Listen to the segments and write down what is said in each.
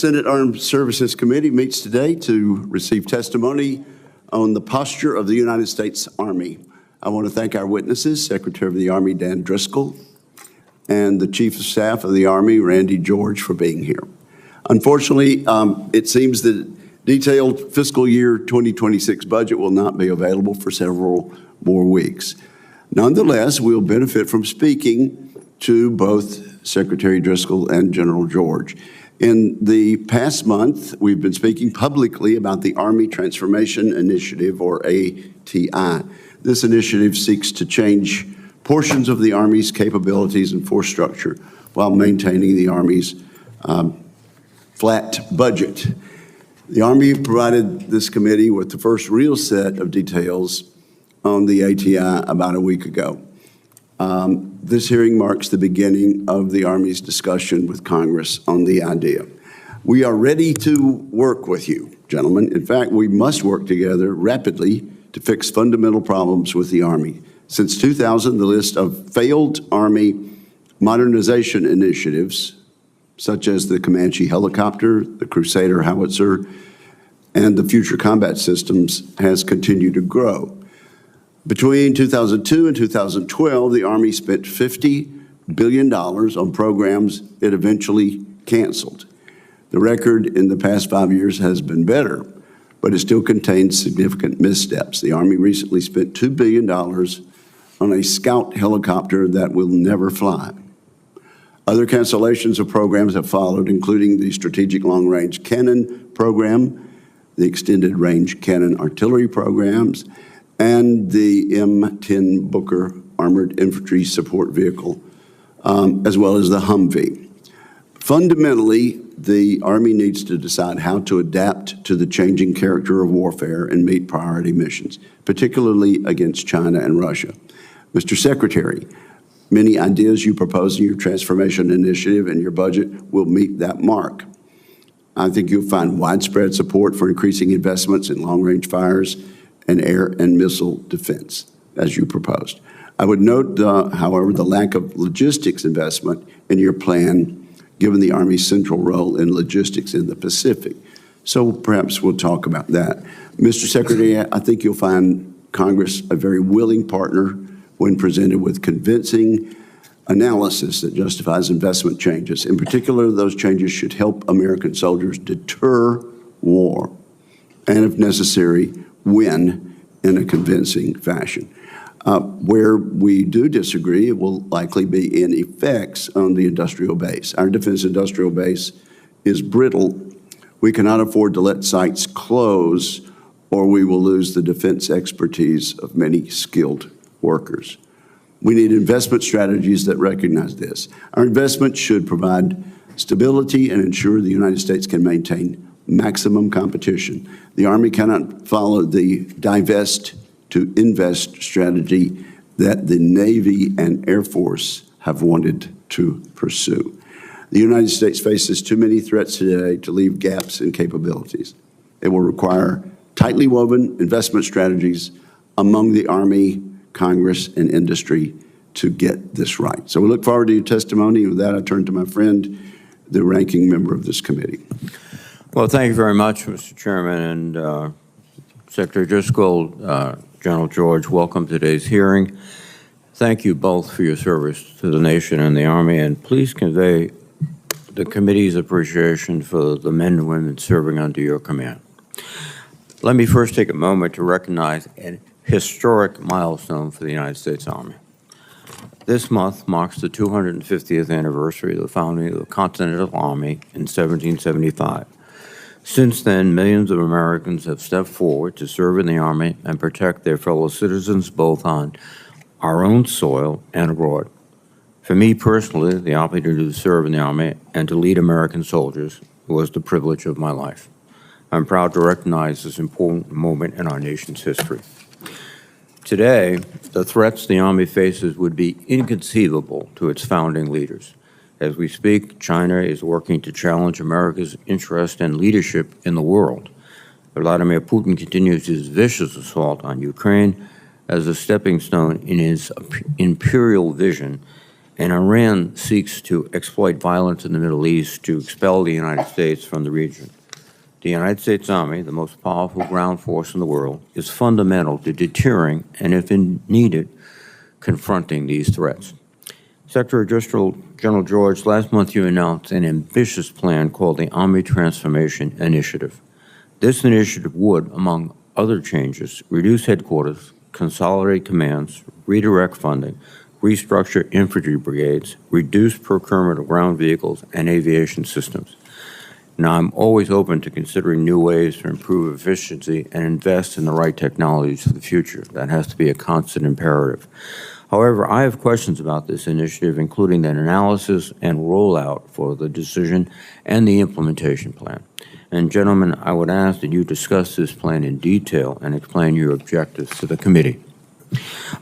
Senate Armed Services Committee meets today to receive testimony on the posture of the United States Army. I want to thank our witnesses, Secretary of the Army Dan Driscoll and the Chief of Staff of the Army, Randy George, for being here. Unfortunately, it seems that detailed fiscal year 2026 budget will not be available for several more weeks. Nonetheless, we'll benefit from speaking to both Secretary Driscoll and General George. In the past month, we've been speaking publicly about the Army Transformation Initiative, or ATI. This initiative seeks to change portions of the Army's capabilities and force structure while maintaining the Army's flat budget. The Army provided this committee with the first real set of details on the ATI about a week ago. This hearing marks the beginning of the Army's discussion with Congress on the idea. We are ready to work with you, gentlemen. In fact, we must work together rapidly to fix fundamental problems with the Army. Since 2000, the list of failed Army modernization initiatives, such as the Comanche helicopter, the Crusader howitzer, and the Future Combat Systems, has continued to grow. Between 2002 and 2012, the Army spent $50 billion on programs it eventually canceled. The record in the past 5 years has been better, but it still contains significant missteps. The Army recently spent $2 billion on a Scout helicopter that will never fly. Other cancellations of programs have followed, including the Strategic Long-Range Cannon Program, the Extended Range Cannon Artillery Programs, and the M10 Booker Armored Infantry Support Vehicle, as well as the Humvee. Fundamentally, the Army needs to decide how to adapt to the changing character of warfare and meet priority missions, particularly against China and Russia. Mr. Secretary, many ideas you propose in your transformation initiative and your budget will meet that mark. I think you'll find widespread support for increasing investments in long-range fires and air and missile defense, as you proposed. I would note, however, the lack of logistics investment in your plan, given the Army's central role in logistics in the Pacific. So perhaps we'll talk about that. Mr. Secretary, I think you'll find Congress a very willing partner when presented with convincing analysis that justifies investment changes. In particular, those changes should help American soldiers deter war and, if necessary, win in a convincing fashion. Where we do disagree, it will likely be in effects on the industrial base. Our defense industrial base is brittle. We cannot afford to let sites close, or we will lose the defense expertise of many skilled workers. We need investment strategies that recognize this. Our investment should provide stability and ensure the United States can maintain maximum competition. The Army cannot follow the divest to invest strategy that the Navy and Air Force have wanted to pursue. The United States faces too many threats today to leave gaps in capabilities. It will require tightly woven investment strategies among the Army, Congress, and industry to get this right. So we look forward to your testimony. With that, I turn to my friend, the ranking member of this committee. Well, thank you very much, Mr. Chairman, and Secretary Driscoll, General George, welcome to today's hearing. Thank you both for your service to the nation and the Army, and please convey the committee's appreciation for the men and women serving under your command. Let me first take a moment to recognize an historic milestone for the United States Army. This month marks the 250th anniversary of the founding of the Continental Army in 1775. Since then, millions of Americans have stepped forward to serve in the Army and protect their fellow citizens both on our own soil and abroad. For me personally, the opportunity to serve in the Army and to lead American soldiers was the privilege of my life. I'm proud to recognize this important moment in our nation's history. Today, the threats the Army faces would be inconceivable to its founding leaders. As we speak, China is working to challenge America's interest and leadership in the world. Vladimir Putin continues his vicious assault on Ukraine as a stepping stone in his imperial vision and Iran seeks to exploit violence in the Middle East to expel the United States from the region. The United States Army, the most powerful ground force in the world, is fundamental to deterring and, if needed, confronting these threats. Secretary Driscoll, General George, last month you announced an ambitious plan called the Army Transformation Initiative. This initiative would, among other changes, reduce headquarters, consolidate commands, redirect funding, restructure infantry brigades, reduce procurement of ground vehicles and aviation systems. Now, I'm always open to considering new ways to improve efficiency and invest in the right technologies for the future. That has to be a constant imperative. However, I have questions about this initiative, including the analysis and rollout for the decision and the implementation plan. And gentlemen, I would ask that you discuss this plan in detail and explain your objectives to the committee.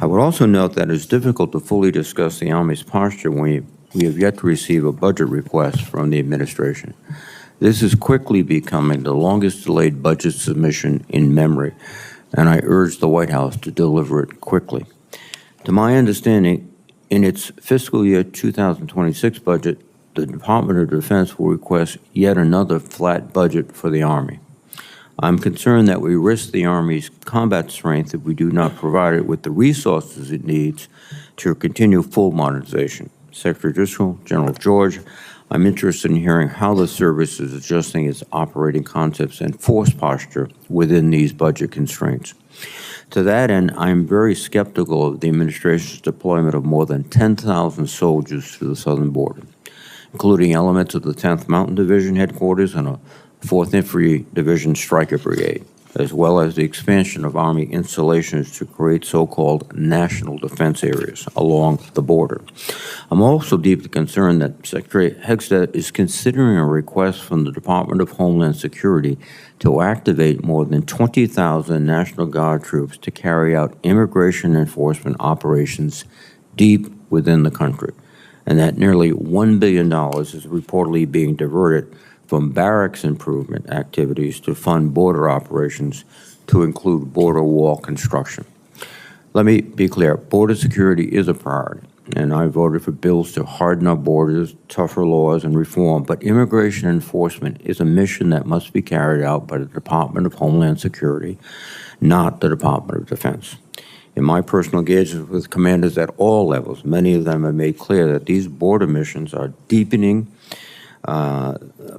I would also note that it's difficult to fully discuss the Army's posture when we have yet to receive a budget request from the administration. This is quickly becoming the longest delayed budget submission in memory, and I urge the White House to deliver it quickly. To my understanding, in its fiscal year 2026 budget, the Department of Defense will request yet another flat budget for the Army. I'm concerned that we risk the Army's combat strength if we do not provide it with the resources it needs to continue full modernization. Secretary Driscoll, General George, I'm interested in hearing how the service is adjusting its operating concepts and force posture within these budget constraints. To that end, I'm very skeptical of the administration's deployment of more than 10,000 soldiers to the southern border, including elements of the 10th Mountain Division headquarters and a 4th Infantry Division Stryker Brigade, as well as the expansion of Army installations to create so-called national defense areas along the border. I'm also deeply concerned that Secretary Hegstead is considering a request from the Department of Homeland Security to activate more than 20,000 National Guard troops to carry out immigration enforcement operations deep within the country, and that nearly $1 billion is reportedly being diverted from barracks improvement activities to fund border operations to include border wall construction. Let me be clear, border security is a priority, and I voted for bills to harden our borders, tougher laws, and reform, but immigration enforcement is a mission that must be carried out by the Department of Homeland Security, not the Department of Defense. In my personal engagements with commanders at all levels, many of them have made clear that these border missions are deepening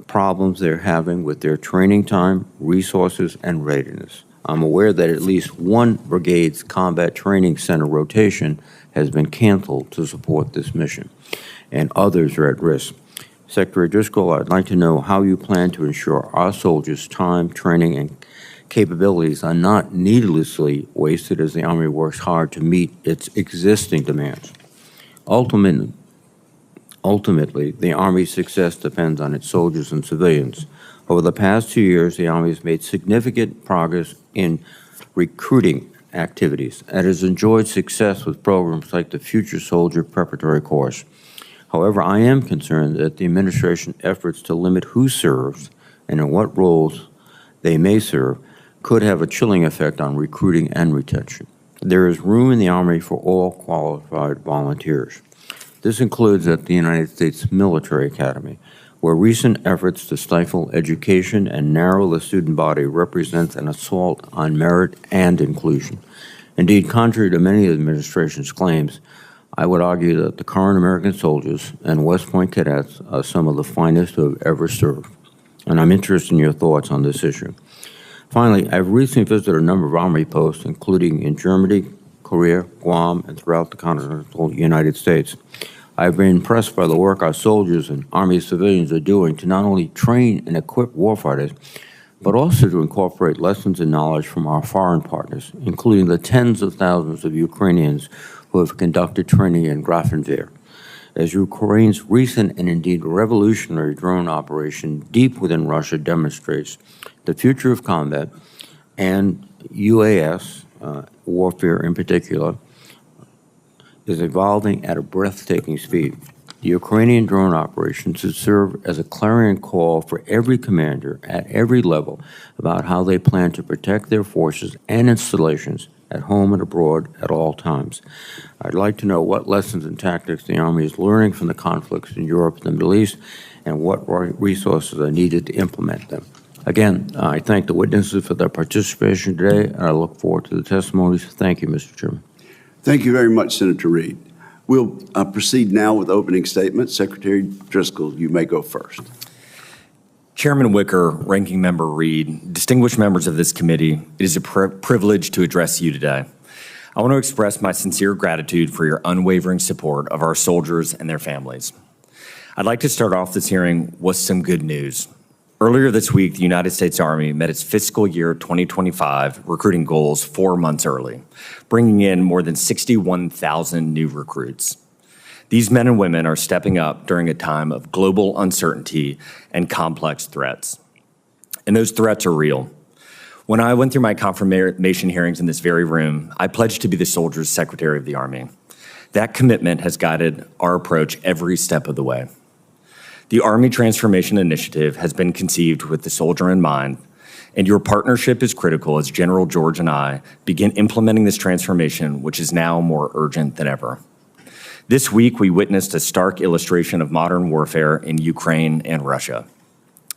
problems they're having with their training time, resources, and readiness. I'm aware that at least one brigade's combat training center rotation has been canceled to support this mission, and others are at risk. Secretary Driscoll, I'd like to know how you plan to ensure our soldiers' time, training, and capabilities are not needlessly wasted as the Army works hard to meet its existing demands. Ultimately, the Army's success depends on its soldiers and civilians. Over the past 2 years, the Army has made significant progress in recruiting activities and has enjoyed success with programs like the Future Soldier Preparatory Course. However, I am concerned that the administration efforts to limit who serves and in what roles they may serve could have a chilling effect on recruiting and retention. There is room in the Army for all qualified volunteers. This includes at the United States Military Academy, where recent efforts to stifle education and narrow the student body represents an assault on merit and inclusion. Indeed, contrary to many of the administration's claims, I would argue that the current American soldiers and West Point cadets are some of the finest who have ever served, and I'm interested in your thoughts on this issue. Finally, I've recently visited a number of Army posts, including in Germany, Korea, Guam, and throughout the continental United States. I've been impressed by the work our soldiers and Army civilians are doing to not only train and equip warfighters, but also to incorporate lessons and knowledge from our foreign partners, including the tens of thousands of Ukrainians who have conducted training in Grafenwehr. As Ukraine's recent and indeed revolutionary drone operation deep within Russia demonstrates, the future of combat and UAS warfare in particular is evolving at a breathtaking speed. The Ukrainian drone operation should serve as a clarion call for every commander at every level about how they plan to protect their forces and installations at home and abroad at all times. I'd like to know what lessons and tactics the Army is learning from the conflicts in Europe and the Middle East, and what resources are needed to implement them. Again, I thank the witnesses for their participation today, and I look forward to the testimonies. Thank you, Mr. Chairman. Thank you very much, Senator Reed. We'll proceed now with opening statements. Secretary Driscoll, you may go first. Chairman Wicker, Ranking Member Reed, distinguished members of this committee, it is a privilege to address you today. I want to express my sincere gratitude for your unwavering support of our soldiers and their families. I'd like to start off this hearing with some good news. Earlier this week, the United States Army met its fiscal year 2025 recruiting goals 4 months early, bringing in more than 61,000 new recruits. These men and women are stepping up during a time of global uncertainty and complex threats. And those threats are real. When I went through my confirmation hearings in this very room, I pledged to be the Soldiers' Secretary of the Army. That commitment has guided our approach every step of the way. The Army Transformation Initiative has been conceived with the soldier in mind, and your partnership is critical as General George and I begin implementing this transformation, which is now more urgent than ever. This week, we witnessed a stark illustration of modern warfare in Ukraine and Russia.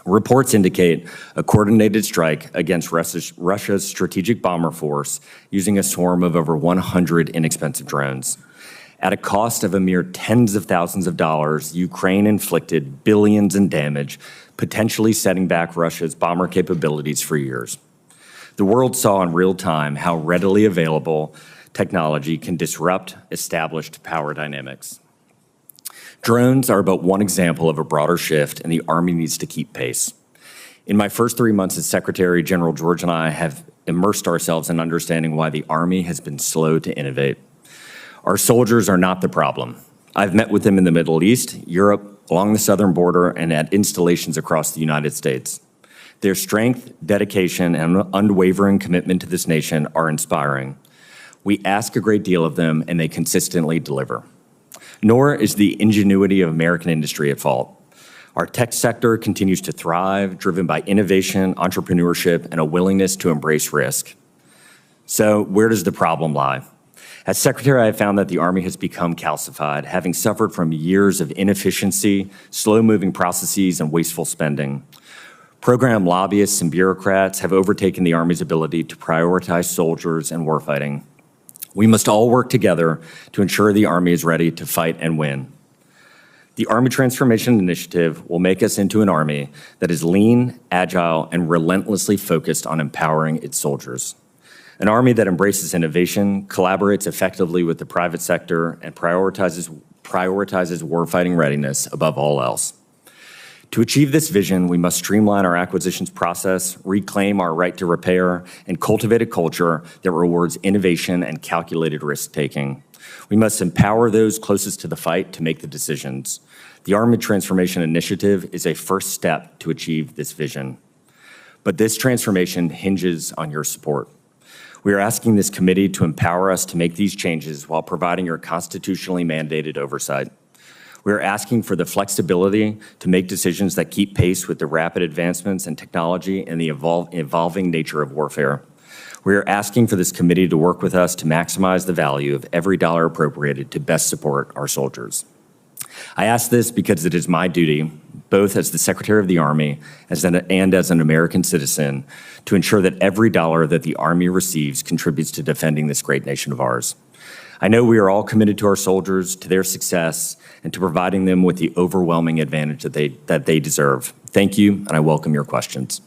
Reports indicate a coordinated strike against Russia's strategic bomber force using a swarm of over 100 inexpensive drones. At a cost of a mere tens of thousands of dollars, Ukraine inflicted billions in damage, potentially setting back Russia's bomber capabilities for years. The world saw in real time how readily available technology can disrupt established power dynamics. Drones are but one example of a broader shift, and the Army needs to keep pace. In my first 3 months as Secretary, General George and I have immersed ourselves in understanding why the Army has been slow to innovate. Our soldiers are not the problem. I've met with them in the Middle East, Europe, along the southern border, and at installations across the United States. Their strength, dedication, and unwavering commitment to this nation are inspiring. We ask a great deal of them, and they consistently deliver. Nor is the ingenuity of American industry at fault. Our tech sector continues to thrive, driven by innovation, entrepreneurship, and a willingness to embrace risk. So where does the problem lie? As Secretary, I have found that the Army has become calcified, having suffered from years of inefficiency, slow-moving processes, and wasteful spending. Program lobbyists and bureaucrats have overtaken the Army's ability to prioritize soldiers and warfighting. We must all work together to ensure the Army is ready to fight and win. The Army Transformation Initiative will make us into an Army that is lean, agile, and relentlessly focused on empowering its soldiers. An Army that embraces innovation, collaborates effectively with the private sector, and prioritizes warfighting readiness above all else. To achieve this vision, we must streamline our acquisitions process, reclaim our right to repair, and cultivate a culture that rewards innovation and calculated risk-taking. We must empower those closest to the fight to make the decisions. The Army Transformation Initiative is a first step to achieve this vision. But this transformation hinges on your support. We are asking this committee to empower us to make these changes while providing your constitutionally mandated oversight. We are asking for the flexibility to make decisions that keep pace with the rapid advancements in technology and the evolving nature of warfare. We are asking for this committee to work with us to maximize the value of every dollar appropriated to best support our soldiers. I ask this because it is my duty, both as the Secretary of the Army and as an American citizen, to ensure that every dollar that the Army receives contributes to defending this great nation of ours. I know we are all committed to our soldiers, to their success, and to providing them with the overwhelming advantage that they deserve. Thank you, and I welcome your questions.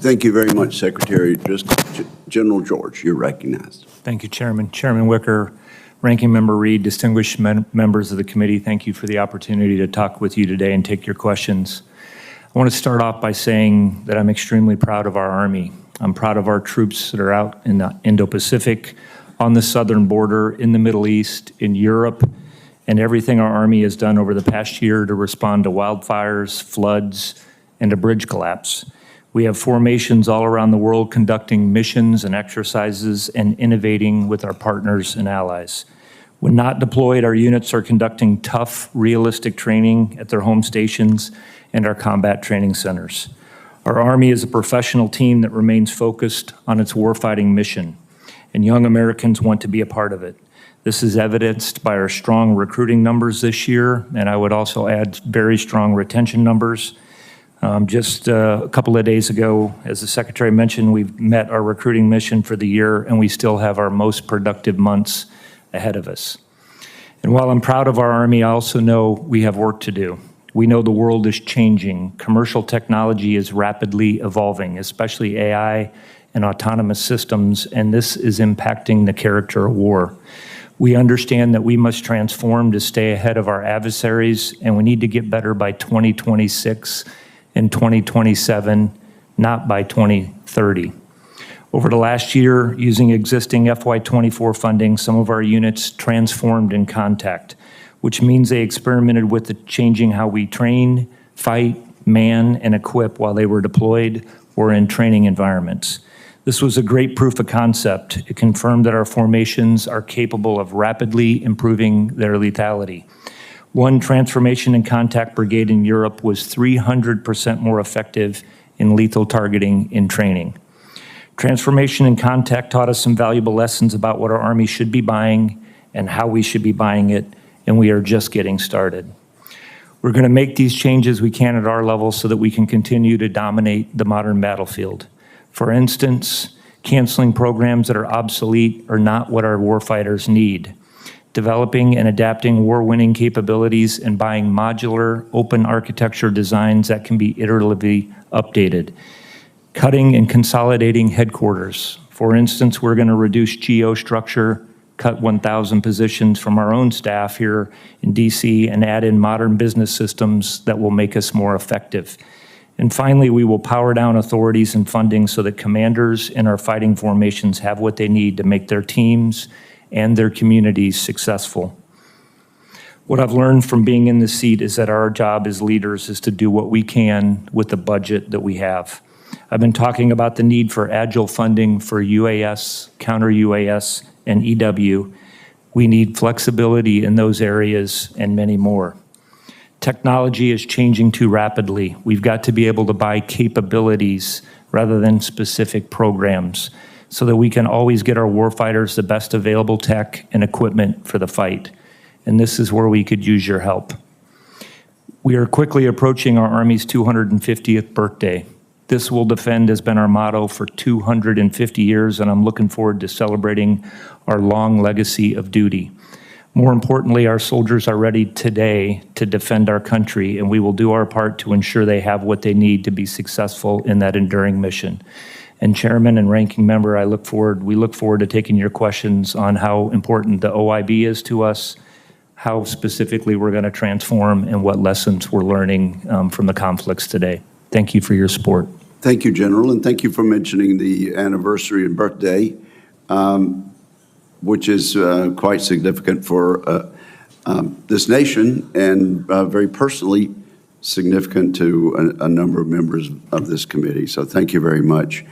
Thank you very much, Secretary Driscoll. General George, you're recognized. Thank you, Chairman. Chairman Wicker, Ranking Member Reed, distinguished members of the committee, thank you for the opportunity to talk with you today and take your questions. I want to start off by saying that I'm extremely proud of our Army. I'm proud of our troops that are out in the Indo-Pacific, on the southern border, in the Middle East, in Europe, and everything our Army has done over the past year to respond to wildfires, floods, and a bridge collapse. We have formations all around the world conducting missions and exercises and innovating with our partners and allies. When not deployed, our units are conducting tough, realistic training at their home stations and our combat training centers. Our Army is a professional team that remains focused on its warfighting mission, and young Americans want to be a part of it. This is evidenced by our strong recruiting numbers this year, and I would also add very strong retention numbers. Just a couple of days ago, as the Secretary mentioned, we've met our recruiting mission for the year, and we still have our most productive months ahead of us. And while I'm proud of our Army, I also know we have work to do. We know the world is changing. Commercial technology is rapidly evolving, especially AI and autonomous systems, and this is impacting the character of war. We understand that we must transform to stay ahead of our adversaries, and we need to get better by 2026 and 2027, not by 2030. Over the last year, using existing FY24 funding, some of our units transformed in contact, which means they experimented with changing how we train, fight, man, and equip while they were deployed or in training environments. This was a great proof of concept. It confirmed that our formations are capable of rapidly improving their lethality. One transformation in contact brigade in Europe was 300% more effective in lethal targeting in training. Transformation in contact taught us some valuable lessons about what our Army should be buying and how we should be buying it, and we are just getting started. We're going to make these changes we can at our level so that we can continue to dominate the modern battlefield. For instance, canceling programs that are obsolete are not what our warfighters need. Developing and adapting war-winning capabilities and buying modular, open architecture designs that can be iteratively updated. Cutting and consolidating headquarters. For instance, we're going to reduce GO structure, cut 1,000 positions from our own staff here in DC, and add in modern business systems that will make us more effective. And finally, we will power down authorities and funding so that commanders in our fighting formations have what they need to make their teams and their communities successful. What I've learned from being in this seat is that our job as leaders is to do what we can with the budget that we have. I've been talking about the need for agile funding for UAS, counter-UAS, and EW. We need flexibility in those areas and many more. Technology is changing too rapidly. We've got to be able to buy capabilities rather than specific programs so that we can always get our warfighters the best available tech and equipment for the fight. And this is where we could use your help. We are quickly approaching our Army's 250th birthday. This will defend has been our motto for 250 years, and I'm looking forward to celebrating our long legacy of duty. More importantly, our soldiers are ready today to defend our country, and we will do our part to ensure they have what they need to be successful in that enduring mission. And Chairman and Ranking Member, we look forward to taking your questions on how important the OIB is to us, how specifically we're going to transform, and what lessons we're learning from the conflicts today. Thank you for your support. Thank you, General, and thank you for mentioning the anniversary and birthday, which is quite significant for this nation and very personally significant to a number of members of this committee. So thank you very much.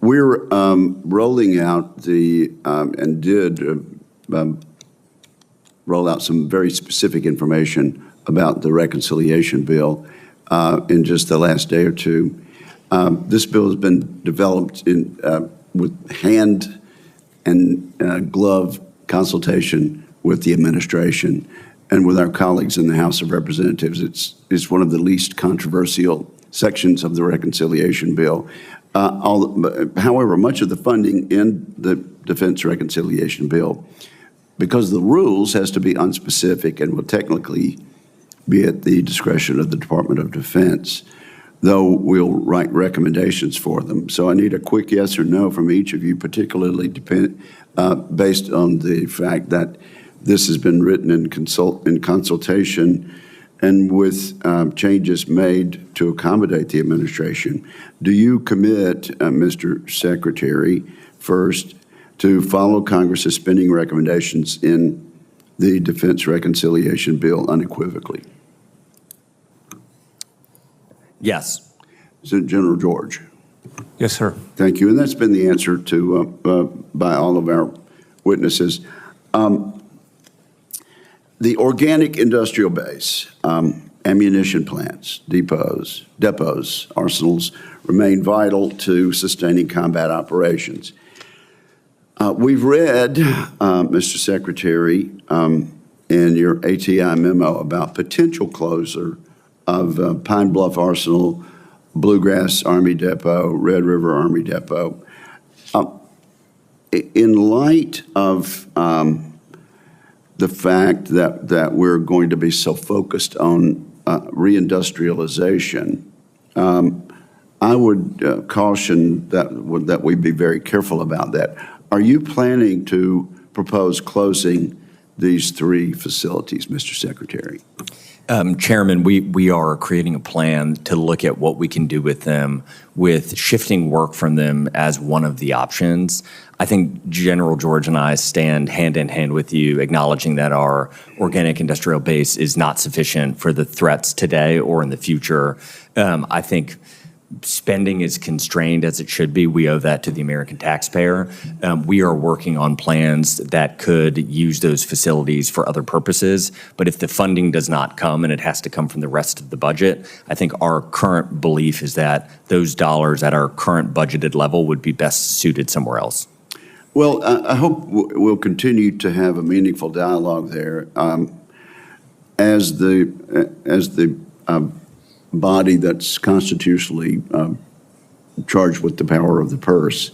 We're rolling out and did roll out some very specific information about the reconciliation bill in just the last day or two. This bill has been developed with hand and glove consultation with the administration and with our colleagues in the House of Representatives. It's one of the least controversial sections of the reconciliation bill. However, much of the funding in the Defense Reconciliation Bill, because the rules has to be unspecific and will technically be at the discretion of the Department of Defense, though we'll write recommendations for them. So I need a quick yes or no from each of you, particularly based on the fact that this has been written in consultation and with changes made to accommodate the administration. Do you commit, Mr. Secretary, first, to follow Congress's spending recommendations in the Defense Reconciliation Bill unequivocally? Yes. General George. Yes, sir. Thank you. And that's been the answer to by all of our witnesses. The organic industrial base ammunition plants, depots, arsenals remain vital to sustaining combat operations. We've read, Mr. Secretary, in your ATI memo about potential closure of Pine Bluff Arsenal, Bluegrass Army Depot, Red River Army Depot. In light of the fact that we're going to be so focused on reindustrialization, I would caution that we be very careful about that. Are you planning to propose closing these 3 facilities, Mr. Secretary? Chairman, we are creating a plan to look at what we can do with them, with shifting work from them as one of the options. I think General George and I stand hand in hand with you, acknowledging that our organic industrial base is not sufficient for the threats today or in the future. I think spending is constrained as it should be. We owe that to the American taxpayer. We are working on plans that could use those facilities for other purposes, but if the funding does not come and it has to come from the rest of the budget, I think our current belief is that those dollars at our current budgeted level would be best suited somewhere else. Well, I hope we'll continue to have a meaningful dialogue there. As the body that's constitutionally charged with the power of the purse,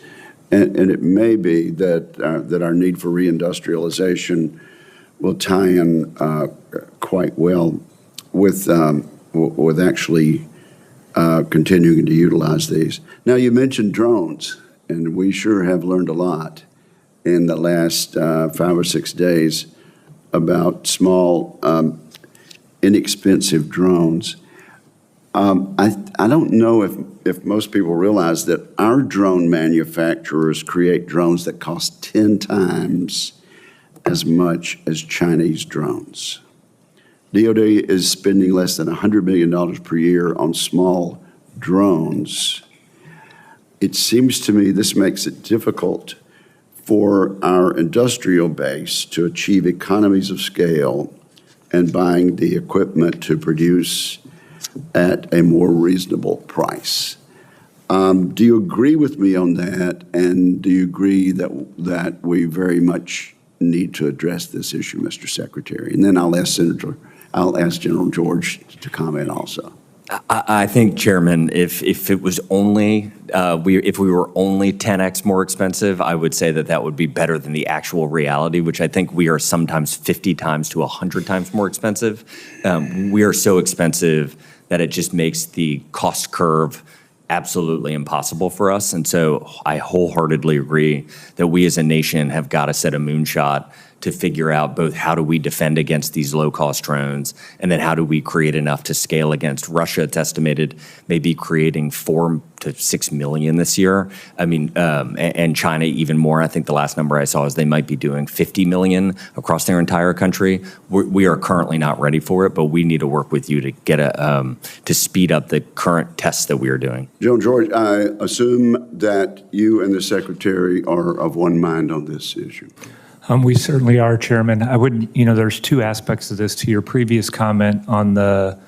and it may be that our need for reindustrialization will tie in quite well with actually continuing to utilize these. Now, you mentioned drones, and we sure have learned a lot in the last 5 or 6 days about small, inexpensive drones. I don't know if most people realize that our drone manufacturers create drones that cost 10 times as much as Chinese drones. DoD is spending less than $100 million per year on small drones. It seems to me this makes it difficult for our industrial base to achieve economies of scale and buying the equipment to produce at a more reasonable price. Do you agree with me on that? And do you agree that we very much need to address this issue, Mr. Secretary? And then I'll ask General George to comment also. I think, Chairman, if it was only if we were only 10x more expensive, I would say that would be better than the actual reality, which I think we are sometimes 50 times to 100 times more expensive. We are so expensive that it just makes the cost curve absolutely impossible for us. And so I wholeheartedly agree that we as a nation have got to set a moonshot to figure out both how do we defend against these low-cost drones, and then how do we create enough to scale against Russia. It's estimated maybe creating 4 to 6 million this year. I mean, and China even more. I think the last number I saw is they might be doing 50 million across their entire country. We are currently not ready for it, but we need to work with you to get to speed up the current tests that we are doing. General George, I assume that you and the Secretary are of one mind on this issue. We certainly are, Chairman. I would, there's 2 aspects of this. To your previous comment on the,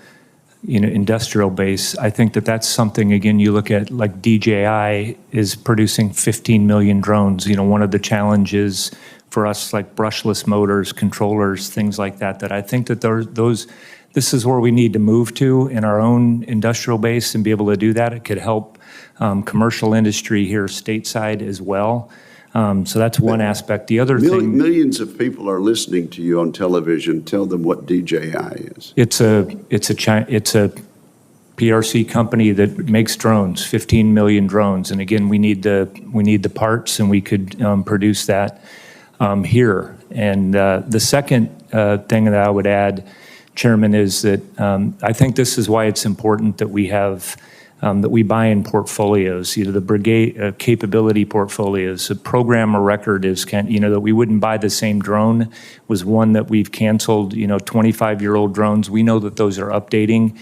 industrial base, I think that's something, again, you look at like DJI is producing 15 million drones. One of the challenges for us, like brushless motors, controllers, things like that I think that this is where we need to move to in our own industrial base and be able to do that. It could help commercial industry here stateside as well. So that's one aspect. The other thing, millions of people are listening to you on television. Tell them what DJI is. It's a PRC company that makes drones, 15 million drones. And again, we need the parts, and we could produce that here. And the second thing that I would add, Chairman, is that I think this is why it's important that we have. That we buy in portfolios, the brigade capability portfolios. A program of record is, that we wouldn't buy the same drone was one that we've canceled, 25-year-old drones. We know that those are updating.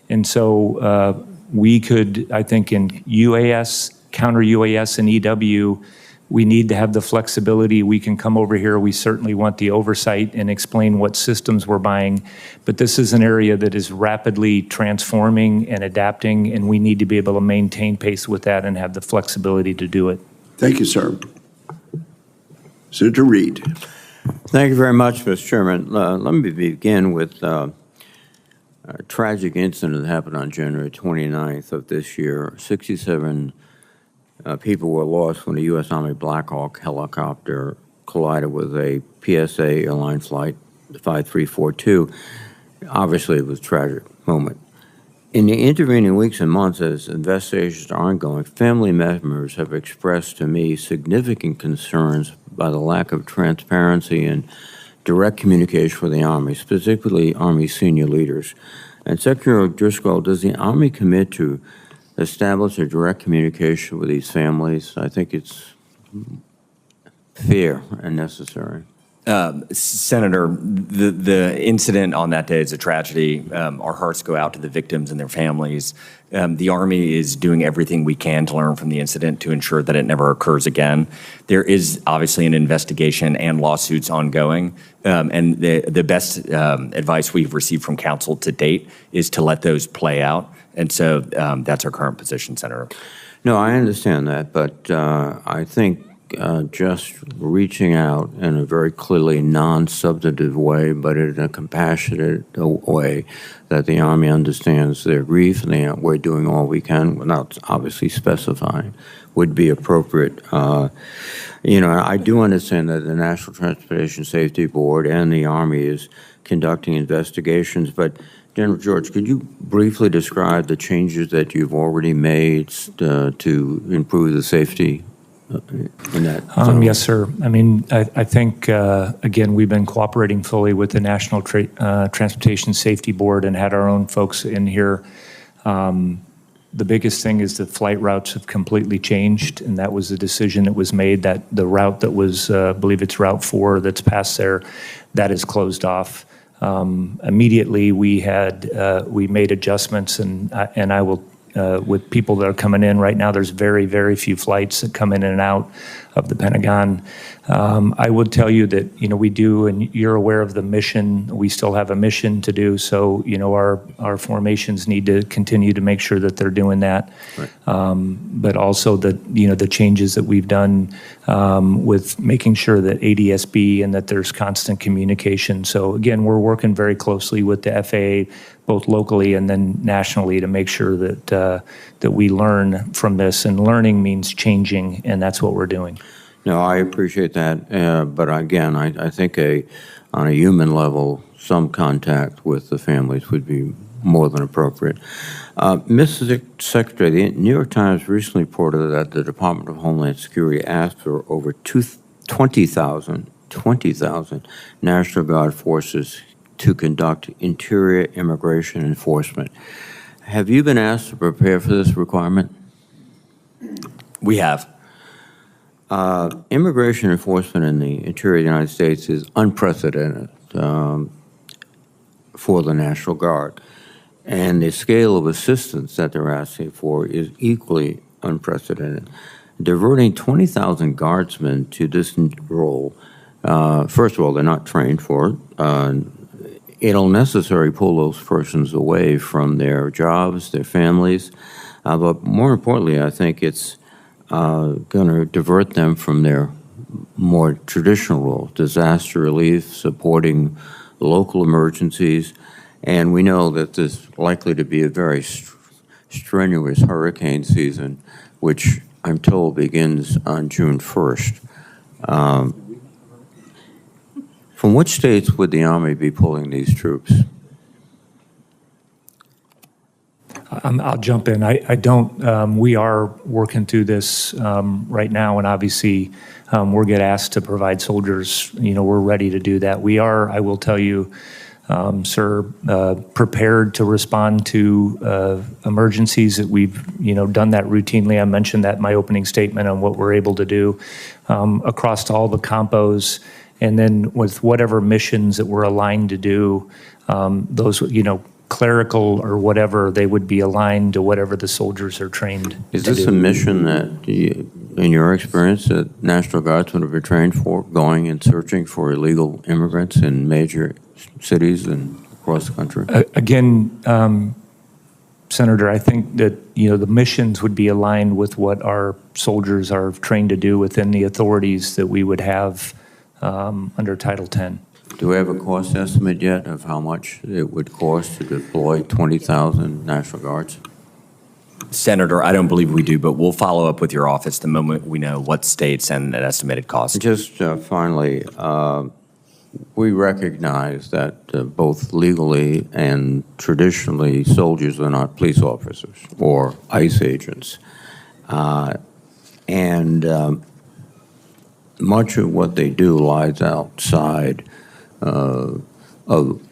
And so we could, I think in UAS, counter UAS and EW, We need to have the flexibility. We can come over here. We certainly want the oversight and explain what systems we're buying. But this is an area that is rapidly transforming and adapting, and we need to be able to maintain pace with that and have the flexibility to do it. Thank you, sir. Senator Reed. Thank you very much, Mr. Chairman. Let me begin with a tragic incident that happened on January 29th of this year. 67 people were lost when a U.S. Army Black Hawk helicopter collided with a PSA airline flight 5342. Obviously, it was a tragic moment. In the intervening weeks and months, as investigations are ongoing, family members have expressed to me significant concerns by the lack of transparency and direct communication with the Army, specifically Army senior leaders. And Secretary Driscoll, does the Army commit to establish a direct communication with these families? I think it's fair and necessary. Senator, the incident on that day is a tragedy. Our hearts go out to the victims and their families. The Army is doing everything we can to learn from the incident to ensure that it never occurs again. There is obviously an investigation and lawsuits ongoing, and the best advice we've received from counsel to date is to let those play out. And so that's our current position, Senator. No, I understand that, but I think just reaching out in a very clearly non-substantive way, but in a compassionate way, that the Army understands their grief and we're doing all we can without obviously specifying, would be appropriate. You know, I do understand that the National Transportation Safety Board and the Army is conducting investigations, but General George, could you briefly describe the changes that you've already made to improve the safety in that zone? Yes, sir. I mean, I think, again, we've been cooperating fully with the National Transportation Safety Board and had our own folks in here. The biggest thing is the flight routes have completely changed, and that was the decision that was made, that the route that was, I believe it's Route 4 that's passed there, that is closed off. Immediately, we made adjustments, and I will, with people that are coming in right now, there's very, very few flights that come in and out of the Pentagon. I would tell you that, you know, we do, and you're aware of the mission. We still have a mission to do. So, you know, our formations need to continue to make sure that they're doing that. Right. But also that, you know, the changes that we've done with making sure that ADSB and that there's constant communication. So again, we're working very closely with the FAA, both locally and then nationally, to make sure that that we learn from this. And learning means changing, and that's what we're doing. No, I appreciate that, but again, I think on a human level, some contact with the families would be more than appropriate. Mr. Secretary, the New York Times recently reported that the Department of Homeland Security asked for over 20,000 National Guard forces to conduct interior immigration enforcement. Have you been asked to prepare for this requirement? We have. Immigration enforcement in the interior of the United States is unprecedented for the National Guard. And the scale of assistance that they're asking for is equally unprecedented. Diverting 20,000 guardsmen to this role, first of all, they're not trained for it. It'll necessarily pull those persons away from their jobs, their families. But more importantly, I think it's going to divert them from their more traditional role, disaster relief, supporting local emergencies. And we know that there's likely to be a very strenuous hurricane season, which I'm told begins on June 1st. From which states would the Army be pulling these troops? I'll jump in. I don't, we are working through this right now, and obviously we'll get asked to provide soldiers. You know, we're ready to do that. We are, I will tell you, sir, prepared to respond to emergencies. That we've, you know, done that routinely. I mentioned that in my opening statement on what we're able to do across all the compos, and then with whatever missions that we're aligned to do, those, you know, clerical or whatever, they would be aligned to whatever the soldiers are trained to do. Is this a mission that in your experience, that National Guardsmen have been trained for going and searching for illegal immigrants in major cities and across the country? Again, Senator, I think that, the missions would be aligned with what our soldiers are trained to do within the authorities that we would have under Title 10. Do we have a cost estimate yet of how much it would cost to deploy 20,000 National Guards? Senator, I don't believe we do, but we'll follow up with your office the moment we know what states and an estimated cost. Just finally, we recognize that both legally and traditionally soldiers are not police officers or ICE agents. Much of what they do lies outside of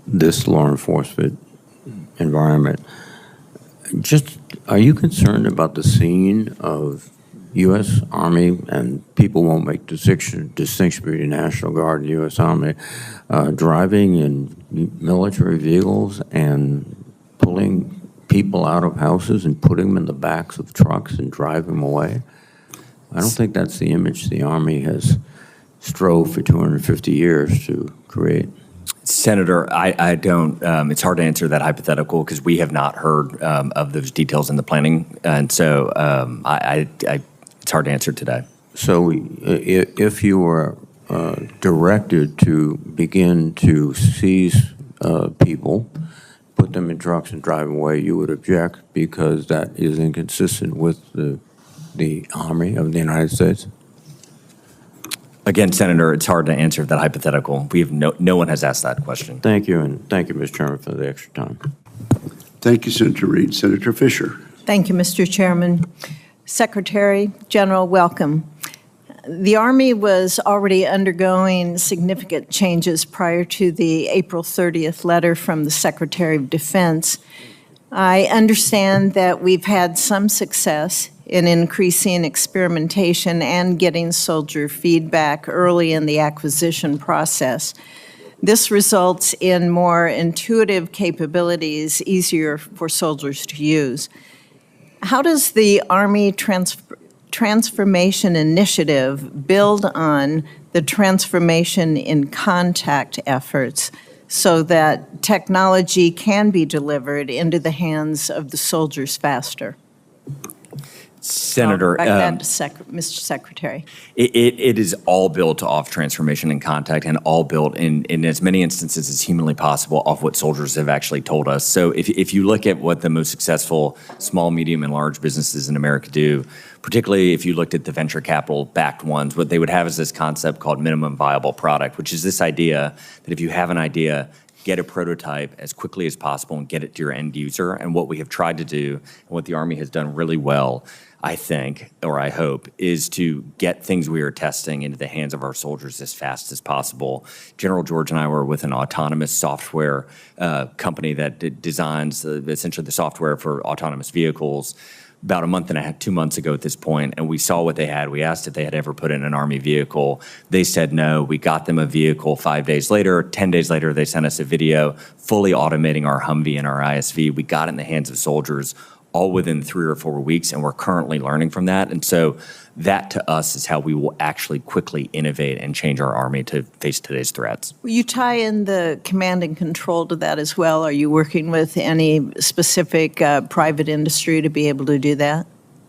this law enforcement environment. Just, are you concerned about the scene of U.S. Army, and people won't make distinction between National Guard and U.S. Army, driving in military vehicles and pulling people out of houses and putting them in the backs of trucks and driving them away? I don't think that's the image the Army has strove for 250 years to create. Senator, I don't, it's hard to answer that hypothetical because we have not heard of those details in the planning. And so it's hard to answer today. So if you were directed to begin to seize people, put them in trucks and drive them away, you would object because that is inconsistent with the Army of the United States? Again, Senator, it's hard to answer that hypothetical. We have no one has asked that question. Thank you, and thank you, Mr. Chairman, for the extra time. Thank you, Senator Reed. Senator Fisher. Thank you, Mr. Chairman. Secretary General, welcome. The Army was already undergoing significant changes prior to the April 30th letter from the Secretary of Defense. I understand that we've had some success in increasing experimentation and getting soldier feedback early in the acquisition process. This results in more intuitive capabilities, easier for soldiers to use. How does the Army Transformation Initiative build on the transformation in contact efforts so that technology can be delivered into the hands of the soldiers faster? Senator, Mr. Secretary. It is all built off transformation and contact, and all built in as many instances as humanly possible off what soldiers have actually told us. So if you look at what the most successful small, medium, and large businesses in America do, particularly if you looked at the venture capital backed ones, what they would have is this concept called minimum viable product, which is this idea that if you have an idea, get a prototype as quickly as possible and get it to your end user. And what we have tried to do, and what the Army has done really well, I think, or I hope, is to get things we are testing into the hands of our soldiers as fast as possible. General George and I were with an autonomous software company that designs essentially the software for autonomous vehicles about a month and a half, 2 months ago at this point, and we saw what they had. We asked if they had ever put in an Army vehicle. They said no. We got them a vehicle 5 days later. 10 days later, they sent us a video fully automating our Humvee and our ISV. We got it in the hands of soldiers all within 3 or 4 weeks, and we're currently learning from that. And so that, to us, is how we will actually quickly innovate and change our Army to face today's threats. Will you tie in the command and control to that as well? Are you working with any specific private industry to be able to do that?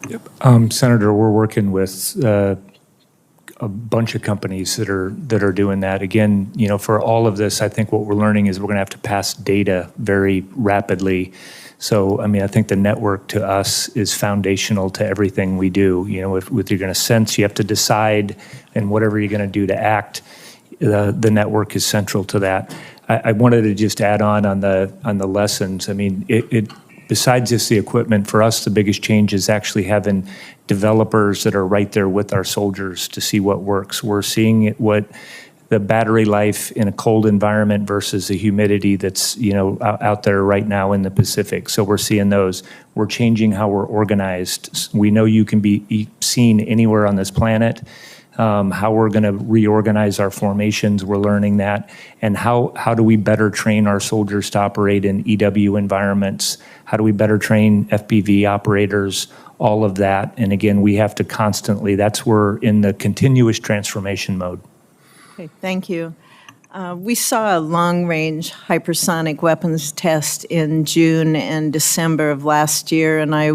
Yep. Senator, we're working with a bunch of companies that are doing that. Again, for all of this, I think what we're learning is we're going to have to pass data very rapidly. So, I think the network to us is foundational to everything we do. If you're going to sense, you have to decide, and whatever you're going to do to act, the network is central to that. I wanted to just add on the lessons. It besides just the equipment, for us, the biggest change is actually having developers that are right there with our soldiers to see what works. We're seeing what the battery life in a cold environment versus the humidity that's out there right now in the Pacific. So we're seeing those. We're changing how we're organized. We know you can be seen anywhere on this planet. how we're going to reorganize our formations, we're learning that, and how do we better train our soldiers to operate in EW environments, how do we better train FPV operators, all of that. And again, we have to constantly, we're in the continuous transformation mode. Okay, thank you. We saw a long-range hypersonic weapons test in June and December of last year, and I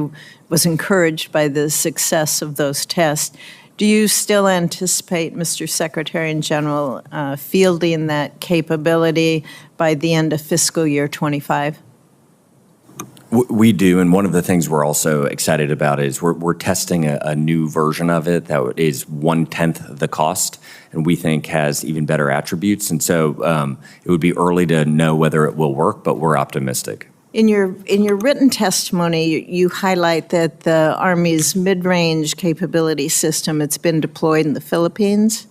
was encouraged by the success of those tests. Do you still anticipate, Mr. Secretary and General, fielding that capability by the end of fiscal year 25? We do, and one of the things we're also excited about is we're testing a new version of it that is 1/10 the cost, and we think has even better attributes. And so it would be early to know whether it will work, but we're optimistic. In your written testimony, you highlight that the Army's mid-range capability system, it's been deployed in the Philippines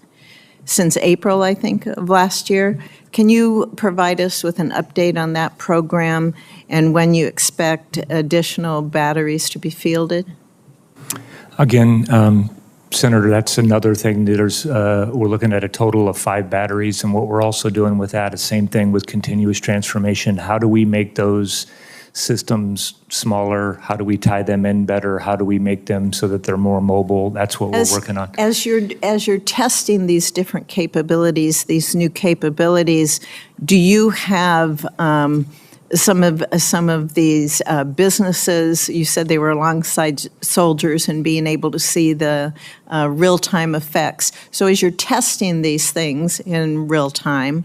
since April, I think, of last year. Can you provide us with an update on that program and when you expect additional batteries to be fielded? Again, Senator, that's another thing. We're looking at a total of 5 batteries, and what we're also doing with that is same thing with continuous transformation. How do we make those systems smaller? How do we tie them in better? How do we make them so that they're more mobile? That's what we're working on. As you're testing these different capabilities, these new capabilities, do you have some of these businesses, you said they were alongside soldiers and being able to see the real-time effects. So as you're testing these things in real time,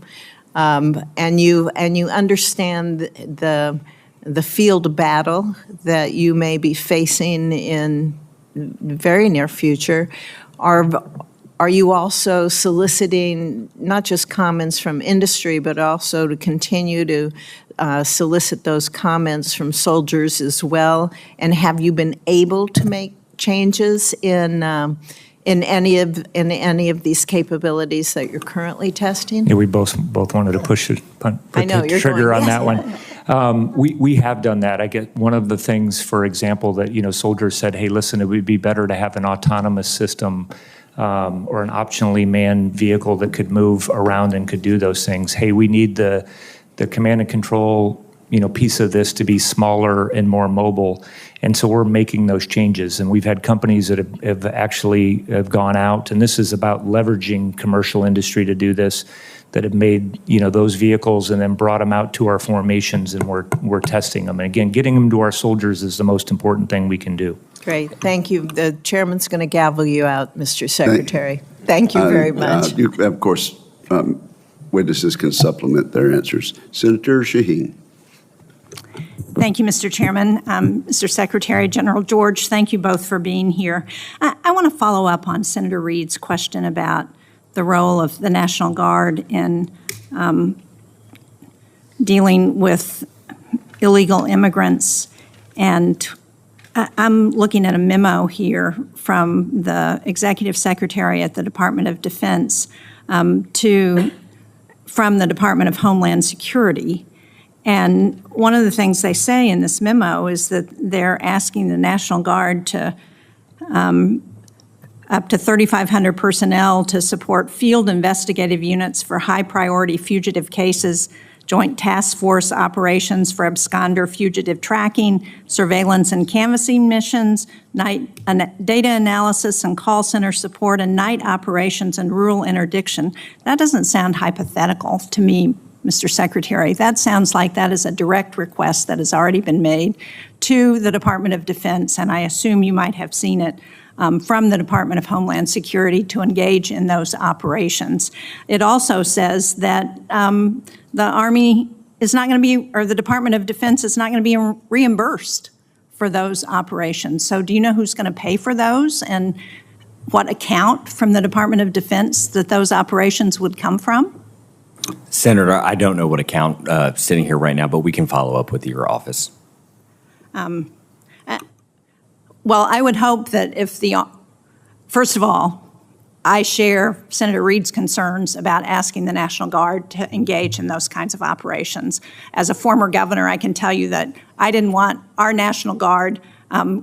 and you understand the field battle that you may be facing in the very near future, are you also soliciting not just comments from industry, but also to continue to solicit those comments from soldiers as well? And have you been able to make changes in any of these capabilities that you're currently testing? Yeah, we both wanted to push the trigger on that one. We have done that. I get one of the things, for example, that soldiers said, "Hey, listen, it would be better to have an autonomous system." Or an optionally manned vehicle that could move around and could do those things. Hey, we need the command and control, piece of this to be smaller and more mobile. And so we're making those changes. And we've had companies that have actually gone out, and this is about leveraging commercial industry to do this, that have made, those vehicles and then brought them out to our formations, and we're testing them. And again, getting them to our soldiers is the most important thing we can do. Great, thank you. The chairman's going to gavel you out, Mr. Secretary. Thank you very much. Of course, witnesses can supplement their answers. Senator Shaheen. Thank you, Mr. Chairman. Mr. Secretary, General George, thank you both for being here. I want to follow up on Senator Reed's question about the role of the National Guard in dealing with illegal immigrants. And I'm looking at a memo here from the Executive Secretary at the Department of Defense from the Department of Homeland Security. And one of the things they say in this memo is that they're asking the National Guard to up to 3,500 personnel to support field investigative units for high-priority fugitive cases, joint task force operations for absconder fugitive tracking, surveillance and canvassing missions, data analysis and call center support, and night operations and rural interdiction. That doesn't sound hypothetical to me, Mr. Secretary. That sounds like that is a direct request that has already been made to the Department of Defense, and I assume you might have seen it from the Department of Homeland Security to engage in those operations. It also says that the Army is not going to be, or the Department of Defense is not going to be reimbursed for those operations. So do you know who's going to pay for those and what account from the Department of Defense that those operations would come from? Senator, I don't know what account sitting here right now, but we can follow up with your office. Well, I would hope that first of all, I share Senator Reed's concerns about asking the National Guard to engage in those kinds of operations. As a former governor, I can tell you that I didn't want our National Guard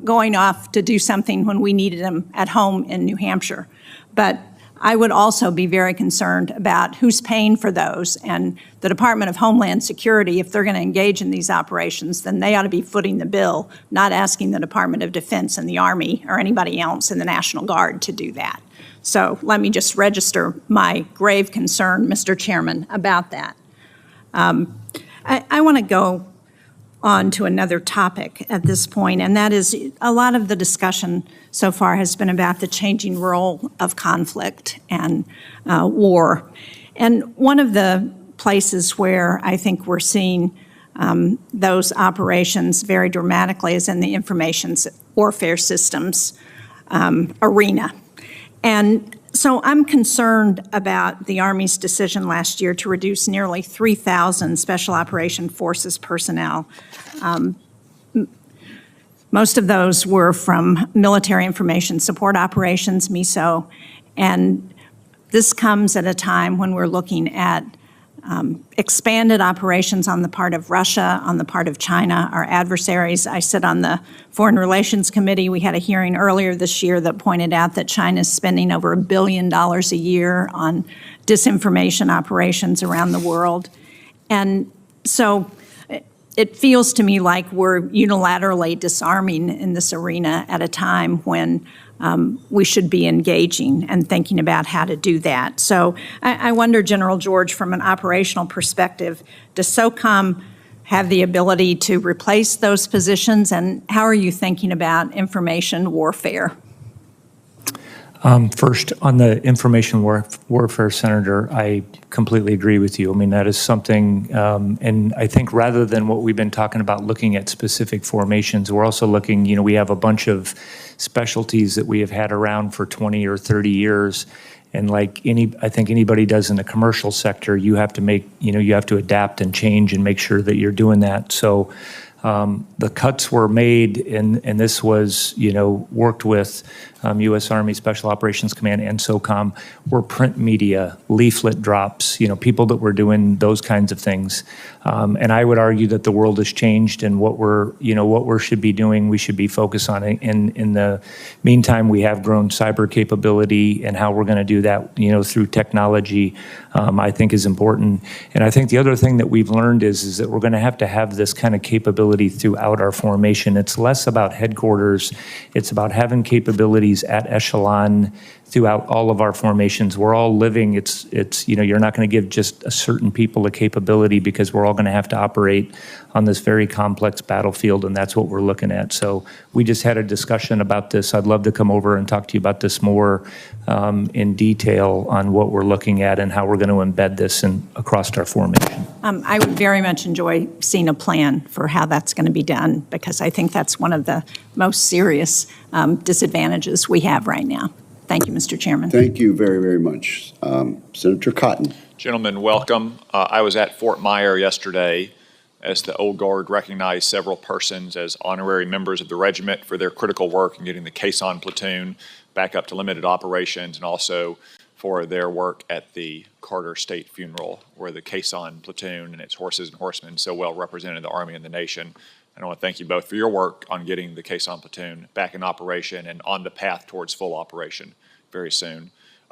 going off to do something when we needed them at home in New Hampshire. But I would also be very concerned about who's paying for those. And the Department of Homeland Security, if they're going to engage in these operations, then they ought to be footing the bill, not asking the Department of Defense and the Army or anybody else in the National Guard to do that. So let me just register my grave concern, Mr. Chairman, about that. I want to go on to another topic at this point, and that is a lot of the discussion so far has been about the changing role of conflict and war. And one of the places where I think we're seeing those operations very dramatically is in the information warfare systems arena. And so I'm concerned about the Army's decision last year to reduce nearly 3,000 Special Operation Forces personnel. Most of those were from Military Information Support Operations, MISO, and this comes at a time when we're looking at expanded operations on the part of Russia, on the part of China, our adversaries. I sit on the Foreign Relations Committee. We had a hearing earlier this year that pointed out that China's spending over $1 billion a year on disinformation operations around the world. And so it feels to me like we're unilaterally disarming in this arena at a time when we should be engaging and thinking about how to do that. So I wonder, General George, from an operational perspective, does SOCOM have the ability to replace those positions, and how are you thinking about information warfare? First, on the information warfare, Senator, I completely agree with you. I mean, that is something, and I think rather than what we've been talking about looking at specific formations, we're also looking, we have a bunch of specialties that we have had around for 20 or 30 years. And like I think anybody does in the commercial sector, you have to you have to adapt and change and make sure that you're doing that. So the cuts were made, and this was, worked with U.S. Army Special Operations Command and SOCOM, were print media, leaflet drops, people that were doing those kinds of things. And I would argue that the world has changed, and what we should be doing, we should be focused on it. In the meantime, we have grown cyber capability, and how we're going to do that, through technology, I think is important. And I think the other thing that we've learned is that we're going to have this kind of capability throughout our formation. It's less about headquarters. It's about having capabilities at echelon throughout all of our formations. We're all living, you're not going to give just a certain people a capability, because we're all going to have to operate on this very complex battlefield, and that's what we're looking at. So we just had a discussion about this. I'd love to come over and talk to you about this more in detail on what we're looking at and how we're going to embed this across our formation. I would very much enjoy seeing a plan for how that's going to be done, because I think that's one of the most serious disadvantages we have right now. Thank you, Mr. Chairman. Thank you very, very much. Senator Cotton. Gentlemen, welcome. I was at Fort Myer yesterday as the Old Guard recognized several persons as honorary members of the regiment for their critical work in getting the caisson platoon back up to limited operations, and also for their work at the Carter State Funeral, where the caisson platoon and its horses and horsemen so well represented the Army and the nation. And I want to thank you both for your work on getting the caisson platoon back in operation and on the path towards full operation very soon.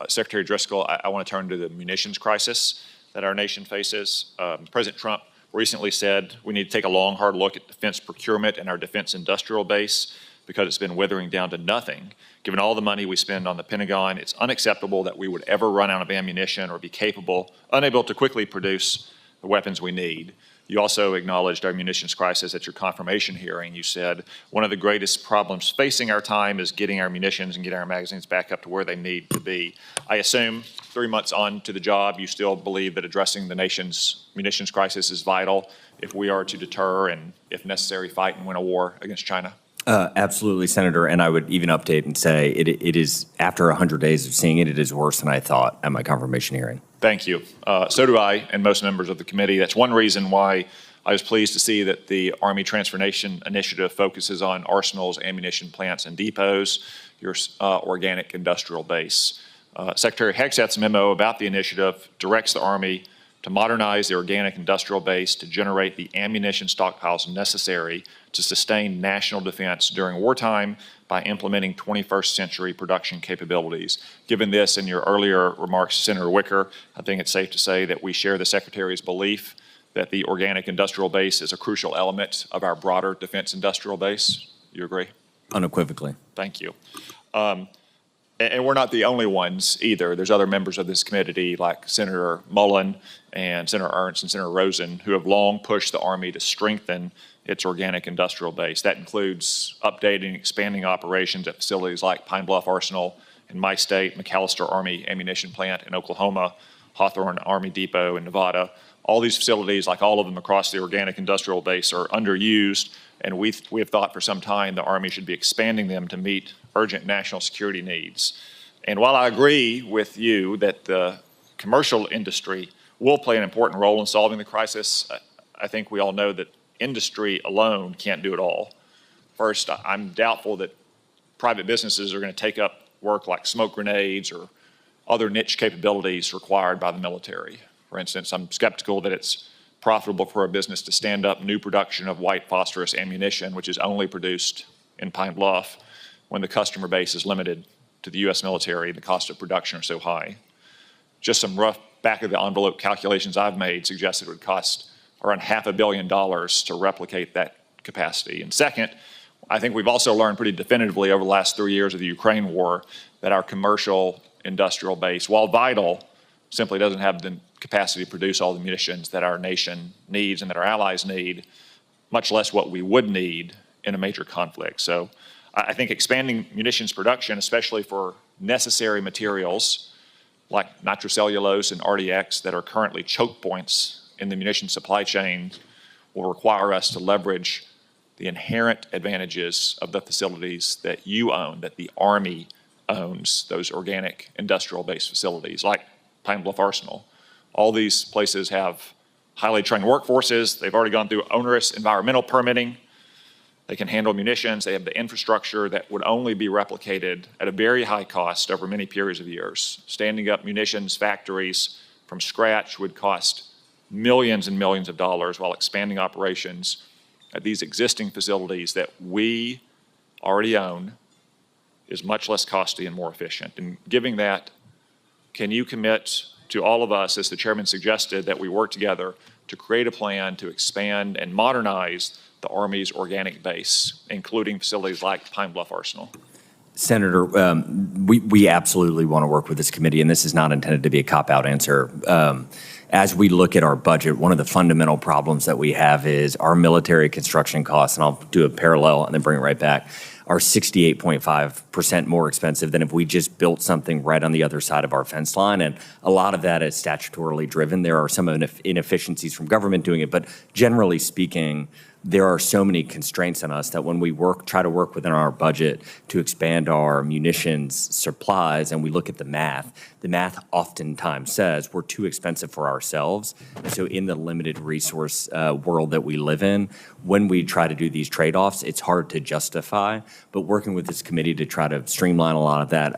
Secretary Driscoll, I want to turn to the munitions crisis that our nation faces. President Trump recently said we need to take a long, hard look at defense procurement and our defense industrial base, because it's been withering down to nothing. Given all the money we spend on the Pentagon, it's unacceptable that we would ever run out of ammunition or be unable to quickly produce the weapons we need. You also acknowledged our munitions crisis at your confirmation hearing. You said one of the greatest problems facing our time is getting our munitions and getting our magazines back up to where they need to be. I assume 3 months on to the job, you still believe that addressing the nation's munitions crisis is vital if we are to deter and, if necessary, fight and win a war against China? Absolutely, Senator, and I would even update and say it is, after 100 days of seeing it, it is worse than I thought at my confirmation hearing. Thank you. So do I, and most members of the committee. That's one reason why I was pleased to see that the Army Transformation Initiative focuses on arsenals, ammunition plants, and depots, your organic industrial base. Secretary Hegseth's memo about the initiative directs the Army to modernize the organic industrial base to generate the ammunition stockpiles necessary to sustain national defense during wartime by implementing 21st century production capabilities. Given this in your earlier remarks, Senator Wicker, I think it's safe to say that we share the Secretary's belief that the organic industrial base is a crucial element of our broader defense industrial base. You agree? Unequivocally. Thank you. And we're not the only ones either. There's other members of this committee like Senator Mullen and Senator Ernst and Senator Rosen who have long pushed the Army to strengthen its organic industrial base. That includes updating and expanding operations at facilities like Pine Bluff Arsenal in my state, McAllister Army Ammunition Plant in Oklahoma, Hawthorne Army Depot in Nevada. All these facilities, like all of them across the organic industrial base, are underused, and we have thought for some time the Army should be expanding them to meet urgent national security needs. And while I agree with you that the commercial industry will play an important role in solving the crisis, I think we all know that industry alone can't do it all. First, I'm doubtful that private businesses are going to take up work like smoke grenades or other niche capabilities required by the military. For instance, I'm skeptical that it's profitable for a business to stand up new production of white phosphorus ammunition, which is only produced in Pine Bluff, when the customer base is limited to the U.S. military, the cost of production are so high. Just some rough back-of-the-envelope calculations I've made suggest it would cost around $500 million to replicate that capacity. And second, I think we've also learned pretty definitively over the last 3 years of the Ukraine war that our commercial industrial base, while vital, simply doesn't have the capacity to produce all the munitions that our nation needs and that our allies need, much less what we would need in a major conflict. So I think expanding munitions production, especially for necessary materials like nitrocellulose and RDX that are currently choke points in the munitions supply chain, will require us to leverage the inherent advantages of the facilities that you own, that the Army owns, those organic industrial-based facilities like Pine Bluff Arsenal. All these places have highly trained workforces. They've already gone through onerous environmental permitting. They can handle munitions. They have the infrastructure that would only be replicated at a very high cost over many periods of years. Standing up munitions factories from scratch would cost millions and millions of dollars, while expanding operations at these existing facilities that we already own is much less costly and more efficient. And given that, can you commit to all of us, as the chairman suggested, that we work together to create a plan to expand and modernize the Army's organic base, including facilities like Pine Bluff Arsenal? Senator, we absolutely want to work with this committee, and this is not intended to be a cop-out answer. As we look at our budget, one of the fundamental problems that we have is our military construction costs, and I'll do a parallel and then bring it right back, are 68.5% more expensive than if we just built something right on the other side of our fence line. And a lot of that is statutorily driven. There are some inefficiencies from government doing it, but generally speaking, there are so many constraints on us that when we try to work within our budget to expand our munitions supplies and we look at the math oftentimes says we're too expensive for ourselves. And so in the limited resource world that we live in, when we try to do these trade-offs, it's hard to justify. But working with this committee to try to streamline a lot of that,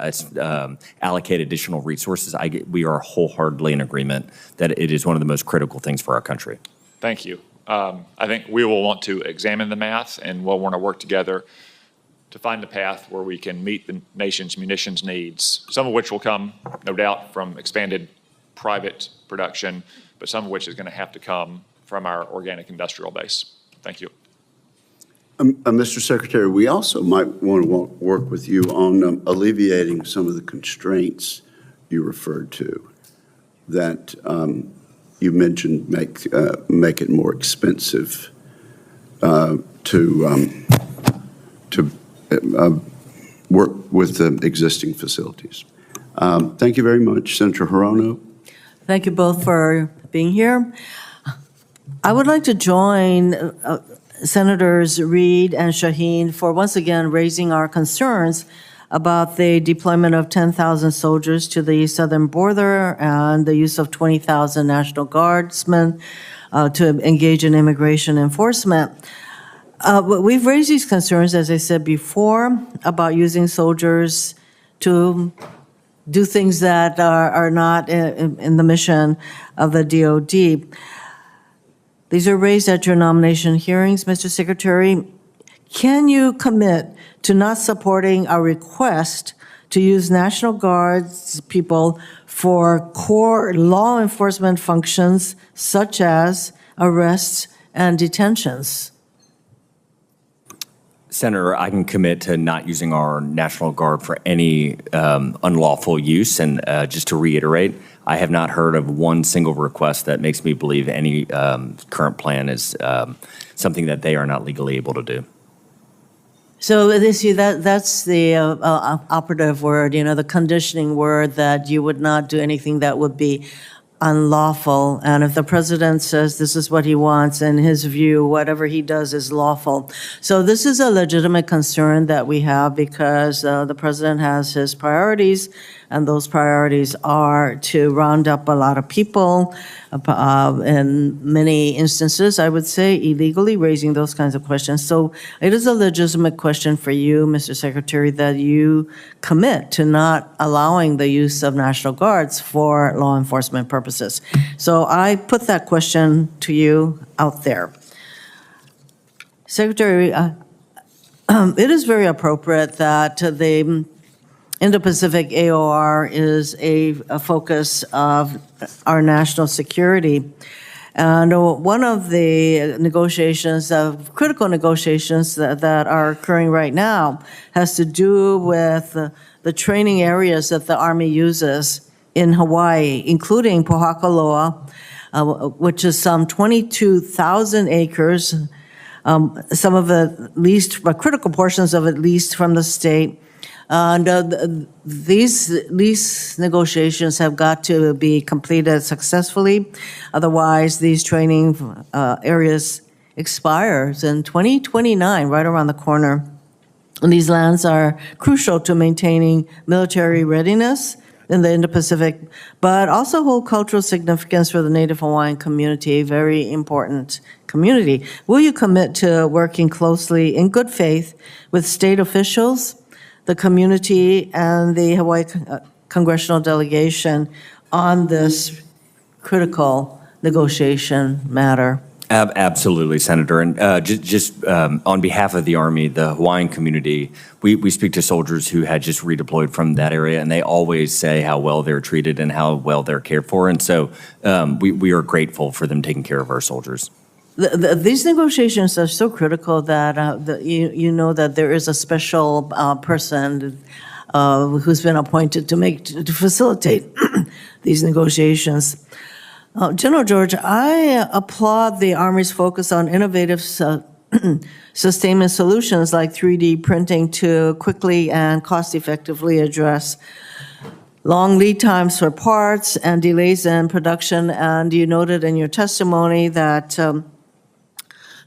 allocate additional resources, we are wholeheartedly in agreement that it is one of the most critical things for our country. Thank you. I think we will want to examine the math, and we'll want to work together to find a path where we can meet the nation's munitions needs, some of which will come, no doubt, from expanded private production, but some of which is going to have to come from our organic industrial base. Thank you. Mr. Secretary, we also might want to work with you on alleviating some of the constraints you referred to that you mentioned make it more expensive to work with the existing facilities. Thank you very much. Senator Hirono. Thank you both for being here. I would like to join Senators Reid and Shaheen for once again raising our concerns about the deployment of 10,000 soldiers to the southern border and the use of 20,000 National Guardsmen to engage in immigration enforcement. We've raised these concerns, as I said before, about using soldiers to do things that are not in the mission of the DOD. These are raised at your nomination hearings, Mr. Secretary. Can you commit to not supporting a request to use National Guard's people for core law enforcement functions such as arrests and detentions? Senator, I can commit to not using our National Guard for any unlawful use. And just to reiterate, I have not heard of one single request that makes me believe any current plan is something that they are not legally able to do. So that's the operative word, the conditioning word, that you would not do anything that would be unlawful. And if the president says this is what he wants, in his view, whatever he does is lawful. So this is a legitimate concern that we have because the president has his priorities, and those priorities are to round up a lot of people, in many instances, I would say, illegally raising those kinds of questions. So it is a legitimate question for you, Mr. Secretary, that you commit to not allowing the use of National Guards for law enforcement purposes. So I put that question to you out there. Secretary, it is very appropriate that the Indo-Pacific AOR is a focus of our national security. And one of the negotiations, critical negotiations that are occurring right now has to do with the training areas that the Army uses in Hawaii, including Pohakaloa, which is some 22,000 acres, some of the least, critical portions of it leased from the state. And these lease negotiations have got to be completed successfully. Otherwise, these training areas expires in 2029, right around the corner. And these lands are crucial to maintaining military readiness in the Indo-Pacific, but also hold cultural significance for the Native Hawaiian community, a very important community. Will you commit to working closely in good faith with state officials, the community, and the Hawaii congressional delegation on this critical negotiation matter? Absolutely, Senator. And just on behalf of the Army, the Hawaiian community, we speak to soldiers who had just redeployed from that area, and they always say how well they're treated and how well they're cared for. And so we are grateful for them taking care of our soldiers. These negotiations are so critical that you know that there is a special person who's been appointed to facilitate these negotiations. General George, I applaud the Army's focus on innovative sustainment solutions like 3D printing to quickly and cost-effectively address long lead times for parts and delays in production. And you noted in your testimony that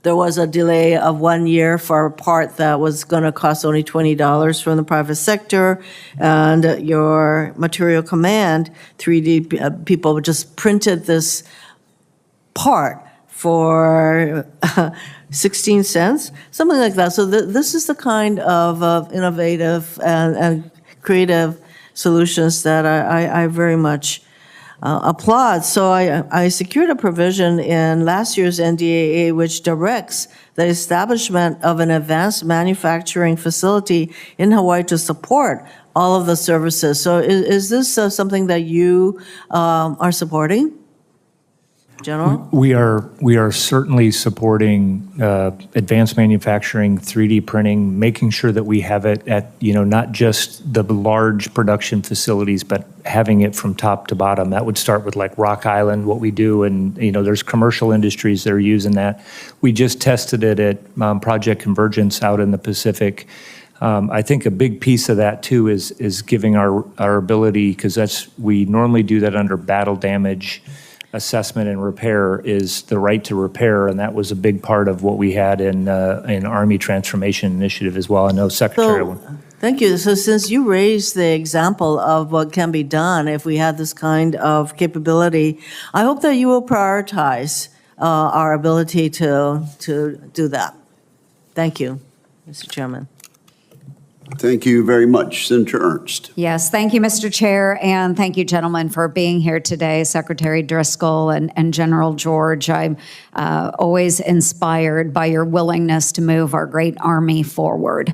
there was a delay of 1 year for a part that was going to cost only $20 from the private sector. And your material command, 3D people just printed this part for 16 cents, something like that. So this is the kind of innovative and creative solutions that I very much applaud. So I secured a provision in last year's NDAA which directs the establishment of an advanced manufacturing facility in Hawaii to support all of the services. So is this something that you are supporting, General? We are certainly supporting advanced manufacturing, 3D printing, making sure that we have it at, not just the large production facilities, but having it from top to bottom. That would start with like Rock Island, what we do, and there's commercial industries that are using that. We just tested it at Project Convergence out in the Pacific. I think a big piece of that too is giving our ability, because we normally do that under battle damage assessment and repair, is the right to repair, and that was a big part of what we had in Army Transformation Initiative as well. I know Secretary. Thank you. So since you raised the example of what can be done if we had this kind of capability, I hope that you will prioritize our ability to do that. Thank you, Mr. Chairman. Thank you very much. Senator Ernst. Yes, thank you, Mr. Chair, and thank you, gentlemen, for being here today, Secretary Driscoll and General George. I'm always inspired by your willingness to move our great Army forward.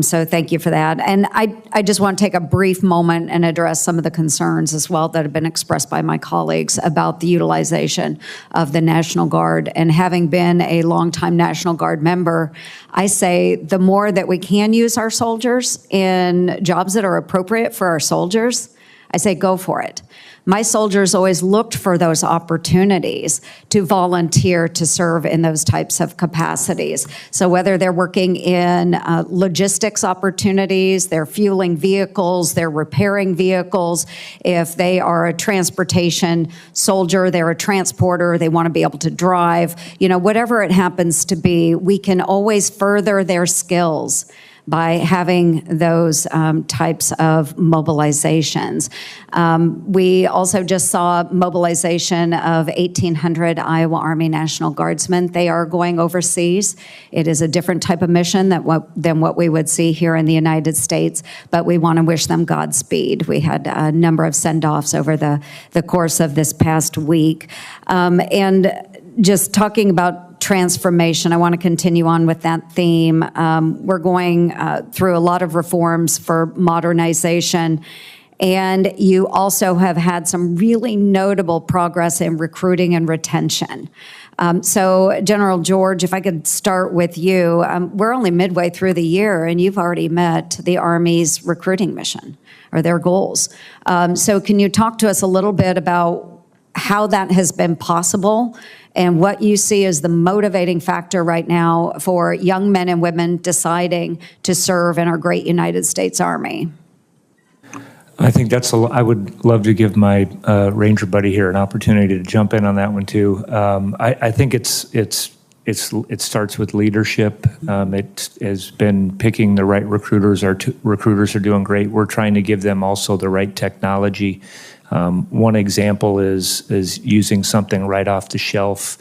So thank you for that. And I just want to take a brief moment and address some of the concerns as well that have been expressed by my colleagues about the utilization of the National Guard. And having been a longtime National Guard member, I say the more that we can use our soldiers in jobs that are appropriate for our soldiers, I say go for it. My soldiers always looked for those opportunities to volunteer to serve in those types of capacities. So whether they're working in logistics opportunities, they're fueling vehicles, they're repairing vehicles, if they are a transportation soldier, they're a transporter, they want to be able to drive, whatever it happens to be, we can always further their skills by having those types of mobilizations. We also just saw mobilization of 1,800 Iowa Army National Guardsmen. They are going overseas. It is a different type of mission than what we would see here in the United States, but we want to wish them Godspeed. We had a number of send-offs over the course of this past week. And just talking about transformation, I want to continue on with that theme. We're going through a lot of reforms for modernization, and you also have had some really notable progress in recruiting and retention. So, General George, if I could start with you, we're only midway through the year, and you've already met the Army's recruiting mission, or their goals. So can you talk to us a little bit about how that has been possible and what you see as the motivating factor right now for young men and women deciding to serve in our great United States Army? I think I would love to give my Ranger buddy here an opportunity to jump in on that one too. I think it starts with leadership. It has been picking the right recruiters. Our recruiters are doing great. We're trying to give them also the right technology. One example is using something right off the shelf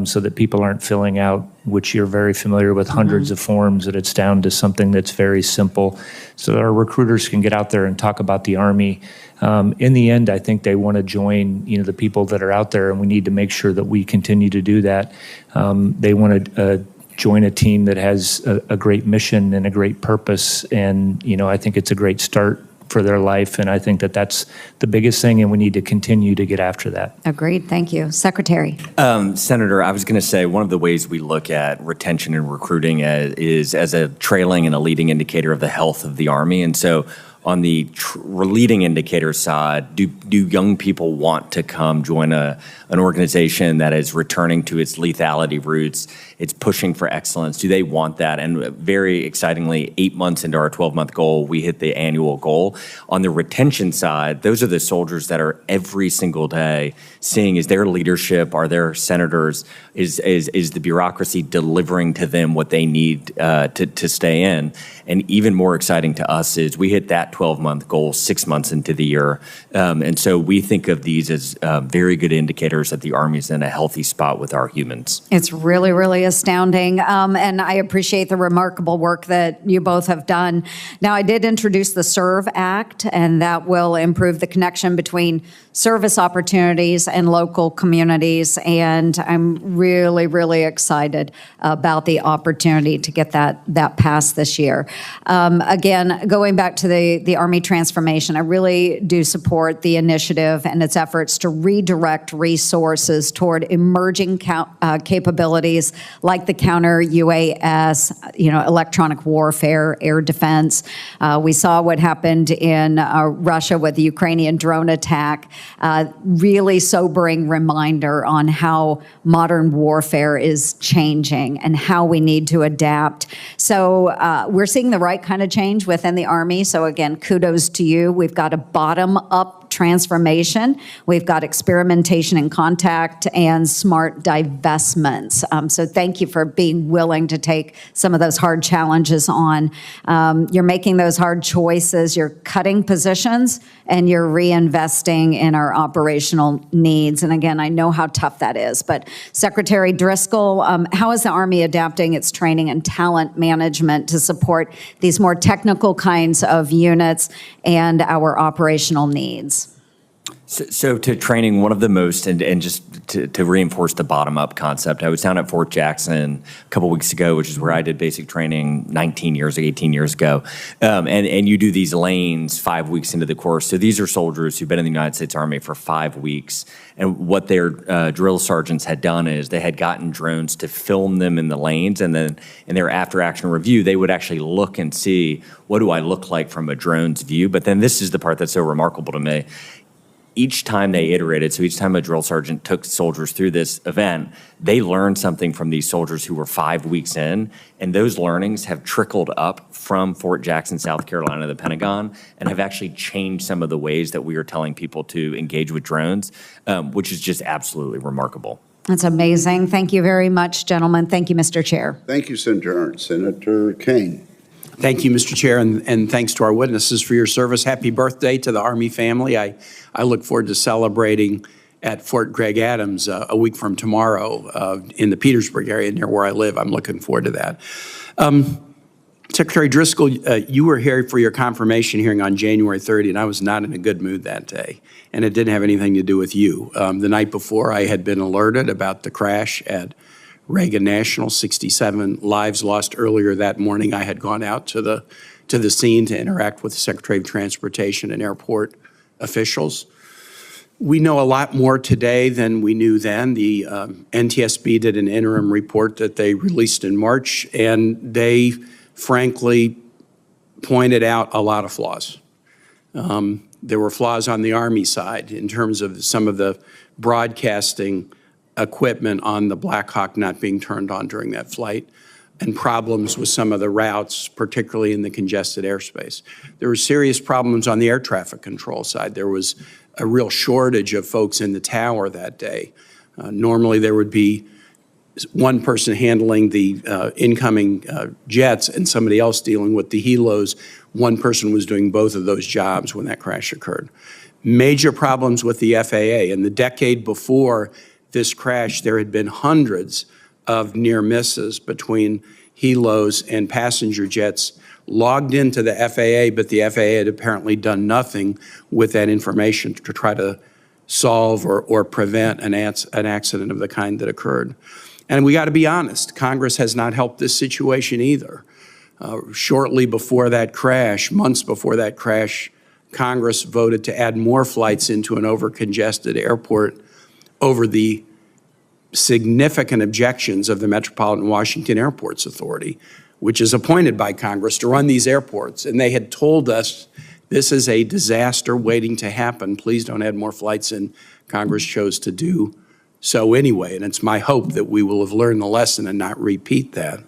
so that people aren't filling out, which you're very familiar with, hundreds of forms, that it's down to something that's very simple so that our recruiters can get out there and talk about the Army. In the end, I think they want to join the people that are out there, and we need to make sure that we continue to do that. They want to join a team that has a great mission and a great purpose, and I think it's a great start for their life, and I think that that's the biggest thing, and we need to continue to get after that. Agreed. Thank you. Secretary. Senator, I was going to say one of the ways we look at retention and recruiting is as a trailing and a leading indicator of the health of the Army. And so on the leading indicator side, do young people want to come join an organization that is returning to its lethality roots? It's pushing for excellence. Do they want that? And very excitingly, 8 months into our 12-month goal, we hit the annual goal. On the retention side, those are the soldiers that are every single day seeing is their leadership, are their senators, is the bureaucracy delivering to them what they need to stay in. And even more exciting to us is we hit that 12-month goal 6 months into the year. And so we think of these as very good indicators that the Army's in a healthy spot with our humans. It's really, really astounding. And I appreciate the remarkable work that you both have done. Now, I did introduce the SERVE Act, and that will improve the connection between service opportunities and local communities. And I'm really, really excited about the opportunity to get that passed this year. Again, going back to the Army transformation, I really do support the initiative and its efforts to redirect resources toward emerging capabilities like the counter UAS, electronic warfare, air defense. We saw what happened in Russia with the Ukrainian drone attack. Really sobering reminder on how modern warfare is changing and how we need to adapt. So we're seeing the right kind of change within the Army. So again, kudos to you. We've got a bottom-up transformation. We've got experimentation and contact and smart divestments. So thank you for being willing to take some of those hard challenges on. You're making those hard choices. You're cutting positions and you're reinvesting in our operational needs. And again, I know how tough that is. But Secretary Driscoll, how is the Army adapting its training and talent management to support these more technical kinds of units and our operational needs? So to training, one of the most, and just to reinforce the bottom-up concept, I was down at Fort Jackson a couple weeks ago, which is where I did basic training 18 years ago. And you do these lanes 5 weeks into the course. So these are soldiers who've been in the United States Army for 5 weeks. And what their drill sergeants had done is they had gotten drones to film them in the lanes, and then in their after-action review, they would actually look and see, what do I look like from a drone's view? But then this is the part that's so remarkable to me. Each time they iterated, so each time a drill sergeant took soldiers through this event, they learned something from these soldiers who were 5 weeks in, and those learnings have trickled up from Fort Jackson, South Carolina, the Pentagon, and have actually changed some of the ways that we are telling people to engage with drones, which is just absolutely remarkable. That's amazing. Thank you very much, gentlemen. Thank you, Mr. Chair. Thank you, Senator Ernst. Senator Kane. Thank you, Mr. Chair, and thanks to our witnesses for your service. Happy birthday to the Army family. I look forward to celebrating at Fort Gregg Adams a week from tomorrow in the Petersburg area near where I live. I'm looking forward to that. Secretary Driscoll, you were here for your confirmation hearing on January 30, and I was not in a good mood that day, and it didn't have anything to do with you. The night before, I had been alerted about the crash at Reagan National, 67 lives lost earlier that morning. I had gone out to the scene to interact with the Secretary of Transportation and airport officials. We know a lot more today than we knew then. The NTSB did an interim report that they released in March, and they frankly pointed out a lot of flaws. There were flaws on the Army side in terms of some of the broadcasting equipment on the Black Hawk not being turned on during that flight, and problems with some of the routes, particularly in the congested airspace. There were serious problems on the air traffic control side. There was a real shortage of folks in the tower that day. Normally there would be one person handling the incoming jets and somebody else dealing with the helos. One person was doing both of those jobs when that crash occurred. Major problems with the FAA. In the decade before this crash, there had been hundreds of near misses between helos and passenger jets logged into the FAA, but the FAA had apparently done nothing with that information to try to solve or prevent an accident of the kind that occurred. And we got to be honest, Congress has not helped this situation either. Shortly before that crash, months before that crash, Congress voted to add more flights into an over-congested airport over the significant objections of the Metropolitan Washington Airports Authority, which is appointed by Congress to run these airports. And they had told us, this is a disaster waiting to happen. Please don't add more flights in. Congress chose to do so anyway. And it's my hope that we will have learned the lesson and not repeat that.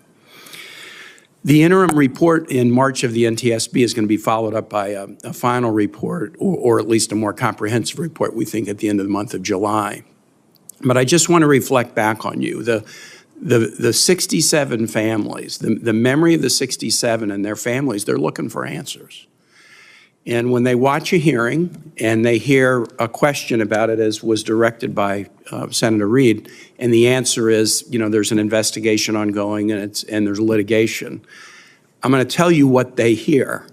The interim report in March of the NTSB is going to be followed up by a final report, or at least a more comprehensive report, we think, at the end of the month of July. But I just want to reflect back on you. The 67 families, the memory of the 67 and their families, they're looking for answers. And when they watch a hearing and they hear a question about it, as was directed by Senator Reid, and the answer is, there's an investigation ongoing and there's litigation, I'm going to tell you what they hear.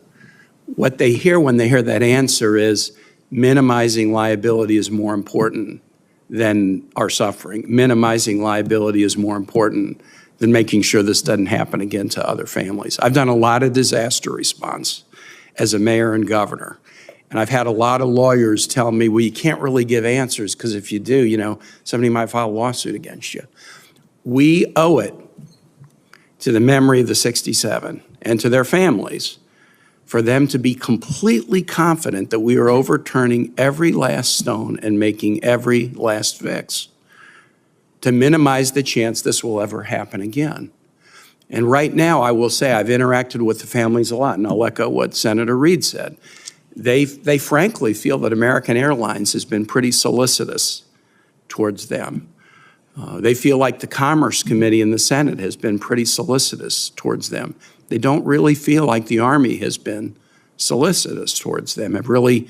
What they hear when they hear that answer is minimizing liability is more important than our suffering. Minimizing liability is more important than making sure this doesn't happen again to other families. I've done a lot of disaster response as a mayor and governor, and I've had a lot of lawyers tell me, well, you can't really give answers because if you do, somebody might file a lawsuit against you. We owe it to the memory of the 67 and to their families for them to be completely confident that we are overturning every last stone and making every last fix to minimize the chance this will ever happen again. And right now, I will say I've interacted with the families a lot, and I'll echo what Senator Reid said. they frankly feel that American Airlines has been pretty solicitous towards them. They feel like the Commerce Committee in the Senate has been pretty solicitous towards them. They don't really feel like the Army has been solicitous towards them, have really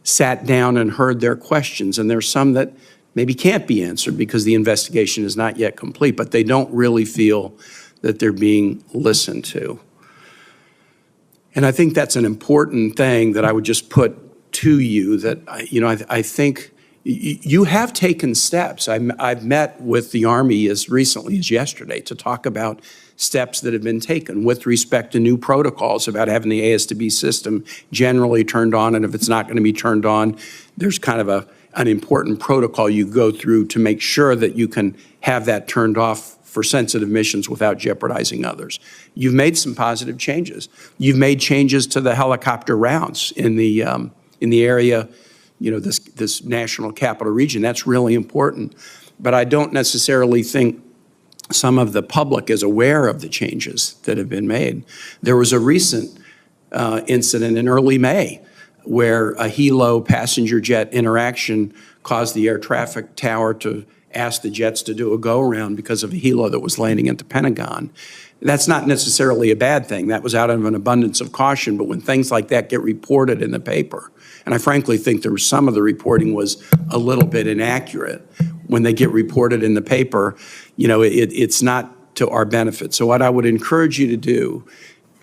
sat down and heard their questions. And there's some that maybe can't be answered because the investigation is not yet complete, but they don't really feel that they're being listened to. And I think that's an important thing that I would just put to you, that, I think you have taken steps. I've met with the Army as recently as yesterday to talk about steps that have been taken with respect to new protocols about having the ASTB system generally turned on, and if it's not going to be turned on, there's kind of an important protocol you go through to make sure that you can have that turned off for sensitive missions without jeopardizing others. You've made some positive changes. You've made changes to the helicopter routes in the area, this national capital region. That's really important. But I don't necessarily think some of the public is aware of the changes that have been made. There was a recent incident in early May where a helo passenger jet interaction caused the air traffic tower to ask the jets to do a go-around because of a helo that was landing at the Pentagon. That's not necessarily a bad thing. That was out of an abundance of caution, but when things like that get reported in the paper, and I frankly think there was some of the reporting was a little bit inaccurate, when they get reported in the paper, it's not to our benefit. So what I would encourage you to do,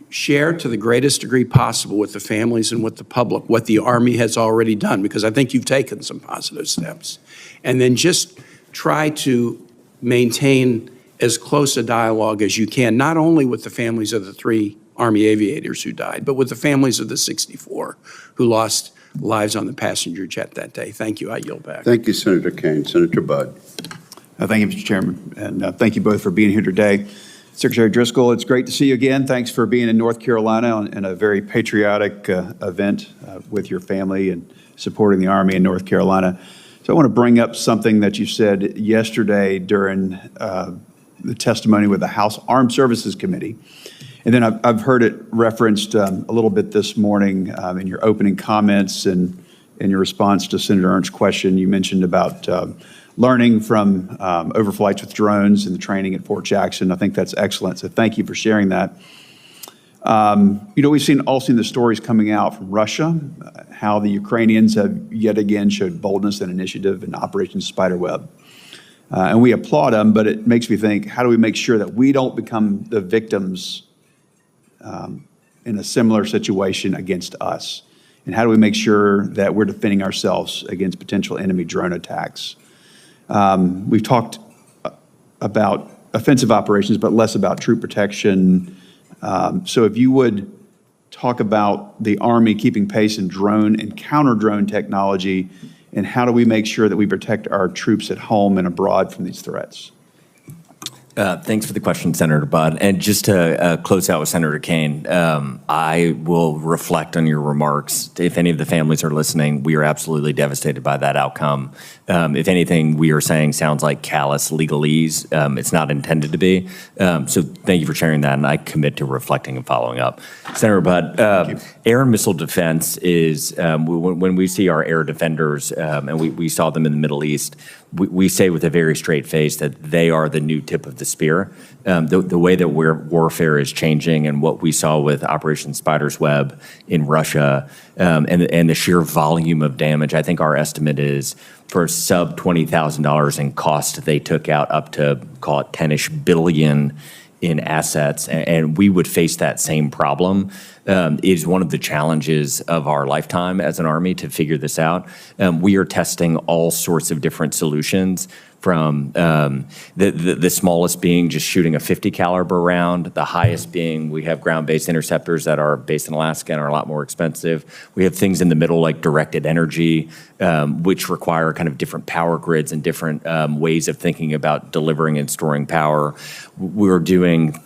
share to the greatest degree possible with the families and with the public what the Army has already done, because I think you've taken some positive steps. And then just try to maintain as close a dialogue as you can, not only with the families of the 3 Army aviators who died, but with the families of the 64 who lost lives on the passenger jet that day. Thank you. I yield back. Thank you, Senator Kane. Senator Budd. Thank you, Mr. Chairman, and thank you both for being here today. Secretary Driscoll, it's great to see you again. Thanks for being in North Carolina in a very patriotic event with your family and supporting the Army in North Carolina. So I want to bring up something that you said yesterday during the testimony with the House Armed Services Committee. And then I've heard it referenced a little bit this morning in your opening comments and in your response to Senator Ernst's question. You mentioned about learning from overflights with drones and the training at Fort Jackson. I think that's excellent. So thank you for sharing that. We've all seen the stories coming out from Russia, how the Ukrainians have yet again showed boldness and initiative in Operation Spiderweb. And we applaud them, but it makes me think, how do we make sure that we don't become the victims in a similar situation against us? And how do we make sure that we're defending ourselves against potential enemy drone attacks? We've talked about offensive operations, but less about troop protection. So if you would talk about the Army keeping pace in drone and counter-drone technology, and how do we make sure that we protect our troops at home and abroad from these threats? Thanks for the question, Senator Budd. And just to close out with Senator Kane, I will reflect on your remarks. If any of the families are listening, we are absolutely devastated by that outcome. If anything we are saying sounds like callous legalese, it's not intended to be. So thank you for sharing that, and I commit to reflecting and following up. Senator Budd, air and missile defense is, when we see our air defenders, and we saw them in the Middle East, we say with a very straight face that they are the new tip of the spear. The way that warfare is changing, and what we saw with Operation Spider's Web in Russia, and the sheer volume of damage, I think our estimate is for sub $20,000 in cost, they took out up to, call it 10-ish billion in assets, and we would face that same problem. It is one of the challenges of our lifetime as an Army to figure this out. We are testing all sorts of different solutions, from the smallest being just shooting a 50 caliber round, the highest being we have ground-based interceptors that are based in Alaska and are a lot more expensive. We have things in the middle like directed energy, which require kind of different power grids and different ways of thinking about delivering and storing power. We're doing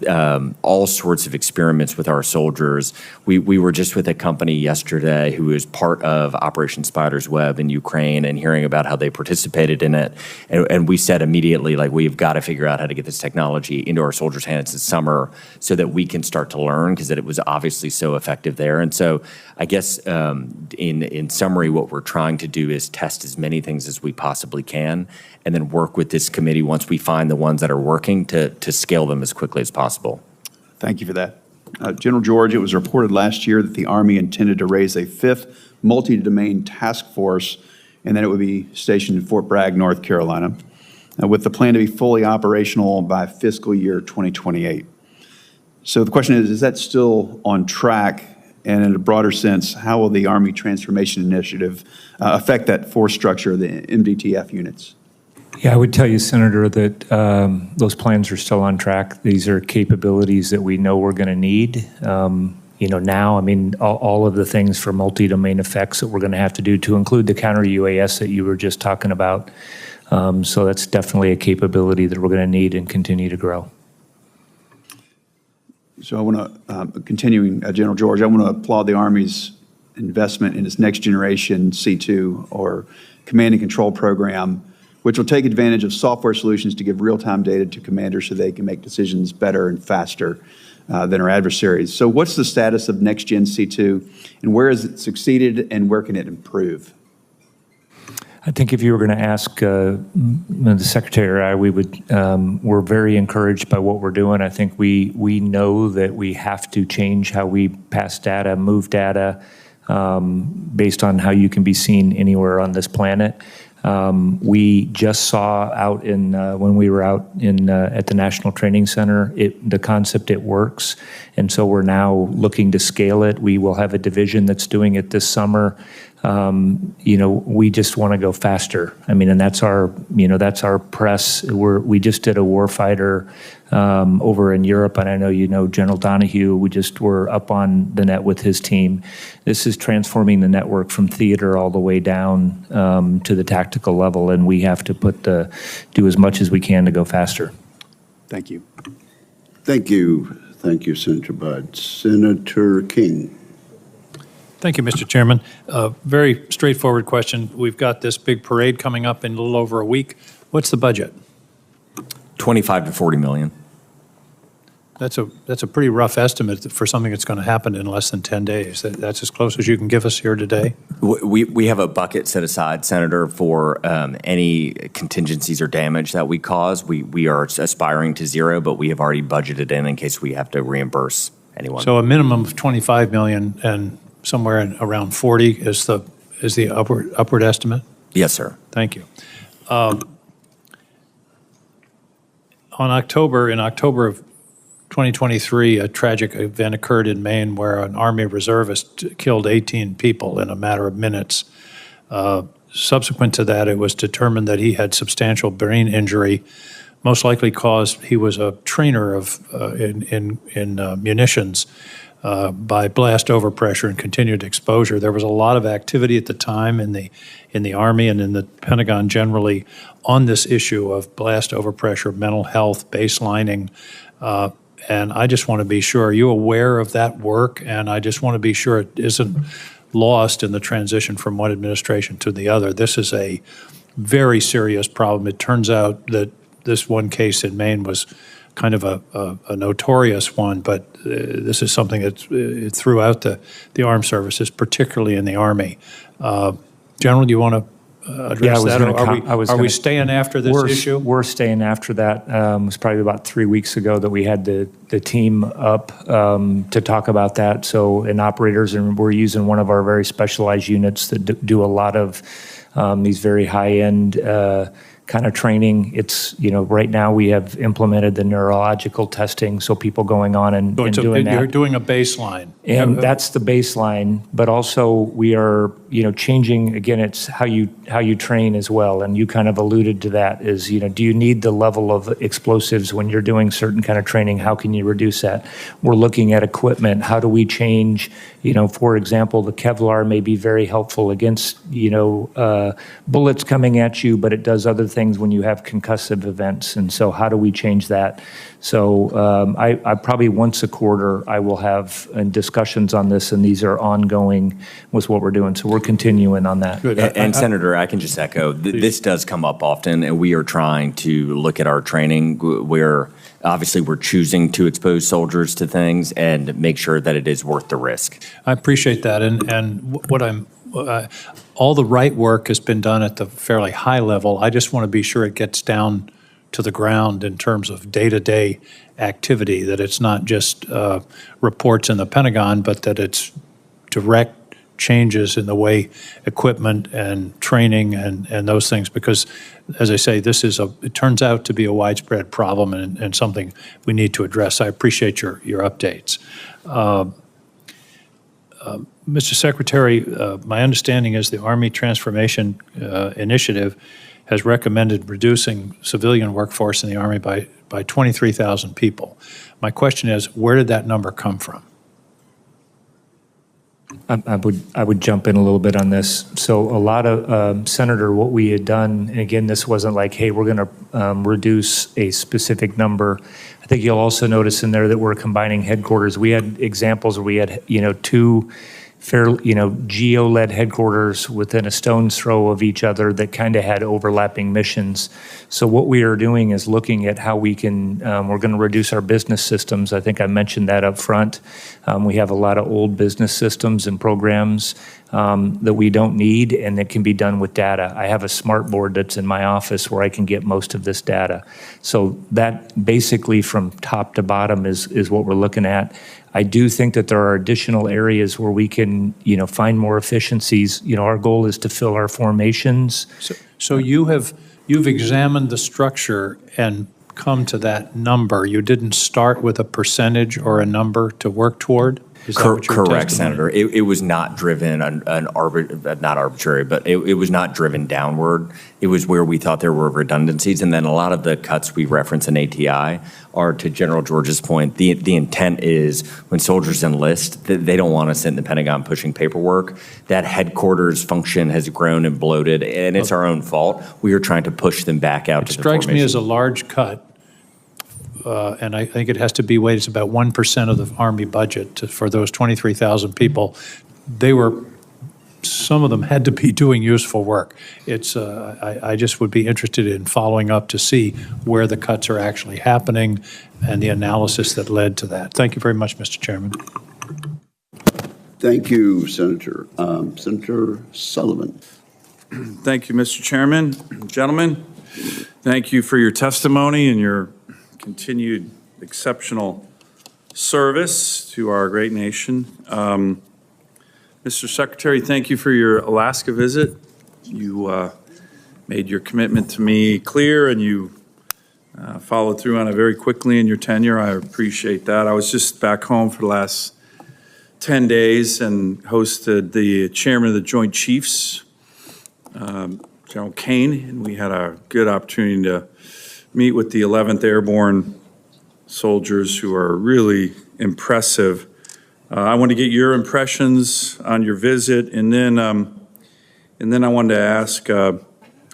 all sorts of experiments with our soldiers We were just with a company yesterday who is part of Operation Spider's Web in Ukraine and hearing about how they participated in it. And we said immediately, like, we've got to figure out how to get this technology into our soldiers' hands this summer so that we can start to learn, because it was obviously so effective there. And so I guess in summary, what we're trying to do is test as many things as we possibly can and then work with this committee once we find the ones that are working to scale them as quickly as possible. Thank you for that. General George, it was reported last year that the Army intended to raise a 5th multi-domain task force, and then it would be stationed in Fort Bragg, North Carolina, with the plan to be fully operational by fiscal year 2028. So the question is that still on track? And in a broader sense, how will the Army Transformation Initiative affect that force structure of the MDTF units? Yeah, I would tell you, Senator, that those plans are still on track. These are capabilities that we know we're going to need. Now, I mean, all of the things for multi-domain effects that we're going to have to do to include the counter-UAS that you were just talking about. So that's definitely a capability that we're going to need and continue to grow. So I want to, continuing, General George, I want to applaud the Army's investment in its next generation C2, or command and control program, which will take advantage of software solutions to give real-time data to commanders so they can make decisions better and faster than our adversaries. So what's the status of Next Gen C2, and where has it succeeded, and where can it improve? I think if you were going to ask the Secretary or I, we would. We're very encouraged by what we're doing. I think we know that we have to change how we pass data, move data, based on how you can be seen anywhere on this planet. We just saw out in when we were out in at the National Training Center, the concept, it works, and so we're now looking to scale it. We will have a division that's doing it this summer. We just want to go faster. I mean, and that's our press. We just did a warfighter over in Europe, and I know General Donahue. We just were up on the net with his team. This is transforming the network from theater all the way down to the tactical level, and we have to do as much as we can to go faster. Thank you. Thank you. Thank you, Senator Budd. Senator King. Thank you, Mr. Chairman. Very straightforward question. We've got this big parade coming up in a little over a week. What's the budget? 25 to 40 million. That's a pretty rough estimate for something that's going to happen in less than 10 days. That's as close as you can give us here today? We have a bucket set aside, Senator, for any contingencies or damage that we cause. We are aspiring to zero, but we have already budgeted in case we have to reimburse anyone. So a minimum of 25 million and somewhere around 40 is the upward estimate? Yes, sir. Thank you. In October of 2023, a tragic event occurred in Maine where an Army reservist killed 18 people in a matter of minutes. Subsequent to that, it was determined that he had substantial brain injury, most likely caused, he was a trainer in munitions, by blast overpressure and continued exposure. There was a lot of activity at the time in the Army and in the Pentagon generally on this issue of blast overpressure, mental health, baselining, and I just want to be sure, are you aware of that work? And I just want to be sure it isn't lost in the transition from one administration to the other. This is a very serious problem. It turns out that this one case in Maine was kind of a notorious one, but this is something that's throughout the armed services, particularly in the Army. General, do you want to address that? Are we staying after this issue? We're staying after that. It was probably about 3 weeks ago that we had the team up to talk about that. So, and operators, and we're using one of our very specialized units that do a lot of these very high-end kind of training. It's, right now we have implemented the neurological testing, so people going on and doing that. You're doing a baseline. And that's the baseline, but also we are, changing, again, it's how you train as well. And you kind of alluded to that is, do you need the level of explosives when you're doing certain kind of training? How can you reduce that? We're looking at equipment. How do we change For example, the Kevlar may be very helpful against, bullets coming at you, but it does other things when you have concussive events. And so how do we change that? So I probably once a quarter, I will have discussions on this, and these are ongoing with what we're doing. So we're continuing on that. Good. And Senator, I can just echo, this does come up often, and we are trying to look at our training where obviously we're choosing to expose soldiers to things and make sure that it is worth the risk. I appreciate that. And what all the right work has been done at the fairly high level. I just want to be sure it gets down to the ground in terms of day-to-day activity, that it's not just reports in the Pentagon, but that it's direct changes in the way equipment and training and those things, because as I say, it turns out to be a widespread problem and something we need to address. I appreciate your updates. Mr. Secretary, my understanding is the Army Transformation Initiative has recommended reducing civilian workforce in the Army by 23,000 people. My question is, where did that number come from? I would jump in a little bit on this. So a lot of, Senator, what we had done, and again, this wasn't like, hey, we're going to reduce a specific number. I think you'll also notice in there that we're combining headquarters. We had examples where we had, two geo-led headquarters within a stone's throw of each other that kind of had overlapping missions. So what we are doing is looking at how we can, we're going to reduce our business systems. I think I mentioned that up front. We have a lot of old business systems and programs that we don't need, and that can be done with data. I have a smart board that's in my office where I can get most of this data. So that basically from top to bottom is what we're looking at. I do think that there are additional areas where we can, find more efficiencies. Our goal is to fill our formations. So you've examined the structure and come to that number. You didn't start with a percentage or a number to work toward? Is that what your Correct, testimony? Senator. It was not driven not arbitrary, but it was not driven downward. It was where we thought there were redundancies, and then a lot of the cuts we reference in ATI are, to General George's point, the intent is when soldiers enlist, they don't want to sit in the Pentagon pushing paperwork. That headquarters function has grown and bloated, and it's our own fault. We are trying to push them back out to the formation. Strikes me as a large cut. And I think it has to be weighted. It's about 1% of the Army budget for those 23,000 people. Some of them had to be doing useful work. I just would be interested in following up to see where the cuts are actually happening and the analysis that led to that. Thank you very much, Mr. Chairman. Thank you, Senator. Senator Sullivan. Thank you, Mr. Chairman. Gentlemen, thank you for your testimony and your continued exceptional service to our great nation. Mr. Secretary, thank you for your Alaska visit. You made your commitment to me clear, and you followed through on it very quickly in your tenure. I appreciate that. I was just back home for the last 10 days and hosted the chairman of the Joint Chiefs, General Kane, and we had a good opportunity to meet with the 11th Airborne soldiers, who are really impressive. I want to get your impressions on your visit, and then I wanted to ask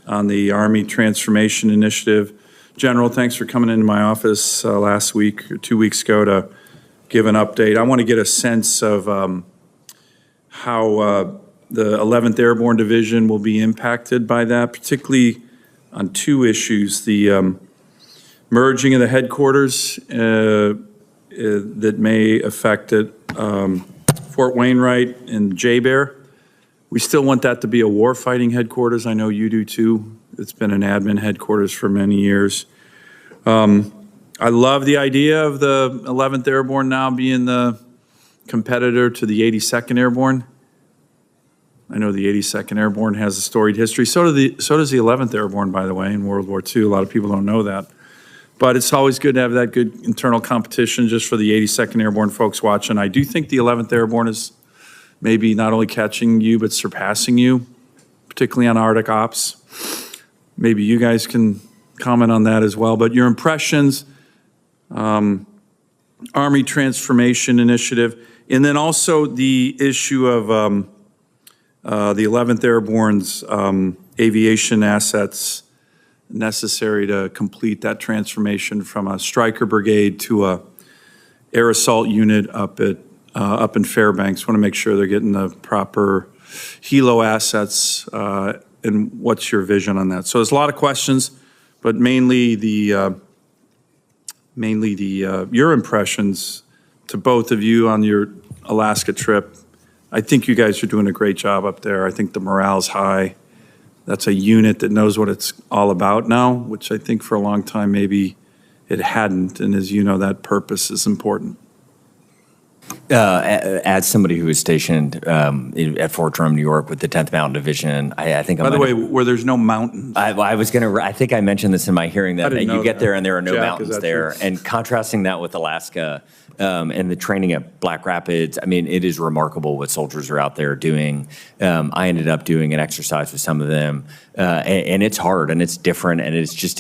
on the Army Transformation Initiative. General, thanks for coming into my office last week or 2 weeks ago to give an update. I want to get a sense of how the 11th Airborne Division will be impacted by that, particularly on two issues: the merging of the headquarters that may affect it, Fort Wainwright and J-Bear. We still want that to be a warfighting headquarters. I know you do too. It's been an admin headquarters for many years. I love the idea of the 11th Airborne now being the competitor to the 82nd Airborne. I know the 82nd Airborne has a storied history. So does the 11th Airborne, by the way, in World War II. A lot of people don't know that. But it's always good to have that good internal competition just for the 82nd Airborne folks watching. I do think the 11th Airborne is maybe not only catching you, but surpassing you, particularly on Arctic Ops. Maybe you guys can comment on that as well. But your impressions, Army Transformation Initiative, And then also the issue of the 11th Airborne's aviation assets necessary to complete that transformation from a Stryker brigade to a air assault unit up in Fairbanks. Want to make sure they're getting the proper helo assets, and what's your vision on that? So there's a lot of questions, but mainly your impressions to both of you on your Alaska trip. I think you guys are doing a great job up there. I think the morale's high. That's a unit that knows what it's all about now, which I think for a long time maybe it hadn't. And as you know, that purpose is important. As somebody who was stationed at Fort Drum, New York, with the 10th Mountain Division, I think. By the way, where there's no mountains. I think I mentioned this in my hearing that you get there and there are no Jack, mountains there. true? And contrasting that with Alaska and the training at Black Rapids, I mean, it is remarkable what soldiers are out there doing. I ended up doing an exercise with some of them, and it's hard and it's different, and it's just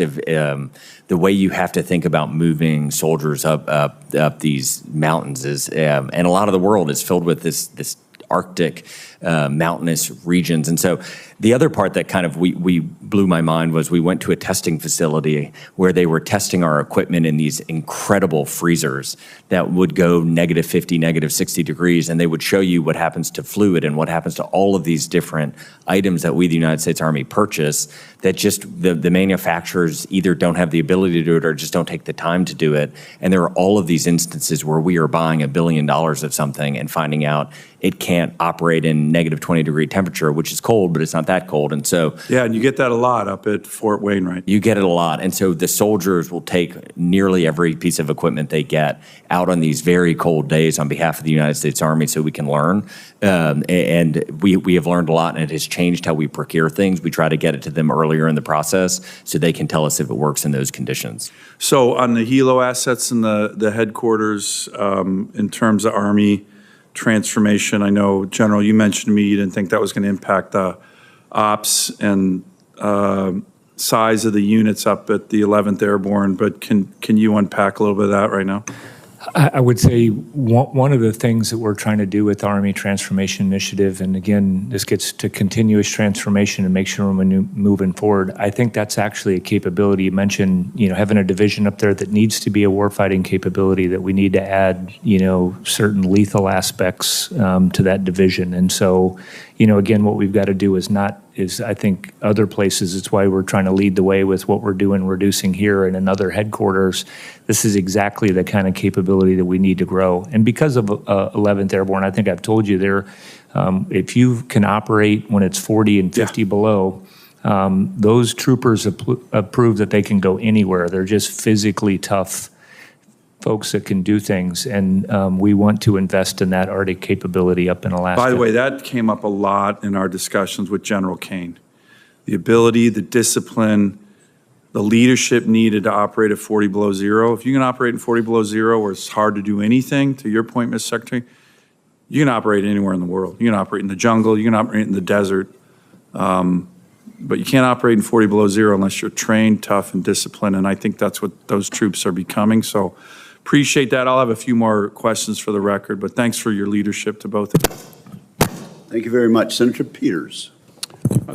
the way you have to think about moving soldiers up these mountains is, and a lot of the world is filled with this Arctic mountainous regions. And so the other part that kind of we blew my mind was we went to a testing facility where they were testing our equipment in these incredible freezers that would go -50, -60 degrees, and they would show you what happens to fluid and what happens to all of these different items that we, the United States Army, purchase that just the manufacturers either don't have the ability to do it or just don't take the time to do it. And there are all of these instances where we are buying $1 billion of something and finding out it can't operate in -20-degree temperature, which is cold, but it's not that cold. And so Yeah, and you get that a lot up at Fort Wainwright. you get it a lot. And so the soldiers will take nearly every piece of equipment they get out on these very cold days on behalf of the United States Army so we can learn. And we have learned a lot, and it has changed how we procure things. We try to get it to them earlier in the process so they can tell us if it works in those conditions. So on the helo assets in the headquarters, in terms of Army transformation, I know, General, you mentioned to me you didn't think that was going to impact the ops and size of the units up at the 11th Airborne, but can you unpack a little bit of that right now? I would say one of the things that we're trying to do with the Army Transformation Initiative, and again, this gets to continuous transformation and make sure we're moving forward. I think that's actually a capability. You mentioned, having a division up there that needs to be a warfighting capability, that we need to add, certain lethal aspects to that division. And so, again, what we've got to do is I think other places, it's why we're trying to lead the way with what we're doing, reducing here and in other headquarters. This is exactly the kind of capability that we need to grow. And because of 11th Airborne, I think I've told you there, if you can operate when it's 40 and 50 below, those troopers have proved that they can go anywhere. They're just physically tough folks that can do things, and we want to invest in that Arctic capability up in Alaska. By the way, that came up a lot in our discussions with General Kane. The ability, the discipline, the leadership needed to operate at 40 below zero. If you can operate in 40 below zero where it's hard to do anything, to your point, Mr. Secretary, you can operate anywhere in the world. You can operate in the jungle, you can operate in the desert, but you can't operate in 40 below zero unless you're trained, tough, and disciplined, and I think that's what those troops are becoming. So appreciate that. I'll have a few more questions for the record, but thanks for your leadership to both of you. Thank you very much. Senator Peters.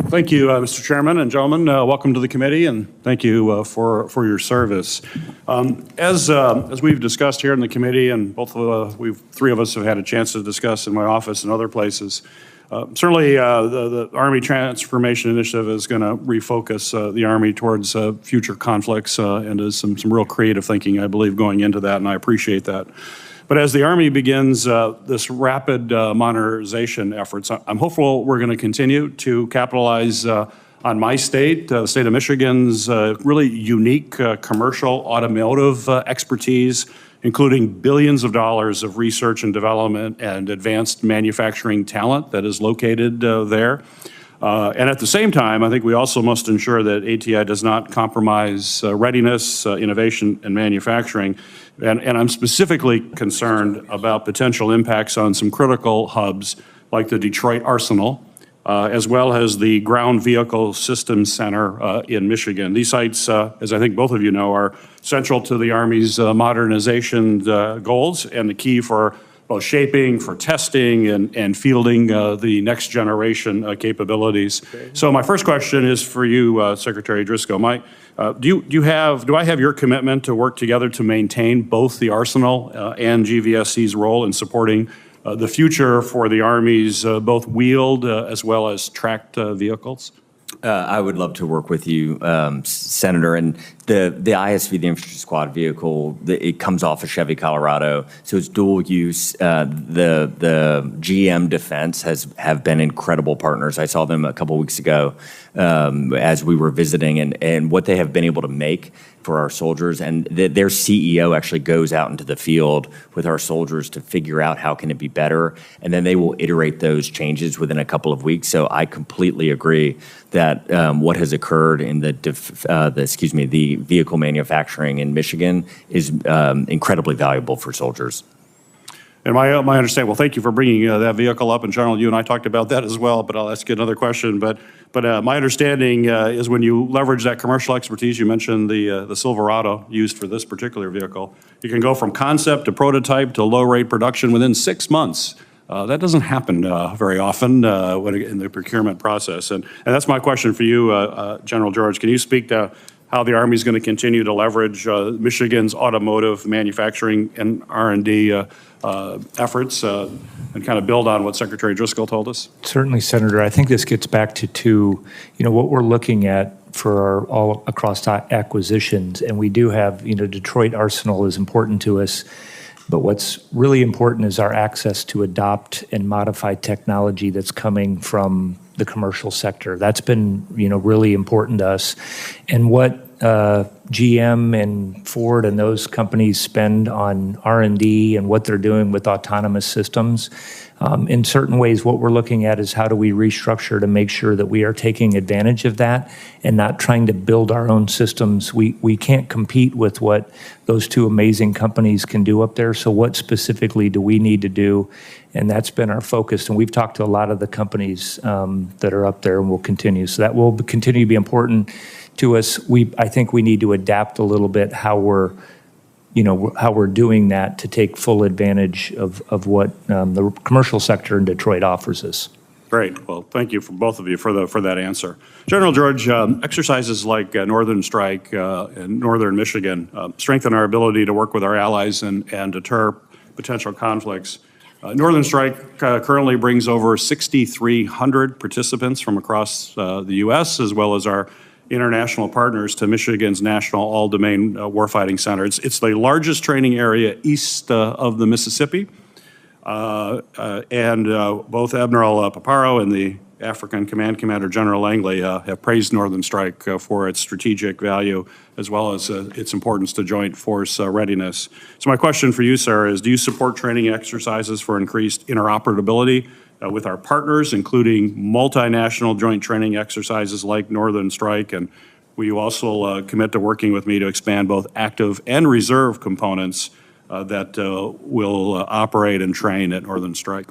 Thank you, Mr. Chairman and gentlemen. Welcome to the committee, and thank you for your service. As we've discussed here in the committee, and three of us have had a chance to discuss in my office and other places, certainly the Army Transformation Initiative is going to refocus the Army towards future conflicts, and there's some real creative thinking, I believe, going into that, and I appreciate that. But as the Army begins this rapid modernization efforts, I'm hopeful we're going to continue to capitalize on my state, the state of Michigan's really unique commercial automotive expertise, including billions of dollars of research and development and advanced manufacturing talent that is located there. And at the same time, I think we also must ensure that ATI does not compromise readiness, innovation, and manufacturing. And I'm specifically concerned about potential impacts on some critical hubs like the Detroit Arsenal, as well as the Ground Vehicle Systems Center in Michigan. These sites, as I think both of you know, are central to the Army's modernization goals and the key for both shaping, for testing, and fielding the next generation capabilities. So my first question is for you, Secretary Driscoll. Do I have your commitment to work together to maintain both the Arsenal and GVSC's role in supporting the future for the Army's both wheeled as well as tracked vehicles? I would love to work with you, Senator. And the ISV, the Infantry Squad Vehicle, it comes off of Chevy Colorado, so it's dual use. The GM Defense have been incredible partners. I saw them a couple weeks ago as we were visiting, and what they have been able to make for our soldiers. And their CEO actually goes out into the field with our soldiers to figure out how can it be better, and then they will iterate those changes within a couple of weeks. So I completely agree that what has occurred in the vehicle manufacturing in Michigan is incredibly valuable for soldiers. And my understanding, well, thank you for bringing that vehicle up. And General, you and I talked about that as well, but I'll ask you another question. But my understanding is when you leverage that commercial expertise, you mentioned the Silverado used for this particular vehicle, you can go from concept to prototype to low-rate production within 6 months. That doesn't happen very often in the procurement process. And that's my question for you, General George. Can you speak to how the Army is going to continue to leverage Michigan's automotive manufacturing and R&D efforts and kind of build on what Secretary Driscoll told us? Certainly, Senator. I think this gets back to what we're looking at for our all across acquisitions. And we do have, Detroit Arsenal is important to us. But what's really important is our access to adopt and modify technology that's coming from the commercial sector. That's been, really important to us. And what GM and Ford and those companies spend on R&D and what they're doing with autonomous systems, in certain ways, what we're looking at is how do we restructure to make sure that we are taking advantage of that and not trying to build our own systems. We can't compete with what those two amazing companies can do up there. So what specifically do we need to do? And that's been our focus. And we've talked to a lot of the companies that are up there and will continue. So that will continue to be important to us. I think we need to adapt a little bit how we're doing that to take full advantage of what the commercial sector in Detroit offers us. Great. Well, thank you for both of you for that answer. General George, exercises like Northern Strike in northern Michigan strengthen our ability to work with our allies and deter potential conflicts. Northern Strike currently brings over 6,300 participants from across the U.S. as well as our international partners to Michigan's National All-Domain Warfighting Center. It's the largest training area east of the Mississippi. And both Admiral Paparo and the African Command Commander General Langley have praised Northern Strike for its strategic value as well as its importance to joint force readiness. So my question for you, sir, is do you support training exercises for increased interoperability with our partners, including multinational joint training exercises like Northern Strike? And will you also commit to working with me to expand both active and reserve components that will operate and train at Northern Strike?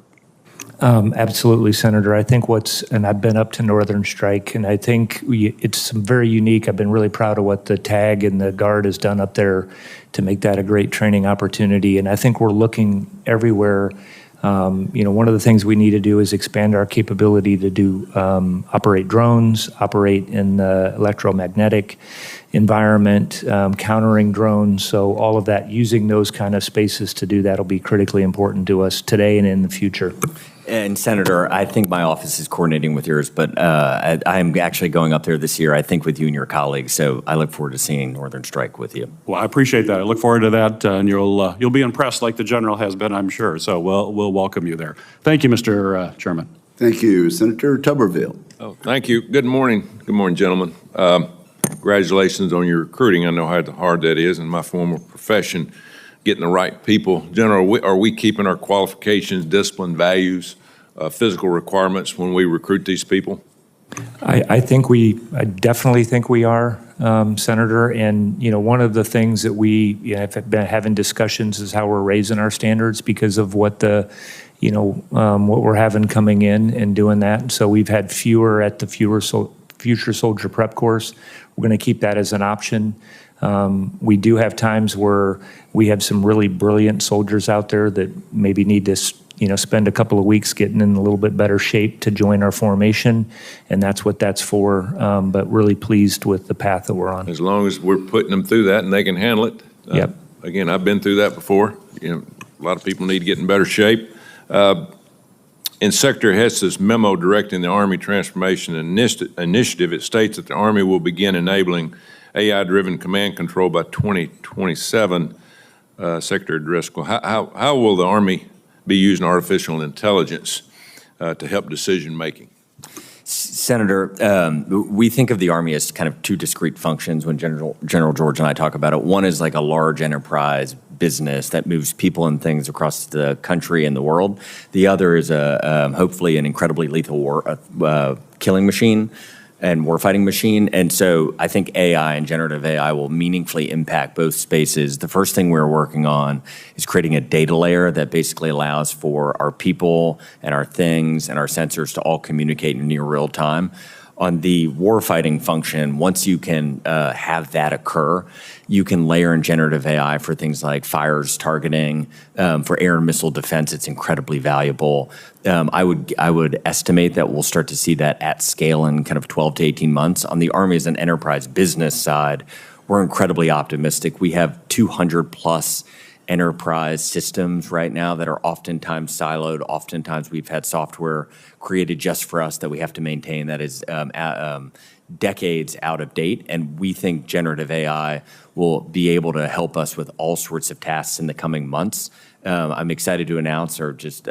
Absolutely, Senator. I think and I've been up to Northern Strike, and I think it's very unique. I've been really proud of what the TAG and the Guard has done up there to make that a great training opportunity. And I think we're looking everywhere. One of the things we need to do is expand our capability to operate drones, operate in the electromagnetic environment, countering drones. So all of that, using those kind of spaces to do that will be critically important to us today and in the future. And Senator, I think my office is coordinating with yours, but I'm actually going up there this year, I think with you and your colleagues. So I look forward to seeing Northern Strike with you. Well, I appreciate that. I look forward to that, and you'll be impressed like the General has been, I'm sure. So we'll welcome you there. Thank you, Mr. Chairman. Thank you. Senator Tuberville. Oh, thank you. Good morning. Good morning, gentlemen. Congratulations on your recruiting. I know how hard that is in my former profession, getting the right people. General, are we keeping our qualifications, discipline, values, physical requirements when we recruit these people? I definitely think we are, Senator. And, one of the things that we have been having discussions is how we're raising our standards because of what what we're having coming in and doing that. So we've had fewer at the Future Soldier Prep course. We're going to keep that as an option. We do have times where we have some really brilliant soldiers out there that maybe need to spend a couple of weeks getting in a little bit better shape to join our formation, and that's what that's for. But really pleased with the path that we're on. As long as we're putting them through that and they can handle it. Yep. Again, I've been through that before. A lot of people need to get in better shape. In Secretary Hess's memo directing the Army Transformation Initiative, it states that the Army will begin enabling AI-driven command control by 2027. Secretary Driscoll, how will the Army be using artificial intelligence to help decision-making? Senator, we think of the Army as kind of two discrete functions when General George and I talk about it. One is like a large enterprise business that moves people and things across the country and the world. The other is hopefully an incredibly lethal killing machine and warfighting machine. And so I think AI and generative AI will meaningfully impact both spaces. The first thing we're working on is creating a data layer that basically allows for our people and our things and our sensors to all communicate in near real time. On the warfighting function, once you can have that occur, you can layer in generative AI for things like fires targeting. For air and missile defense, it's incredibly valuable. I would estimate that we'll start to see that at scale in kind of 12 to 18 months. On the Army as an enterprise business side, we're incredibly optimistic. We have 200 plus enterprise systems right now that are oftentimes siloed. Oftentimes we've had software created just for us that we have to maintain that is decades out of date. And we think generative AI will be able to help us with all sorts of tasks in the coming months. I'm excited to announce or just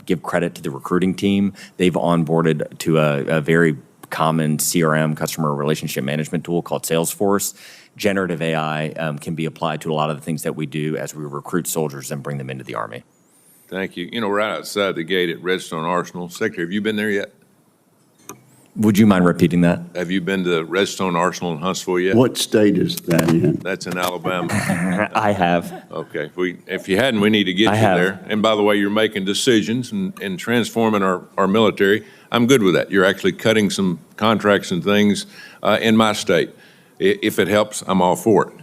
give credit to the recruiting team. They've onboarded to a very common CRM, customer relationship management tool called Salesforce. Generative AI can be applied to a lot of the things that we do as we recruit soldiers and bring them into the Army. Thank you. Right outside the gate at Redstone Arsenal. Secretary, have you been there yet? Would you mind repeating that? Have you been to Redstone Arsenal in Huntsville yet? What state is that in? That's in Alabama. I have. Okay. If you hadn't, we need to get you there. And by the way, you're making decisions and transforming our military. I'm good with that. You're actually cutting some contracts and things in my state. If it helps, I'm all for it.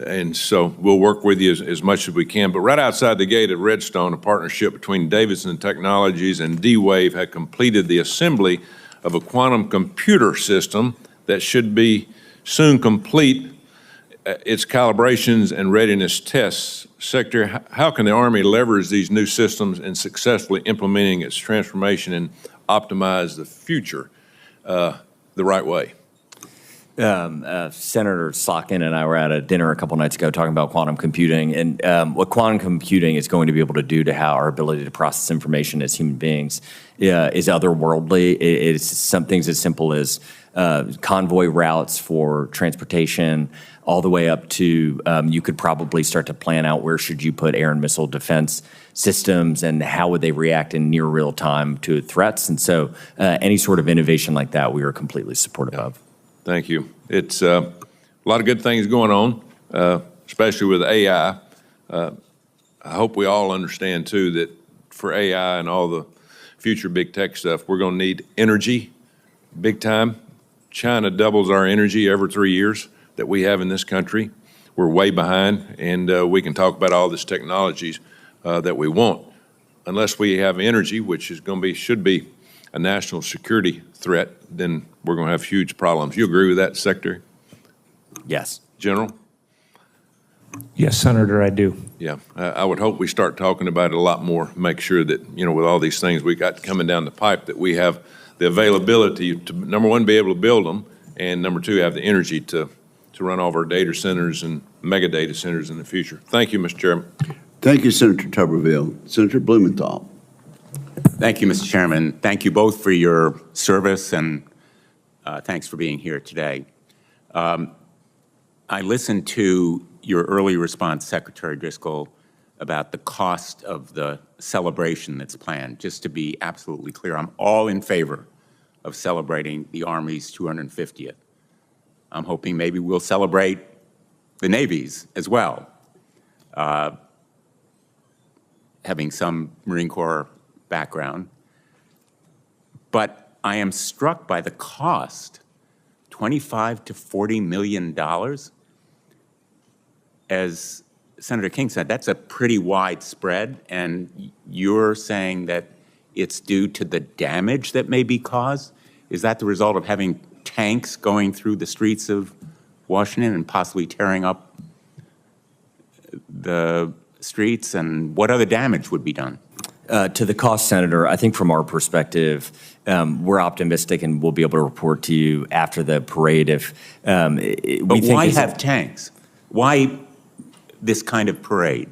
And so we'll work with you as much as we can. But right outside the gate at Redstone, a partnership between Davidson Technologies and D-Wave had completed the assembly of a quantum computer system that should be soon complete its calibrations and readiness tests. Secretary, how can the Army leverage these new systems in successfully implementing its transformation and optimize the future the right way? Senator Slotkin and I were at a dinner a couple nights ago talking about quantum computing and what quantum computing is going to be able to do to how our ability to process information as human beings is otherworldly. It's some things as simple as convoy routes for transportation, all the way up to you could probably start to plan out where should you put air and missile defense systems and how would they react in near real time to threats. And so any sort of innovation like that, we are completely supportive of. Thank you. It's a lot of good things going on, especially with AI. I hope we all understand, too, that for AI and all the future big tech stuff, we're going to need energy big time. China doubles our energy every 3 years that we have in this country. We're way behind, and we can talk about all these technologies that we want. Unless we have energy, which is going to be, should be a national security threat, then we're going to have huge problems. You agree with that, Secretary? Yes. General? Yes, Senator, I do. Yeah, I would hope we start talking about it a lot more, make sure that, with all these things we got coming down the pipe, that we have the availability to, number one, be able to build them, and number two, have the energy to run all of our data centers and mega data centers in the future. Thank you, Mr. Chairman. Thank you, Senator Tuberville. Senator Blumenthal. Thank you, Mr. Chairman. Thank you both for your service, and thanks for being here today. I listened to your early response, Secretary Driscoll, about the cost of the celebration that's planned. Just to be absolutely clear, I'm all in favor of celebrating the Army's 250th. I'm hoping maybe we'll celebrate the Navy's as well. Having some Marine Corps background. But I am struck by the cost, $25 to $40 million. as Senator King said, that's a pretty wide spread, and you're saying that it's due to the damage that may be caused? Is that the result of having tanks going through the streets of Washington and possibly tearing up the streets? And what other damage would be done? To the cost, Senator, I think from our perspective, we're optimistic and we'll be able to report to you after the parade if But why have tanks? Why this kind of parade?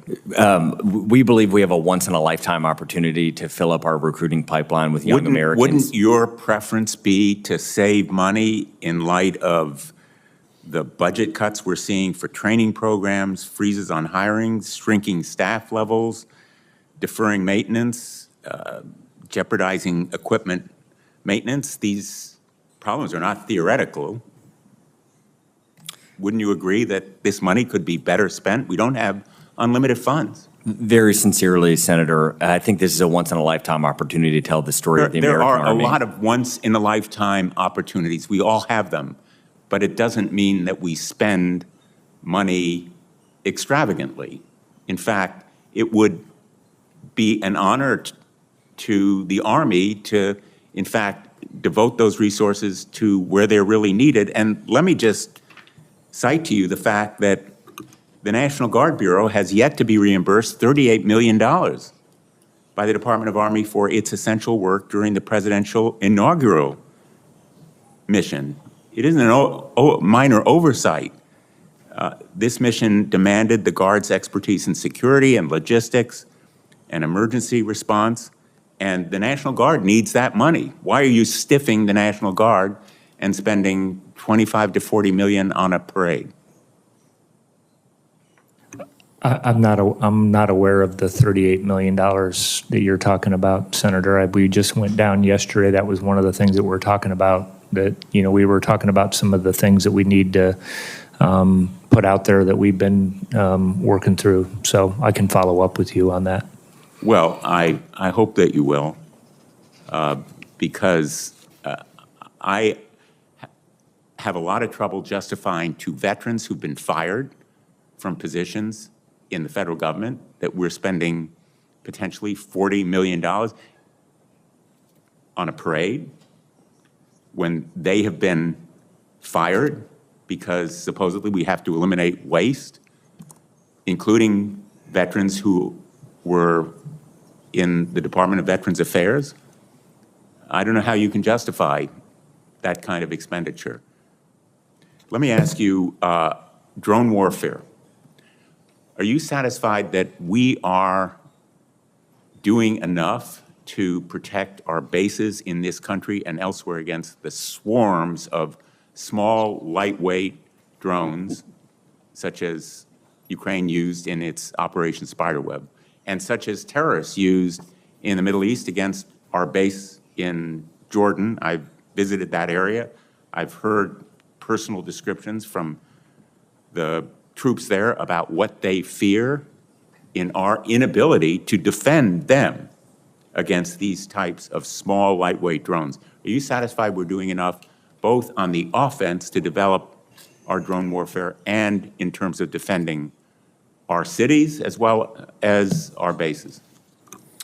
We believe we have a once-in-a-lifetime opportunity to fill up our recruiting pipeline with young Americans. Wouldn't your preference be to save money in light of the budget cuts we're seeing for training programs, freezes on hiring, shrinking staff levels, deferring maintenance, jeopardizing equipment maintenance? These problems are not theoretical. Wouldn't you agree that this money could be better spent? We don't have unlimited funds. Very sincerely, Senator, I think this is a once-in-a-lifetime opportunity to tell the story of the American Army. There are a lot of once-in-a-lifetime opportunities. We all have them. But it doesn't mean that we spend money extravagantly. In fact, it would be an honor to the Army to, in fact, devote those resources to where they're really needed. And let me just cite to you the fact that the National Guard Bureau has yet to be reimbursed $38 million by the Department of Army for its essential work during the presidential inaugural mission. It isn't a minor oversight. This mission demanded the Guard's expertise in security and logistics and emergency response, and the National Guard needs that money. Why are you stiffing the National Guard and spending $25 to $40 million on a parade? I'm not aware of the $38 million that you're talking about, Senator. We just went down yesterday. That was one of the things that we're talking about. That, you know, we were talking about some of the things that we need to put out there that we've been working through. So I can follow up with you on that. Well, I hope that you will, because I have a lot of trouble justifying to veterans who've been fired from positions in the federal government that we're spending potentially $40 million on a parade when they have been fired because supposedly we have to eliminate waste, including veterans who were in the Department of Veterans Affairs. I don't know how you can justify that kind of expenditure. Let me ask you, drone warfare. Are you satisfied that we are doing enough to protect our bases in this country and elsewhere against the swarms of small, lightweight drones, such as Ukraine used in its Operation Spiderweb, and such as terrorists used in the Middle East against our base in Jordan? I've visited that area. I've heard personal descriptions from the troops there about what they fear in our inability to defend them against these types of small, lightweight drones. Are you satisfied we're doing enough both on the offense to develop our drone warfare and in terms of defending our cities as well as our bases?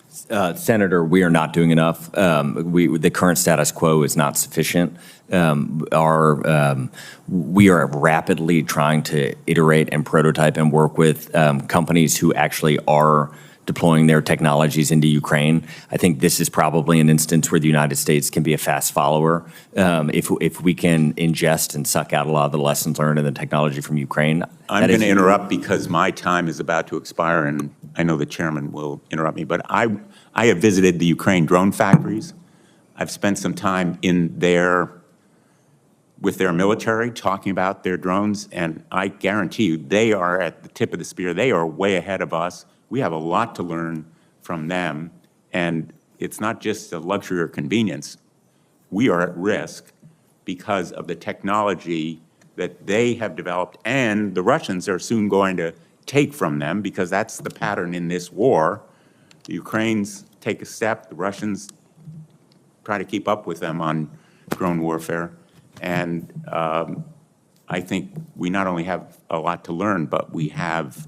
Senator, we are not doing enough. The current status quo is not sufficient. We are rapidly trying to iterate and prototype and work with companies who actually are deploying their technologies into Ukraine. I think this is probably an instance where the United States can be a fast follower. If we can ingest and suck out a lot of the lessons learned in the technology from Ukraine. I'm going to interrupt because my time is about to expire, and I know the chairman will interrupt me, but I have visited the Ukraine drone factories. I've spent some time in there with their military talking about their drones, and I guarantee you they are at the tip of the spear. They are way ahead of us. We have a lot to learn from them, and it's not just a luxury or convenience. We are at risk because of the technology that they have developed, and the Russians are soon going to take from them, because that's the pattern in this war. The Ukrainians take a step, the Russians try to keep up with them on drone warfare, and I think we not only have a lot to learn, but we have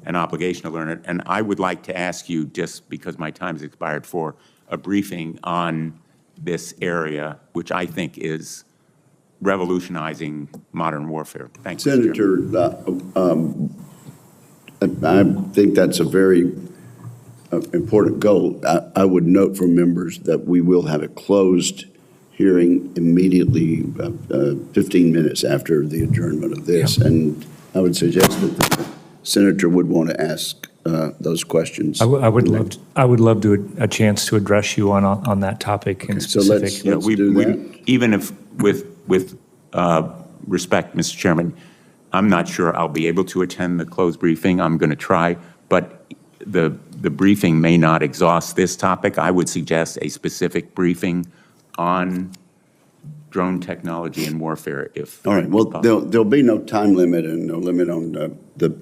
an obligation to learn it. And I would like to ask you, just because my time has expired, for a briefing on this area, which I think is revolutionizing modern warfare. Thank you, Mr. Chairman. Senator, I think that's a very important goal. I would note for members that we will have a closed hearing immediately, 15 minutes after the adjournment of this. Yep. And I would suggest that the senator would want to ask those questions. I would love to a chance to address you on that topic in So specific. let's do that. Even if, with respect, Mr. Chairman, I'm not sure I'll be able to attend the closed briefing. I'm going to try, but the briefing may not exhaust this topic. I would suggest a specific briefing on drone technology and warfare, if All right, well, possible. there'll be no time limit and no limit on the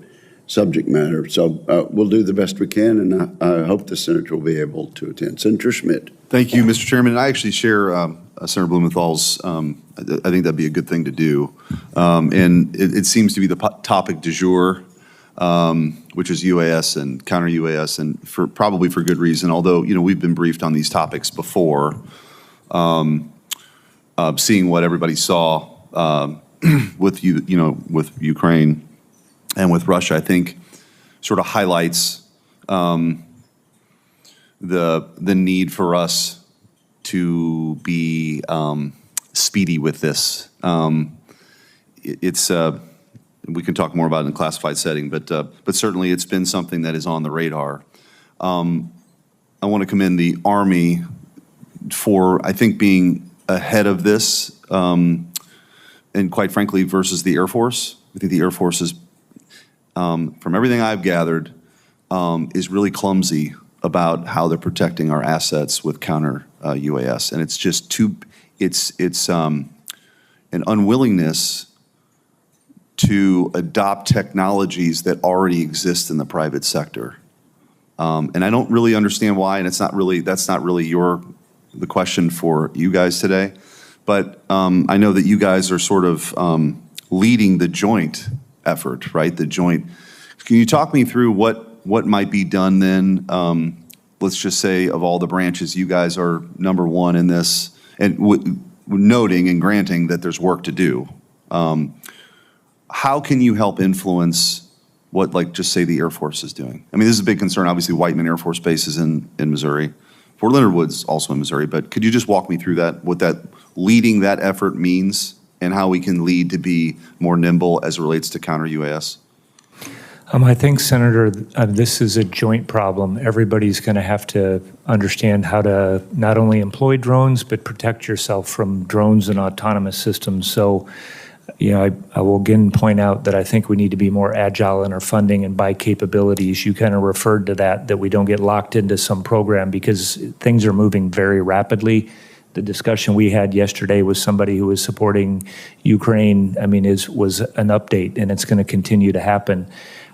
subject matter. So we'll do the best we can, and I hope the senator will be able to attend. Senator Schmidt. Thank you, Mr. Chairman. I actually share Senator Blumenthal's, I think that'd be a good thing to do. And it seems to be the topic du jour, which is UAS and counter UAS, and probably for good reason, although, we've been briefed on these topics before. Seeing what everybody saw with with Ukraine and with Russia, I think sort of highlights the need for us to be speedy with this. We can talk more about it in a classified setting, but certainly it's been something that is on the radar. I want to commend the Army for, I think, being ahead of this, and quite frankly, versus the Air Force. I think the Air Force is, from everything I've gathered, is really clumsy about how they're protecting our assets with counter UAS, and it's just it's an unwillingness to adopt technologies that already exist in the private sector, and I don't really understand why. And that's not really the question for you guys today, but I know that you guys are sort of leading the joint effort, right? The joint. Can you talk me through what might be done then? Let's just say of all the branches, you guys are number one in this, and noting and granting that there's work to do. How can you help influence what, like, just say the Air Force is doing? I mean, this is a big concern. Obviously, Whiteman Air Force Base is in Missouri. Fort Leonard Wood's also in Missouri, but could you just walk me through that, what that leading that effort means, and how we can lead to be more nimble as it relates to counter UAS? I think, Senator, this is a joint problem. Everybody's going to have to understand how to not only employ drones, but protect yourself from drones and autonomous systems. So, I will again point out that I think we need to be more agile in our funding and buy capabilities. You kind of referred to that we don't get locked into some program because things are moving very rapidly. The discussion we had yesterday with somebody who was supporting Ukraine, was an update, and it's going to continue to happen.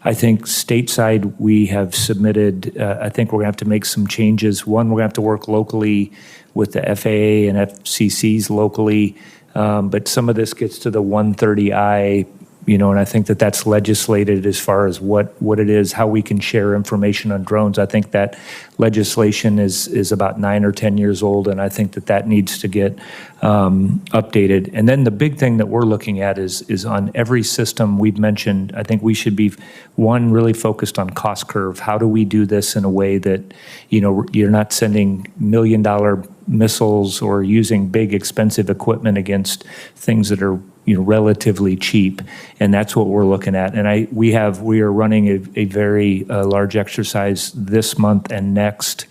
I think stateside we have submitted, I think we're going to have to make some changes. One, we're going to have to work locally with the FAA and FCCs locally, but some of this gets to the 130I, and I think that's legislated as far as what it is, how we can share information on drones. I think that legislation is about 9 or 10 years old, and I think that needs to get updated. And then the big thing that we're looking at is on every system we've mentioned, I think we should be, one, really focused on cost curve. How do we do this in a way that, you're not sending $1 million missiles or using big expensive equipment against things that are relatively cheap, and that's what we're looking at. And we are running a very large exercise this month and next.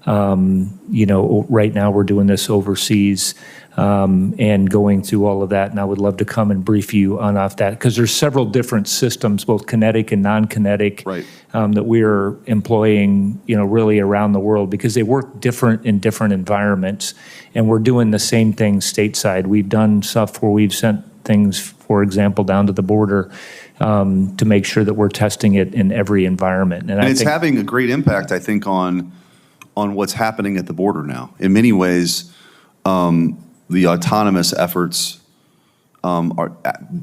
Right now we're doing this overseas and going through all of that. And I would love to come and brief you on off that, because there's several different systems, both kinetic and non-kinetic, right, that we're employing, really around the world, because they work different in different environments. And we're doing the same thing stateside. We've done stuff where we've sent things, for example, down to the border to make sure that we're testing it in every environment. And it's having a great impact, I think, on what's happening at the border now. In many ways, the autonomous efforts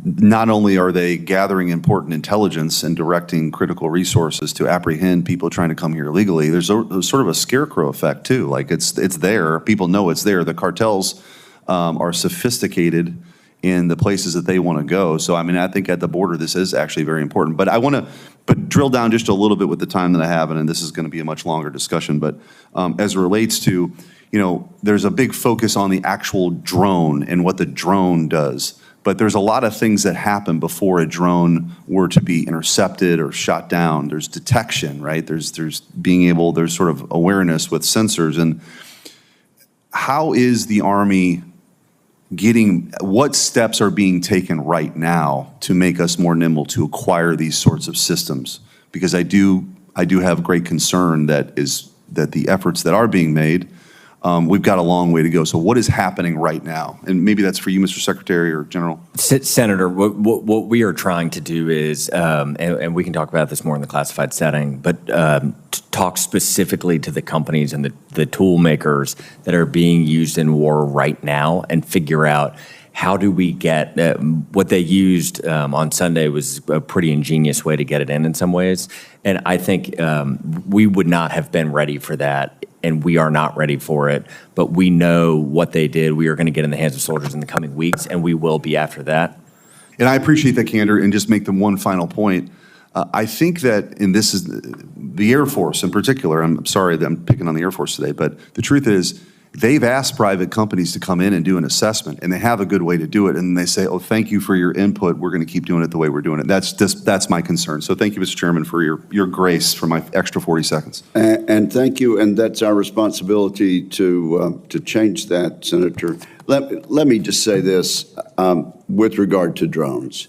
not only are they gathering important intelligence and directing critical resources to apprehend people trying to come here illegally, there's sort of a scarecrow effect too. Like it's there, people know it's there. The cartels are sophisticated in the places that they want to go. So I mean, I think at the border this is actually very important. But I want to drill down just a little bit with the time that I have, and this is going to be a much longer discussion. But as it relates to, there's a big focus on the actual drone and what the drone does. But there's a lot of things that happen before a drone were to be intercepted or shot down. There's detection, right? There's sort of awareness with sensors. And how is the Army what steps are being taken right now to make us more nimble to acquire these sorts of systems? Because I do have great concern that the efforts that are being made, we've got a long way to go. So what is happening right now? And maybe that's for you, Mr. Secretary or General. Senator, what we are trying to do is, and we can talk about this more in the classified setting, but talk specifically to the companies and the tool makers that are being used in war right now and figure out how do we get what they used on Sunday was a pretty ingenious way to get it in some ways. And I think we would not have been ready for that, and we are not ready for it. But we know what they did. We are going to get in the hands of soldiers in the coming weeks, and we will be after that. And I appreciate that candor, and just make them one final point. I think that, and this is the Air Force in particular, I'm sorry that I'm picking on the Air Force today, but the truth is they've asked private companies to come in and do an assessment, and they have a good way to do it, and they say, oh, thank you for your input, we're going to keep doing it the way we're doing it. That's my concern. So thank you, Mr. Chairman, for your grace for my extra 40 seconds. And thank you, and that's our responsibility to change that, Senator. Let me just say this with regard to drones,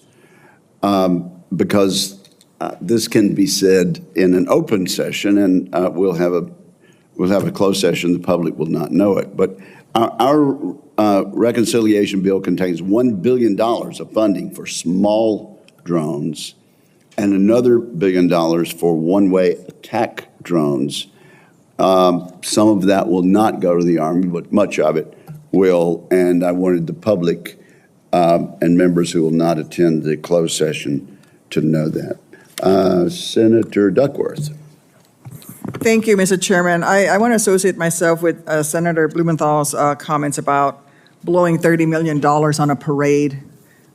because this can be said in an open session, and we'll have a closed session. The public will not know it. But our reconciliation bill contains $1 billion of funding for small drones and another $1 billion for one-way attack drones. Some of that will not go to the Army, but much of it will. And I wanted the public and members who will not attend the closed session to know that. Senator Duckworth. Thank you, Mr. Chairman. I want to associate myself with Senator Blumenthal's comments about blowing $30 million on a parade.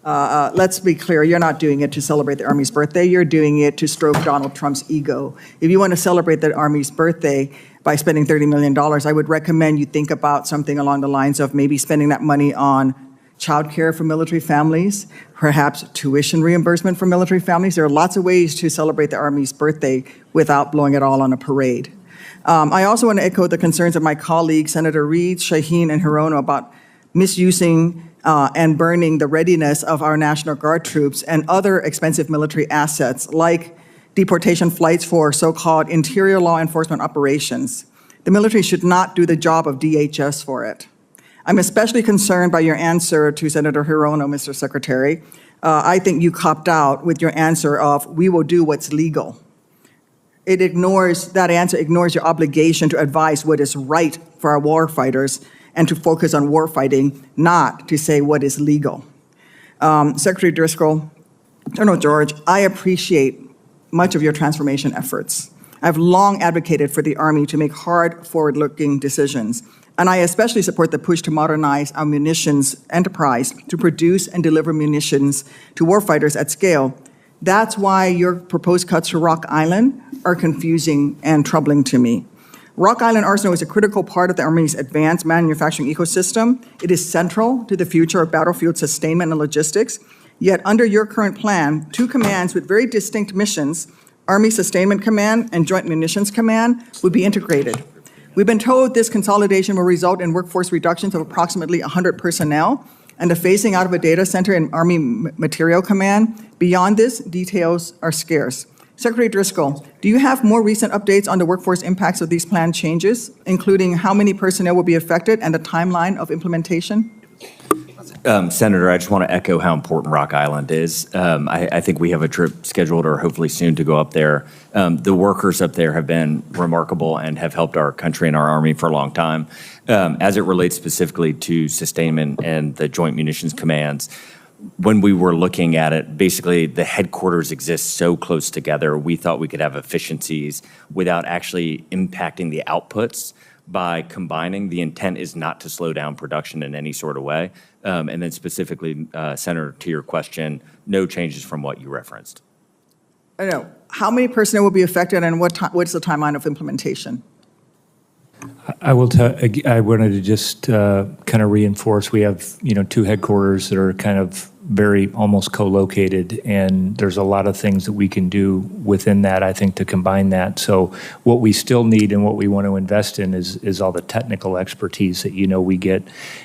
Let's be clear, you're not doing it to celebrate the Army's birthday. You're doing it to stroke Donald Trump's ego. If you want to celebrate the Army's birthday by spending $30 million, I would recommend you think about something along the lines of maybe spending that money on child care for military families, perhaps tuition reimbursement for military families. There are lots of ways to celebrate the Army's birthday without blowing it all on a parade. I also want to echo the concerns of my colleagues, Senator Reid, Shaheen, and Hirono about misusing and burning the readiness of our National Guard troops and other expensive military assets like deportation flights for so-called interior law enforcement operations. The military should not do the job of DHS for it. I'm especially concerned by your answer to Senator Hirono, Mr. Secretary. I think you copped out with your answer of, we will do what's legal. That answer ignores your obligation to advise what is right for our war fighters and to focus on war fighting, not to say what is legal. Secretary Driscoll, General George, I appreciate much of your transformation efforts. I've long advocated for the Army to make hard, forward-looking decisions. And I especially support the push to modernize our munitions enterprise to produce and deliver munitions to warfighters at scale. That's why your proposed cuts to Rock Island are confusing and troubling to me. Rock Island Arsenal is a critical part of the Army's advanced manufacturing ecosystem. It is central to the future of battlefield sustainment and logistics. Yet under your current plan, two commands with very distinct missions, Army Sustainment Command and Joint Munitions Command, would be integrated. We've been told this consolidation will result in workforce reductions of approximately 100 personnel and the phasing out of a data center in Army Material Command. Beyond this, details are scarce. Secretary Driscoll, do you have more recent updates on the workforce impacts of these planned changes, including how many personnel will be affected and the timeline of implementation? Senator, I just want to echo how important Rock Island is. I think we have a trip scheduled or hopefully soon to go up there. The workers up there have been remarkable and have helped our country and our Army for a long time. As it relates specifically to sustainment and the Joint Munitions Commands, when we were looking at it, basically the headquarters exist so close together, we thought we could have efficiencies without actually impacting the outputs by combining. The intent is not to slow down production in any sort of way. And then specifically, Senator, to your question, no changes from what you referenced. I don't know. How many personnel will be affected, and what's the timeline of implementation? I will I wanted to just kind of reinforce, we have, two headquarters that are kind of very almost co-located, and there's a lot of things that we can do within that, I think, to combine that. So what we still need and what we want to invest in is all the technical expertise that, we get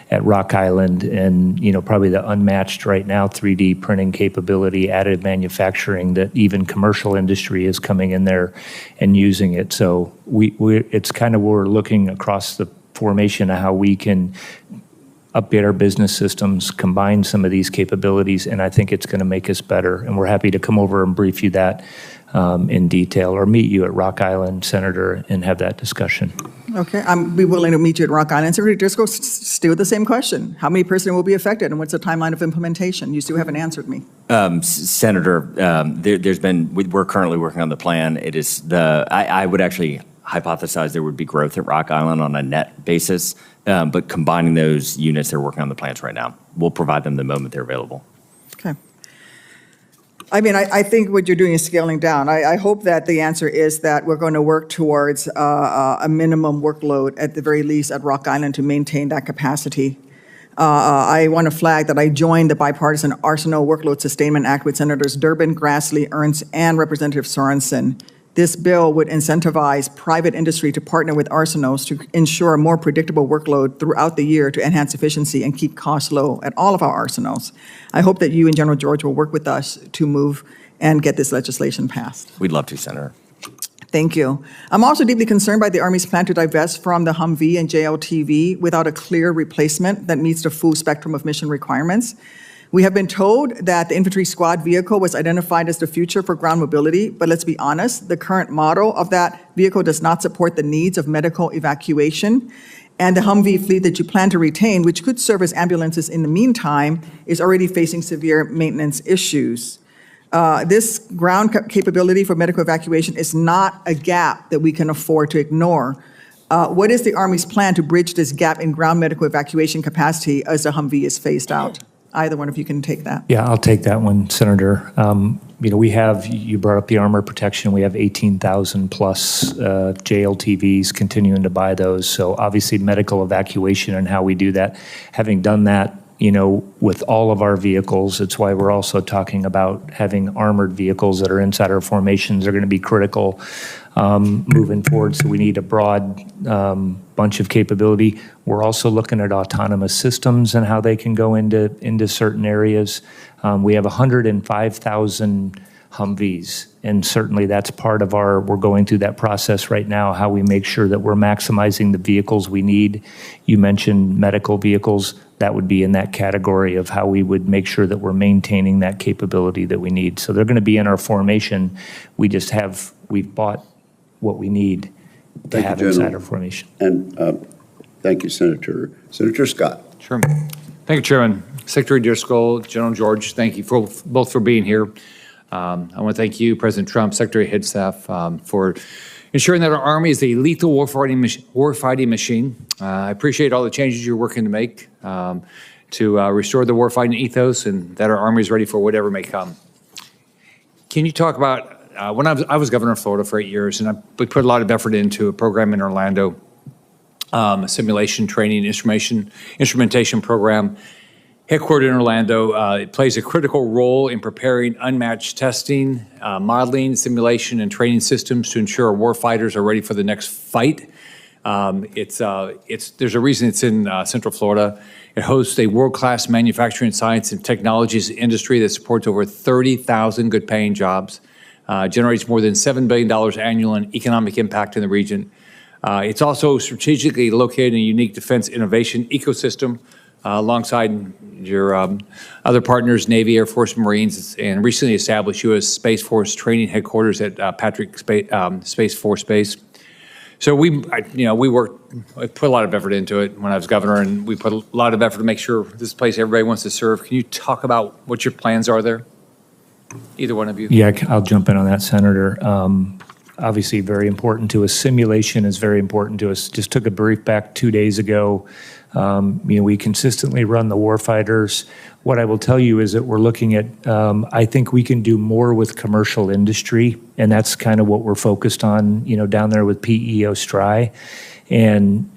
at Rock Island, and, probably the unmatched right now 3D printing capability, additive manufacturing, that even commercial industry is coming in there and using it. So it's kind of, we're looking across the formation of how we can update our business systems, combine some of these capabilities, and I think it's going to make us better. And we're happy to come over and brief you that in detail, or meet you at Rock Island, Senator, and have that discussion. Okay, I'm be willing to meet you at Rock Island. Secretary Driscoll, still the same question. How many personnel will be affected, and what's the timeline of implementation? You still haven't answered me. Senator, we're currently working on the plan. It is I would actually hypothesize there would be growth at Rock Island on a net basis, but combining those units, they're working on the plans right now. We'll provide them the moment they're available. Okay. I mean, I think what you're doing is scaling down. I hope that the answer is that we're going to work towards a minimum workload, at the very least, at Rock Island to maintain that capacity. I want to flag that I joined the Bipartisan Arsenal Workload Sustainment Act with Senators Durbin, Grassley, Ernst, and Representative Sorensen. This bill would incentivize private industry to partner with arsenals to ensure a more predictable workload throughout the year to enhance efficiency and keep costs low at all of our arsenals. I hope that you and General George will work with us to move and get this legislation passed. We'd love to, Senator. Thank you. I'm also deeply concerned by the Army's plan to divest from the Humvee and JLTV without a clear replacement that meets the full spectrum of mission requirements. We have been told that the infantry squad vehicle was identified as the future for ground mobility, but let's be honest, the current model of that vehicle does not support the needs of medical evacuation. And the Humvee fleet that you plan to retain, which could serve as ambulances in the meantime, is already facing severe maintenance issues. This ground capability for medical evacuation is not a gap that we can afford to ignore. What is the Army's plan to bridge this gap in ground medical evacuation capacity as the Humvee is phased out? Either one of you can take that. Yeah, I'll take that one, Senator. We have, you brought up the armor protection, we have 18,000 plus JLTVs, continuing to buy those. So obviously medical evacuation and how we do that. Having done that, with all of our vehicles, it's why we're also talking about having armored vehicles that are inside our formations are going to be critical moving forward. So we need a broad bunch of capability. We're also looking at autonomous systems and how they can go into certain areas. We have 105,000 Humvees, and certainly that's part of we're going through that process right now, how we make sure that we're maximizing the vehicles we need. You mentioned medical vehicles. That would be in that category of how we would make sure that we're maintaining that capability that we need. So they're going to be in our formation. We've bought what we need to have inside our formation. And thank you, Senator. Senator Scott. Sure. Thank you, Chairman. Secretary Driscoll, General George, thank you both for being here. I want to thank you, President Trump, Secretary Headstaff, for ensuring that our Army is a lethal warfighting machine. I appreciate all the changes you're working to make to restore the warfighting ethos, and that our Army is ready for whatever may come. Can you talk about, when I was governor of Florida for 8 years, and we put a lot of effort into a program in Orlando, a simulation training instrumentation program, headquartered in Orlando. It plays a critical role in preparing unmatched testing, modeling, simulation, and training systems to ensure our warfighters are ready for the next fight. There's a reason it's in Central Florida. It hosts a world-class manufacturing, science, and technologies industry that supports over 30,000 good-paying jobs, generates more than $7 billion annual in economic impact in the region. It's also strategically located in a unique defense innovation ecosystem alongside your other partners, Navy, Air Force, Marines, and recently established U.S. Space Force training headquarters at Patrick Space Force Base. So we put a lot of effort into it when I was governor, and we put a lot of effort to make sure this place everybody wants to serve. Can you talk about what your plans are there? Either one of you. Yeah, I'll jump in on that, Senator. Obviously, very important to us. Simulation is very important to us. Just took a brief back 2 days ago. We consistently run the warfighters. What I will tell you is that we're looking at, I think we can do more with commercial industry, and that's kind of what we're focused on, down there with PEO STRI. And,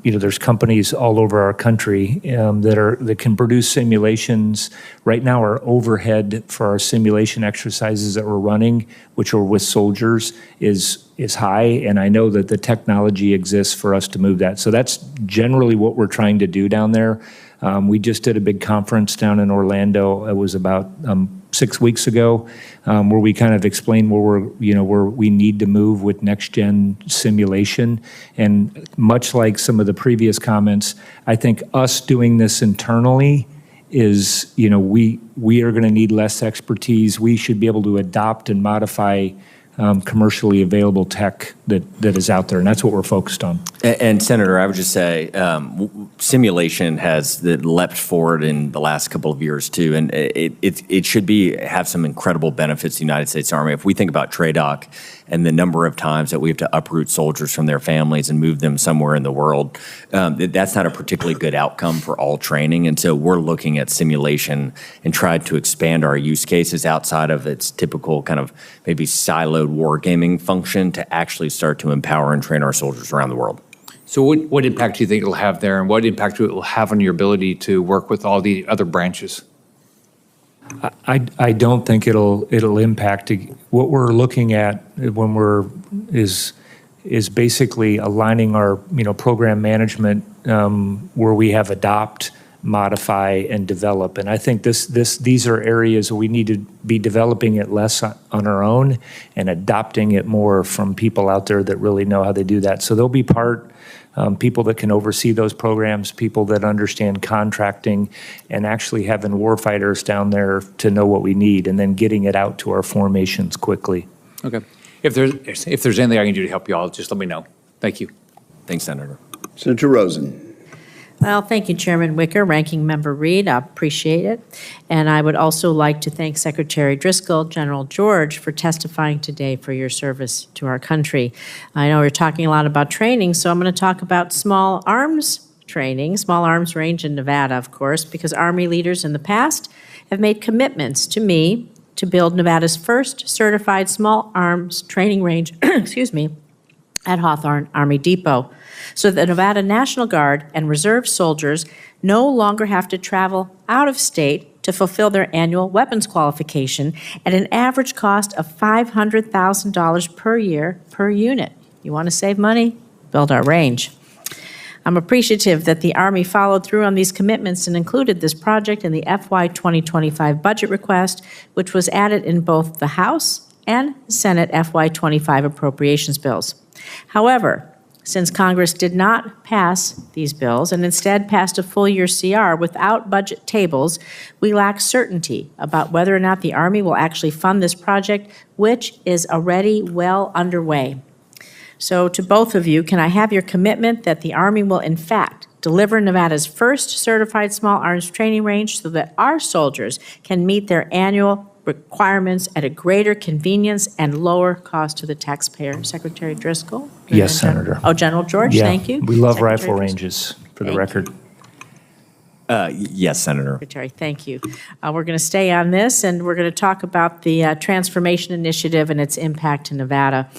there's companies all over our country that can produce simulations. Right now, our overhead for our simulation exercises that we're running, which are with soldiers, is high, and I know that the technology exists for us to move that. So that's generally what we're trying to do down there. We just did a big conference down in Orlando. It was about 6 weeks ago, where we kind of explained where we need to move with next gen simulation. And much like some of the previous comments, I think us doing this internally is, we are going to need less expertise. We should be able to adopt and modify commercially available tech that is out there, and that's what we're focused on. And Senator, I would just say simulation has leapt forward in the last couple of years too, and it should have some incredible benefits to the United States Army. If we think about TRADOC and the number of times that we have to uproot soldiers from their families and move them somewhere in the world, that's not a particularly good outcome for all training. And so we're looking at simulation and trying to expand our use cases outside of its typical kind of maybe siloed wargaming function to actually start to empower and train our soldiers around the world. So what impact do you think it'll have there, and what impact will it have on your ability to work with all the other branches? I don't think it'll impact. What we're looking at when is basically aligning our program management where we have adopt, modify, and develop. And I think these are areas where we need to be developing it less on our own and adopting it more from people out there that really know how they do that. So they'll be people that can oversee those programs, people that understand contracting, and actually having warfighters down there to know what we need, and then getting it out to our formations quickly. Okay. If there's anything I can do to help you all, just let me know. Thank you. Thanks, Senator. Senator Rosen. Well, thank you, Chairman Wicker, Ranking Member Reed. I appreciate it. And I would also like to thank Secretary Driscoll, General George, for testifying today for your service to our country. I know we're talking a lot about training, so I'm going to talk about small arms training, small arms range in Nevada, of course, because Army leaders in the past have made commitments to me to build Nevada's first certified small arms training range, at Hawthorne Army Depot, so the Nevada National Guard and Reserve soldiers no longer have to travel out of state to fulfill their annual weapons qualification at an average cost of $500,000 per year per unit. You want to save money? Build our range. I'm appreciative that the Army followed through on these commitments and included this project in the FY 2025 budget request, which was added in both the House and Senate FY 25 appropriations bills. However, since Congress did not pass these bills and instead passed a full-year CR without budget tables, we lack certainty about whether or not the Army will actually fund this project, which is already well underway. So to both of you, can I have your commitment that the Army will in fact deliver Nevada's first certified small arms training range so that our soldiers can meet their annual requirements at a greater convenience and lower cost to the taxpayer? Secretary Driscoll? Yes, Senator. General George, Yeah, thank you. we love Secretary rifle Driscoll. ranges, for the Thank record. Yes, Senator. Secretary, thank you. We're going to stay on this, and we're going to talk about the Transformation Initiative and its impact in Nevada.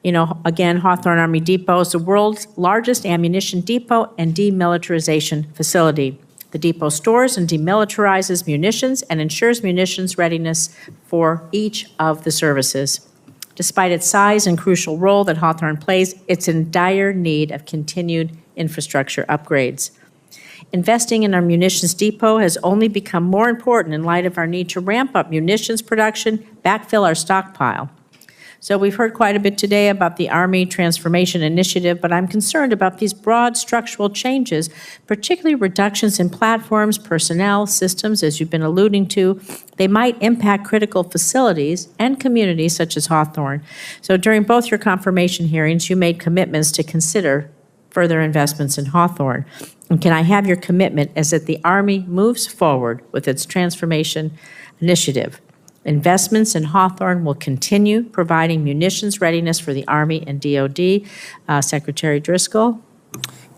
Again, Hawthorne Army Depot is the world's largest ammunition depot and demilitarization facility. The depot stores and demilitarizes munitions and ensures munitions readiness for each of the services. Despite its size and crucial role that Hawthorne plays, it's in dire need of continued infrastructure upgrades. Investing in our munitions depot has only become more important in light of our need to ramp up munitions production, backfill our stockpile. So we've heard quite a bit today about the Army Transformation Initiative, but I'm concerned about these broad structural changes, particularly reductions in platforms, personnel, systems, as you've been alluding to. They might impact critical facilities and communities such as Hawthorne. So during both your confirmation hearings, you made commitments to consider further investments in Hawthorne. And can I have your commitment as that the Army moves forward with its transformation initiative? Investments in Hawthorne will continue providing munitions readiness for the Army and DoD. Secretary Driscoll?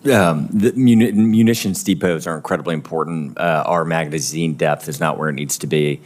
The munitions depots are incredibly important. Our magazine depth is not where it needs to be.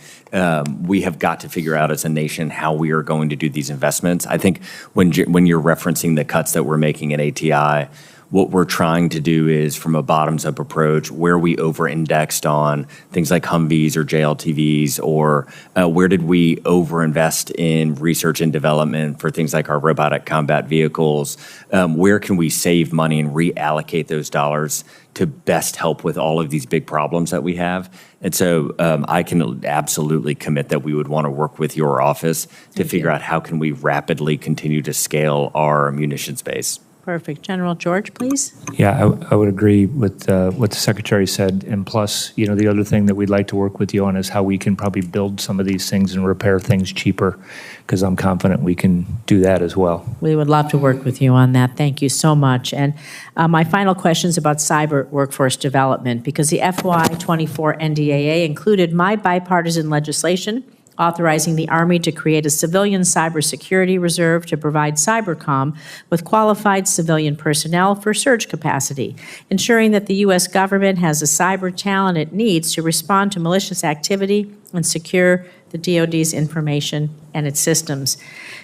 We have got to figure out as a nation how we are going to do these investments. I think when you're referencing the cuts that we're making at ATI, what we're trying to do is, from a bottoms-up approach, where we over-indexed on things like Humvees or JLTVs, or where did we over-invest in research and development for things like our robotic combat vehicles, where can we save money and reallocate those dollars to best help with all of these big problems that we have. And so I can absolutely commit that we would want to work with your office to figure out how can we rapidly continue to scale our munitions base. Perfect. General George, please. Yeah, I would agree with what the Secretary said. And plus, the other thing that we'd like to work with you on is how we can probably build some of these things and repair things cheaper, because I'm confident we can do that as well. We would love to work with you on that. Thank you so much. And my final question is about cyber workforce development, because the FY24 NDAA included my bipartisan legislation authorizing the Army to create a civilian cybersecurity reserve to provide cybercom with qualified civilian personnel for surge capacity, ensuring that the U.S. government has the cyber talent it needs to respond to malicious activity and secure the DoD's information and its systems.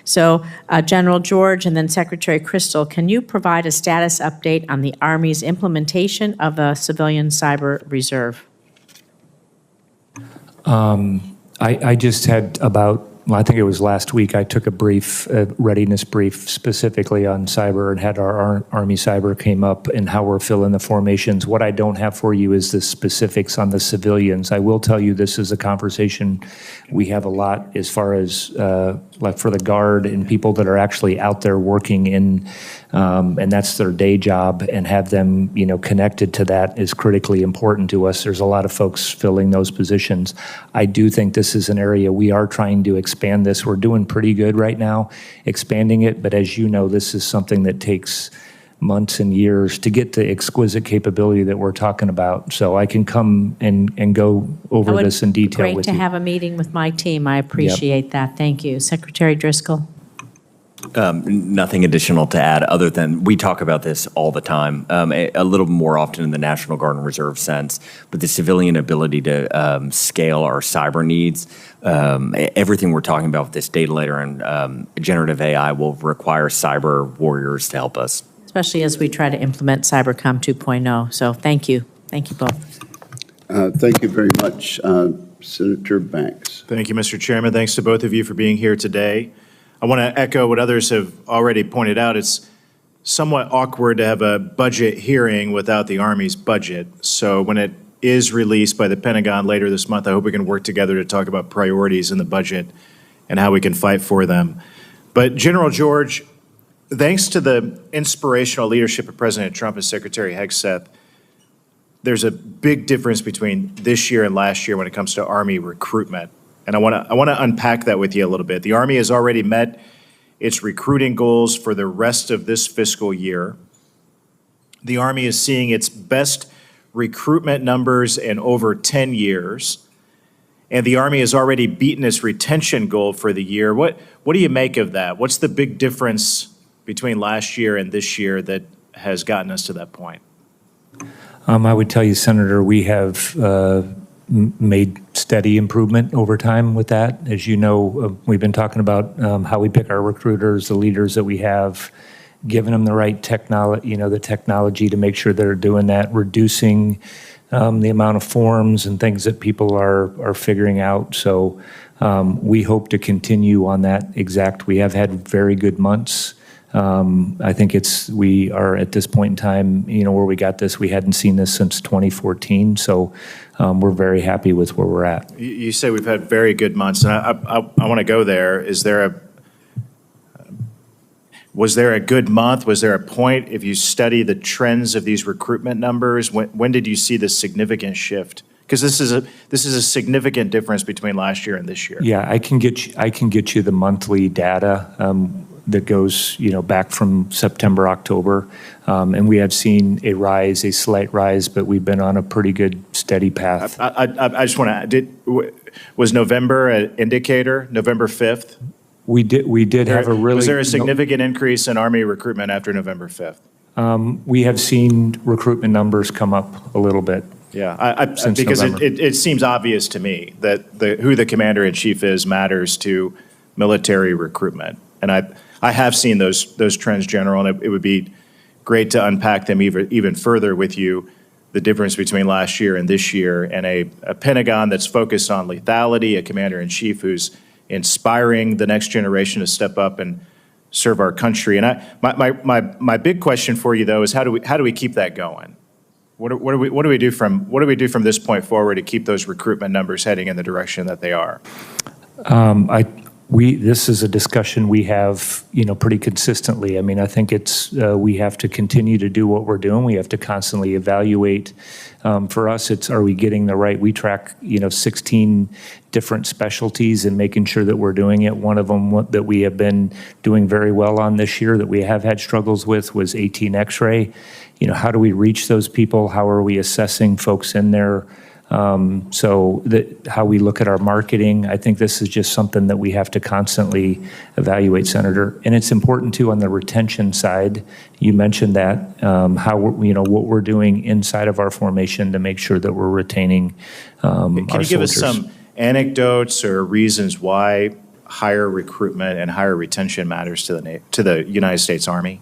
So, General George and then Secretary Crystal, can you provide a status update on the Army's implementation of a civilian cyber reserve? I just had I think it was last week, I took a brief, readiness brief specifically on cyber, and had our Army cyber came up and how we're filling the formations. What I don't have for you is the specifics on the civilians. I will tell you this is a conversation we have a lot as far as like for the Guard and people that are actually out there working in, and that's their day job, and have them, connected to that is critically important to us. There's a lot of folks filling those positions. I do think this is an area we are trying to expand this. We're doing pretty good right now expanding it, but as you know, this is something that takes months and years to get the exquisite capability that we're talking about. So I can come and go over this in detail with you. Great to have a meeting with my team. I appreciate that. Thank you. Secretary Driscoll. Nothing additional to add other than we talk about this all the time, a little more often in the National Guard and Reserve sense, but the civilian ability to scale our cyber needs, everything we're talking about with this data layer and generative AI will require cyber warriors to help us. Especially as we try to implement Cybercom 2.0. So thank you. Thank you both. Thank you very much, Senator Banks. Thank you, Mr. Chairman. Thanks to both of you for being here today. I want to echo what others have already pointed out. It's somewhat awkward to have a budget hearing without the Army's budget. So when it is released by the Pentagon later this month, I hope we can work together to talk about priorities in the budget and how we can fight for them. But General George, thanks to the inspirational leadership of President Trump and Secretary Hegseth, there's a big difference between this year and last year when it comes to Army recruitment. And I want to unpack that with you a little bit. The Army has already met its recruiting goals for the rest of this fiscal year. The Army is seeing its best recruitment numbers in over 10 years. And the Army has already beaten its retention goal for the year. What do you make of that? What's the big difference between last year and this year that has gotten us to that point? I would tell you, Senator, we have made steady improvement over time with that. As you know, we've been talking about how we pick our recruiters, the leaders that we have, giving them the right technology, the technology to make sure they're doing that, reducing the amount of forms and things that people are figuring out. So we hope to continue on that exact. We have had very good months. I think we are at this point in time, where we got this, we hadn't seen this since 2014. So we're very happy with where we're at. You say we've had very good months, and I want to go there. Is there Was there a good month? Was there a point, if you study the trends of these recruitment numbers, when did you see this significant shift? Because this is a significant difference between last year and this year. Yeah, I can get you the monthly data that goes, back from September, October, and we have seen a slight rise, but we've been on a pretty good steady path. I just want to, was November an indicator? November 5th? We did have a really. Was there a significant increase in Army recruitment after November 5th? We have seen recruitment numbers come up a little bit. Yeah, because November. it seems obvious to me that who the commander-in-chief is matters to military recruitment. And I have seen those trends, General, and it would be great to unpack them even further with you, the difference between last year and this year, and a Pentagon that's focused on lethality, a commander-in-chief who's inspiring the next generation to step up and serve our country. And my big question for you, though, is how do we keep that going? What do we do from this point forward to keep those recruitment numbers heading in the direction that they are? This is a discussion we have, pretty consistently. I mean, I think we have to continue to do what we're doing. We have to constantly evaluate. For us, are we getting the right? We track, 16 different specialties and making sure that we're doing it. One of them that we have been doing very well on this year that we have had struggles with was 18 X-ray. How do we reach those people? How are we assessing folks in there? How we look at our marketing, I think this is just something that we have to constantly evaluate, Senator. And it's important too on the retention side. You mentioned that what we're doing inside of our formation to make sure that we're retaining our soldiers. Can you give us some anecdotes or reasons why higher recruitment and higher retention matters to the United States Army?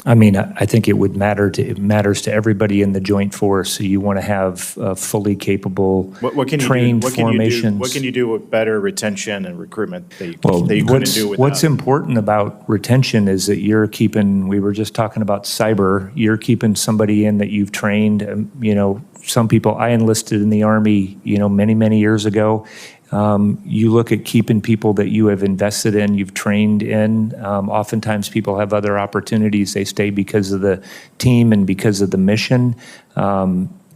I mean, I think it matters to everybody in the joint force. So you want to have fully capable, trained formations. What can you do with better retention and recruitment that you couldn't do without? What's important about retention is that we were just talking about cyber, you're keeping somebody in that you've trained. Some people, I enlisted in the Army, many, many years ago. You look at keeping people that you have invested in, you've trained in. Oftentimes people have other opportunities. They stay because of the team and because of the mission.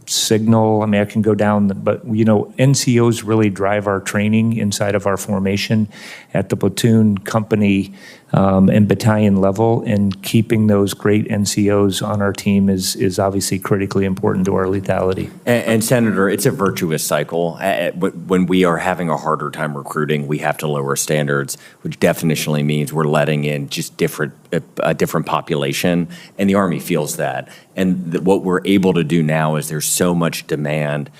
Signal, I can go down, but NCOs really drive our training inside of our formation at the platoon, company, and battalion level, and keeping those great NCOs on our team is obviously critically important to our lethality. And Senator, it's a virtuous cycle. When we are having a harder time recruiting, we have to lower standards, which definitionally means we're letting in just a different population, and the Army feels that. And what we're able to do now is there's so much demand.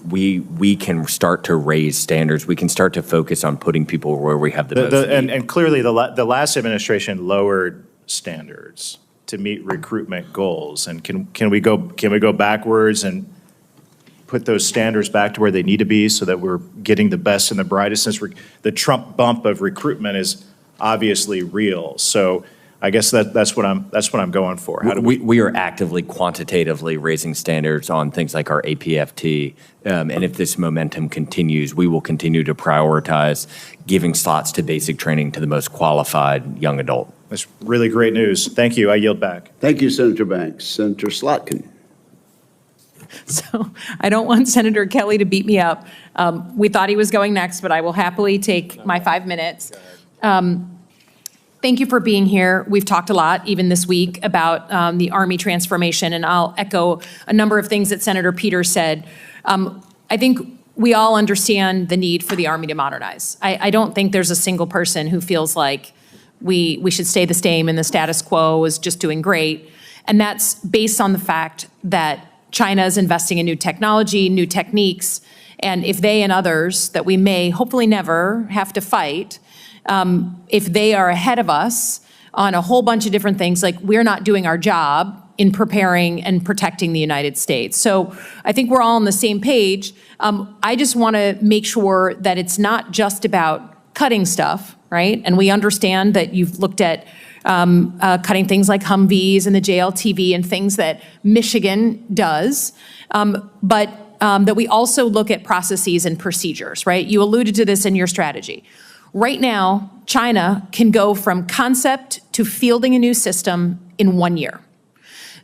We can start to raise standards. We can start to focus on putting people where we have the most need. And clearly, the last administration lowered standards to meet recruitment goals. And can we go backwards and put those standards back to where they need to be so that we're getting the best and the brightest? Since the Trump bump of recruitment is obviously real, so I guess that's what I'm going for. How do we are actively quantitatively raising standards on things like our APFT, and if this momentum continues, we will continue to prioritize giving slots to basic training to the most qualified young adult. That's really great news. Thank you. I yield back. Thank you, Senator Banks. Senator Slotkin. So I don't want Senator Kelly to beat me up. We thought he was going next, but I will happily take my 5 minutes. Thank you for being here. We've talked a lot, even this week, about the Army transformation, and I'll echo a number of things that Senator Peters said. I think we all understand the need for the Army to modernize. I don't think there's a single person who feels like we should stay the same and the status quo is just doing great. And that's based on the fact that China is investing in new technology, new techniques, and if they and others that we may hopefully never have to fight, if they are ahead of us on a whole bunch of different things, like we're not doing our job in preparing and protecting the United States. So I think we're all on the same page. I just want to make sure that it's not just about cutting stuff, right? And we understand that you've looked at cutting things like Humvees and the JLTV and things that Michigan does, but that we also look at processes and procedures, right? You alluded to this in your strategy. Right now, China can go from concept to fielding a new system in 1 year.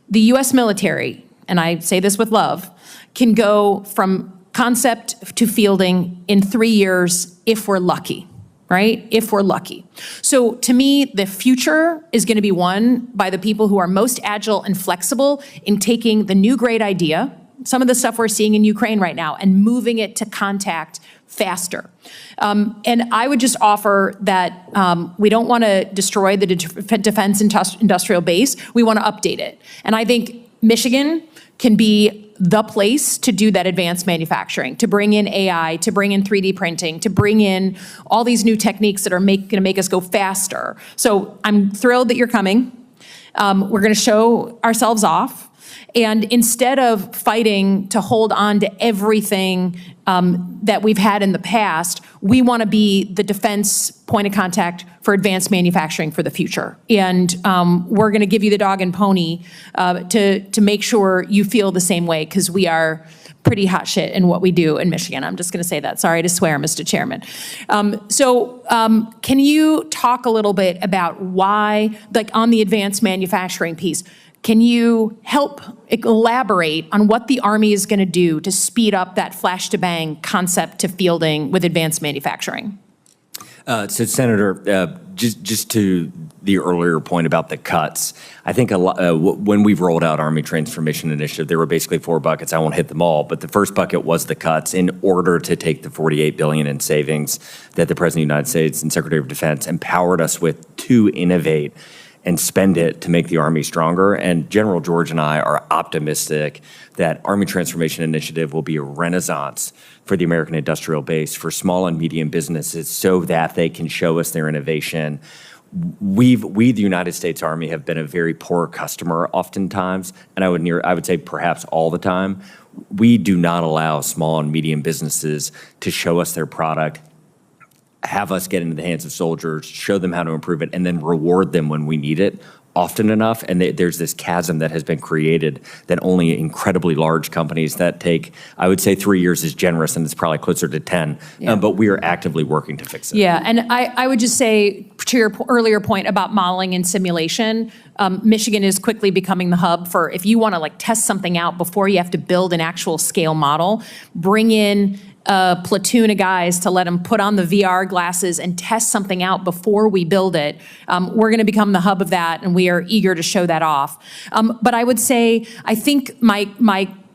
The US military, and I say this with love, can go from concept to fielding in 3 years if we're lucky, right? If we're lucky. So to me, the future is going to be won by the people who are most agile and flexible in taking the new great idea, some of the stuff we're seeing in Ukraine right now, and moving it to contact faster. And I would just offer that we don't want to destroy the defense industrial base. We want to update it. And I think Michigan can be the place to do that advanced manufacturing, to bring in AI, to bring in 3D printing, to bring in all these new techniques that are going to make us go faster. So I'm thrilled that you're coming. We're going to show ourselves off. And instead of fighting to hold on to everything that we've had in the past, we want to be the defense point of contact for advanced manufacturing for the future. And we're going to give you the dog and pony to make sure you feel the same way, because we are pretty hot shit in what we do in Michigan. I'm just going to say that. Sorry to swear, Mr. Chairman. Can you talk a little bit about why, like on the advanced manufacturing piece, can you help elaborate on what the Army is going to do to speed up that flash to bang concept to fielding with advanced manufacturing? So, Senator, just to the earlier point about the cuts, I think when we've rolled out Army Transformation Initiative, there were basically 4 buckets. I won't hit them all, but the first bucket was the cuts in order to take the $48 billion in savings that the President of the United States and Secretary of Defense empowered us with to innovate and spend it to make the Army stronger. And General George and I are optimistic that Army Transformation Initiative will be a renaissance for the American industrial base, for small and medium businesses, so that they can show us their innovation. We, the United States Army, have been a very poor customer oftentimes, and I would say perhaps all the time. We do not allow small and medium businesses to show us their product, have us get into the hands of soldiers, show them how to improve it, and then reward them when we need it often enough. And there's this chasm that has been created that only incredibly large companies that take, I would say 3 years is generous, and it's probably closer to 10. Yeah. But we are actively working to fix it. Yeah, and I would just say, to your earlier point about modeling and simulation, Michigan is quickly becoming the hub for, if you want to like test something out before you have to build an actual scale model, bring in a platoon of guys to let them put on the VR glasses and test something out before we build it. We're going to become the hub of that, and we are eager to show that off. But I would say, I think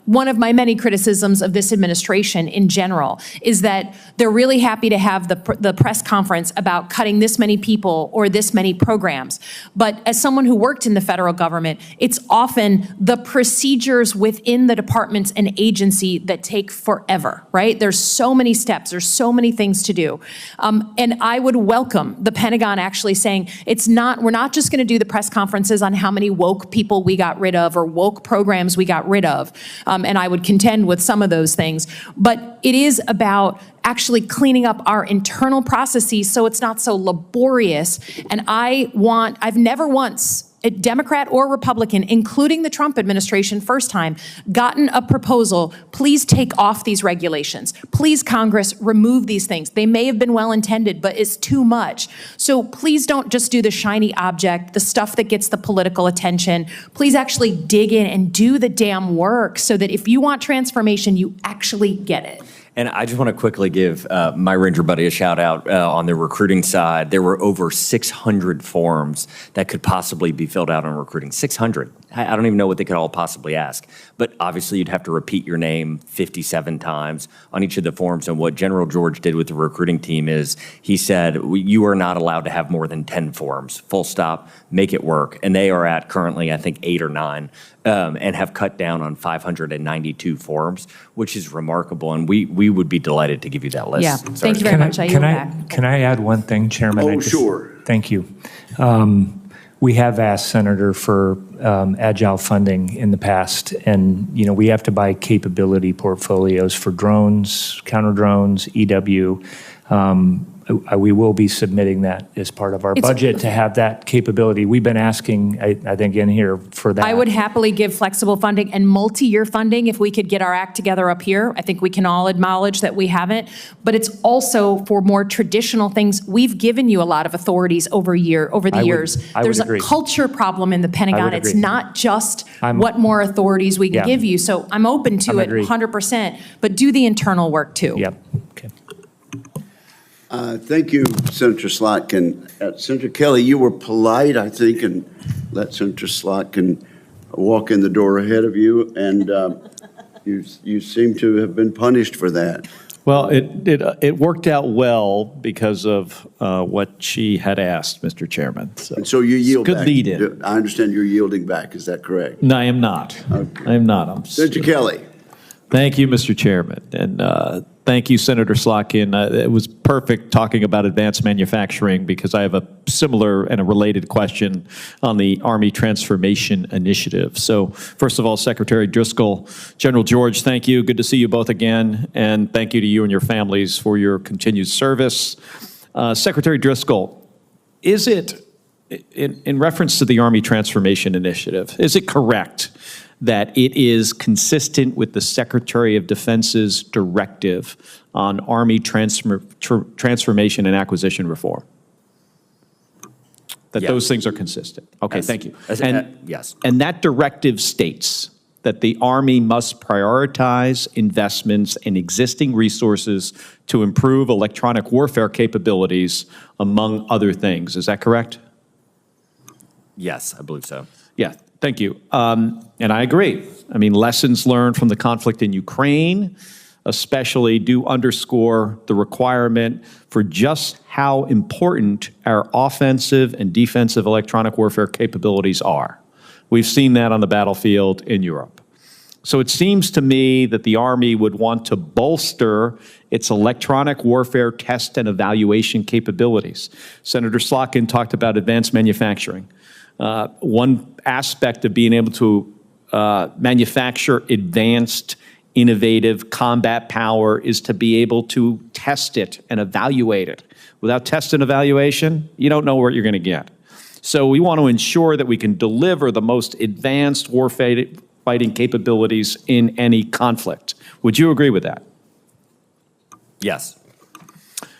one of my many criticisms of this administration in general is that they're really happy to have the press conference about cutting this many people or this many programs. But as someone who worked in the federal government, it's often the procedures within the departments and agency that take forever, right? There's so many steps, there's so many things to do. And I would welcome the Pentagon actually saying, we're not just going to do the press conferences on how many woke people we got rid of or woke programs we got rid of. And I would contend with some of those things. But it is about actually cleaning up our internal processes so it's not so laborious. And I've never once, a Democrat or Republican, including the Trump administration first time, gotten a proposal, please take off these regulations. Please, Congress, remove these things. They may have been well-intended, but it's too much. So please don't just do the shiny object, the stuff that gets the political attention. Please actually dig in and do the damn work so that if you want transformation, you actually get it. And I just want to quickly give my Ranger buddy a shout out on the recruiting side. There were over 600 forms that could possibly be filled out on recruiting. 600. I don't even know what they could all possibly ask. But obviously you'd have to repeat your name 57 times on each of the forms. And what General George did with the recruiting team is he said, you are not allowed to have more than 10 forms, full stop, make it work. And they are at currently, I think, 8 or 9. And have cut down on 592 forms, which is remarkable. And we would be delighted to give you that list. Yeah, thank you very much. I yield back. Can I add one thing, Chairman? Oh, sure. Thank you. We have asked Senator for agile funding in the past, and we have to buy capability portfolios for drones, counter drones, EW. We will be submitting that as part of our budget to have that capability. We've been asking, I think, in here for that. I would happily give flexible funding and multi-year funding if we could get our act together up here. I think we can all acknowledge that we haven't, but it's also for more traditional things. We've given you a lot of authorities over the years. There's a culture problem in the Pentagon. It's not just what more authorities we can give you. So I'm open to it 100%, but do the internal work too. Yep. Okay. Thank you, Senator Slotkin. Senator Kelly, you were polite, I think, and let Senator Slotkin walk in the door ahead of you, and you seem to have been punished for that. Well, it worked out well because of what she had asked, Mr. Chairman. So you yield good back. Lead in. I understand you're yielding back. Is that correct? No, I am not. Okay. I am not. Senator Kelly. Thank you, Mr. Chairman. And thank you, Senator Slotkin. It was perfect talking about advanced manufacturing because I have a similar and a related question on the Army Transformation Initiative. So first of all, Secretary Driscoll, General George, thank you. Good to see you both again. And thank you to you and your families for your continued service. Secretary Driscoll, is it, in reference to the Army Transformation Initiative, is it correct that it is consistent with the Secretary of Defense's directive on Army transformation and acquisition reform? That those things are consistent? Okay, thank you. Yes. And that directive states that the Army must prioritize investments in existing resources to improve electronic warfare capabilities, among other things. Is that correct? Yes, I believe so. Yeah. Thank you. And I agree. I mean, lessons learned from the conflict in Ukraine especially do underscore the requirement for just how important our offensive and defensive electronic warfare capabilities are. We've seen that on the battlefield in Europe. So it seems to me that the Army would want to bolster its electronic warfare test and evaluation capabilities. Senator Slotkin talked about advanced manufacturing. One aspect of being able to manufacture advanced, innovative combat power is to be able to test it and evaluate it. Without test and evaluation, you don't know what you're going to get. So we want to ensure that we can deliver the most advanced warfighting capabilities in any conflict. Would you agree with that? Yes.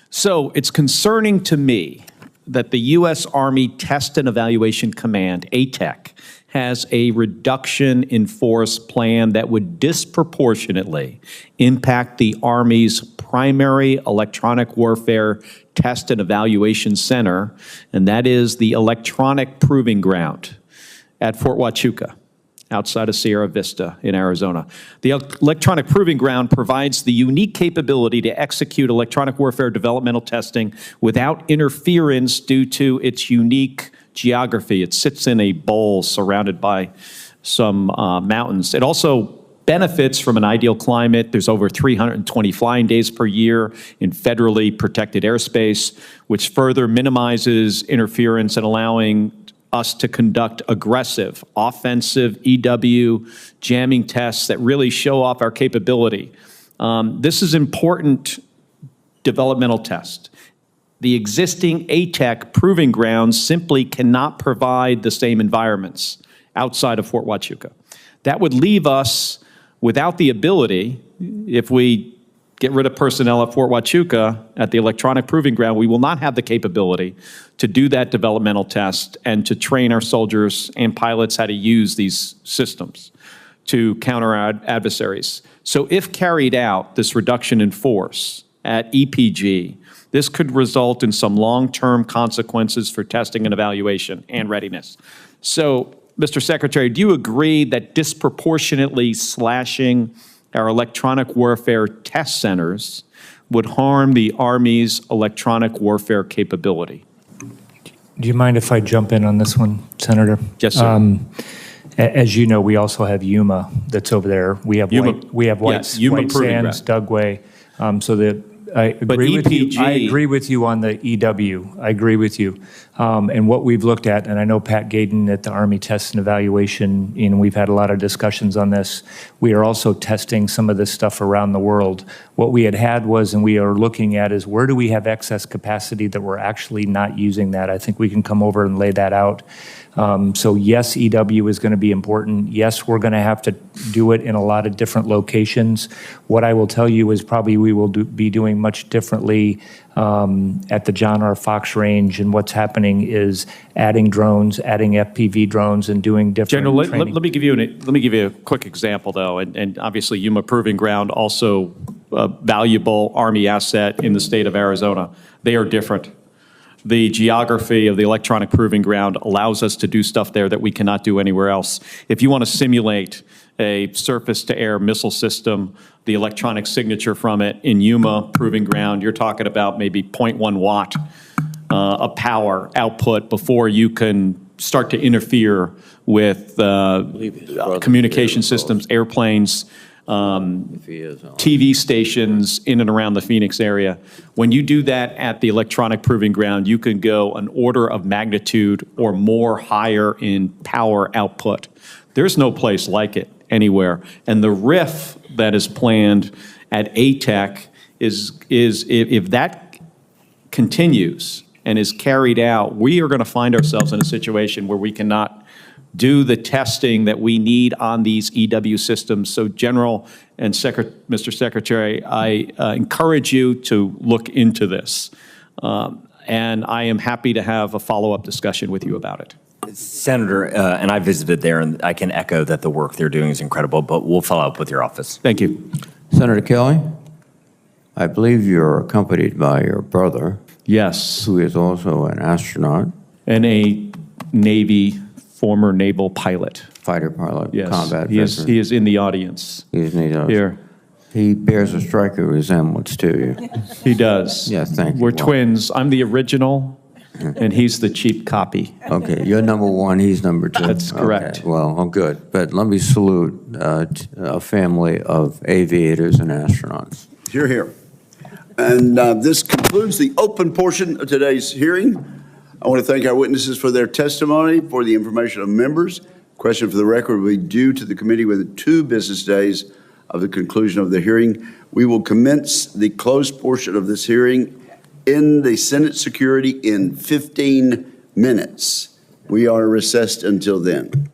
So it's concerning to me that the U.S. Army Test and Evaluation Command, ATEC, has a reduction in force plan that would disproportionately impact the Army's primary electronic warfare test and evaluation center, and that is the Electronic Proving Ground at Fort Huachuca, outside of Sierra Vista in Arizona. The Electronic Proving Ground provides the unique capability to execute electronic warfare developmental testing without interference due to its unique geography. It sits in a bowl surrounded by some mountains. It also benefits from an ideal climate. There's over 320 flying days per year in federally protected airspace, which further minimizes interference and allowing us to conduct aggressive, offensive EW jamming tests that really show off our capability. This is important developmental test. The existing ATEC proving grounds simply cannot provide the same environments outside of Fort Huachuca. That would leave us without the ability, if we get rid of personnel at Fort Huachuca at the electronic proving ground, we will not have the capability to do that developmental test and to train our soldiers and pilots how to use these systems to counter our adversaries. So if carried out, this reduction in force at EPG, this could result in some long-term consequences for testing and evaluation and readiness. So, Mr. Secretary, do you agree that disproportionately slashing our electronic warfare test centers would harm the Army's electronic warfare capability? Do you mind if I jump in on this one, Senator? Yes, sir. As you know, we also have Yuma that's over there. We have White Sands, Dugway. I agree with you on the EW. I agree with you. And what we've looked at, and I know Pat Gaydon at the Army Test and Evaluation, we've had a lot of discussions on this. We are also testing some of this stuff around the world. What we had was, and we are looking at, is where do we have excess capacity that we're actually not using that? I think we can come over and lay that out. So yes, EW is going to be important. Yes, we're going to have to do it in a lot of different locations. What I will tell you is probably we will be doing much differently at the John R. Fox range, and what's happening is adding drones, adding FPV drones, and doing different General, training. let me give you a quick example, though, and obviously Yuma Proving Ground, also a valuable Army asset in the state of Arizona. They are different. The geography of the electronic proving ground allows us to do stuff there that we cannot do anywhere else. If you want to simulate a surface-to-air missile system, the electronic signature from it in Yuma Proving Ground, you're talking about maybe 0.1 watt of power output before you can start to interfere with communication systems, airplanes, TV stations in and around the Phoenix area. When you do that at the electronic proving ground, you can go an order of magnitude or more higher in power output. There's no place like it anywhere. And the RIF that is planned at ATEC is if that continues and is carried out, we are going to find ourselves in a situation where we cannot do the testing that we need on these EW systems. So General and Mr. Secretary, I encourage you to look into this. And I am happy to have a follow-up discussion with you about it. Senator, and I visited there, and I can echo that the work they're doing is incredible, but we'll follow up with your office. Thank you. Senator Kelly, I believe you're accompanied by your brother. Yes. Who is also an astronaut. And a former naval pilot. Fighter pilot, yes. Combat veteran. He is in the audience. He is in the audience. Here. He bears a striking resemblance to you. He does. Yes, thank you. We're twins. I'm the original, and he's the cheap copy. Okay, you're number one, he's number two. That's correct. Okay, well, good. But let me salute a family of aviators and astronauts. You're here. And this concludes the open portion of today's hearing. I want to thank our witnesses for their testimony, for the information of members. Question for the record will be due to the committee within 2 business days of the conclusion of the hearing. We will commence the closed portion of this hearing in the Senate Security in 15 minutes. We are recessed until then.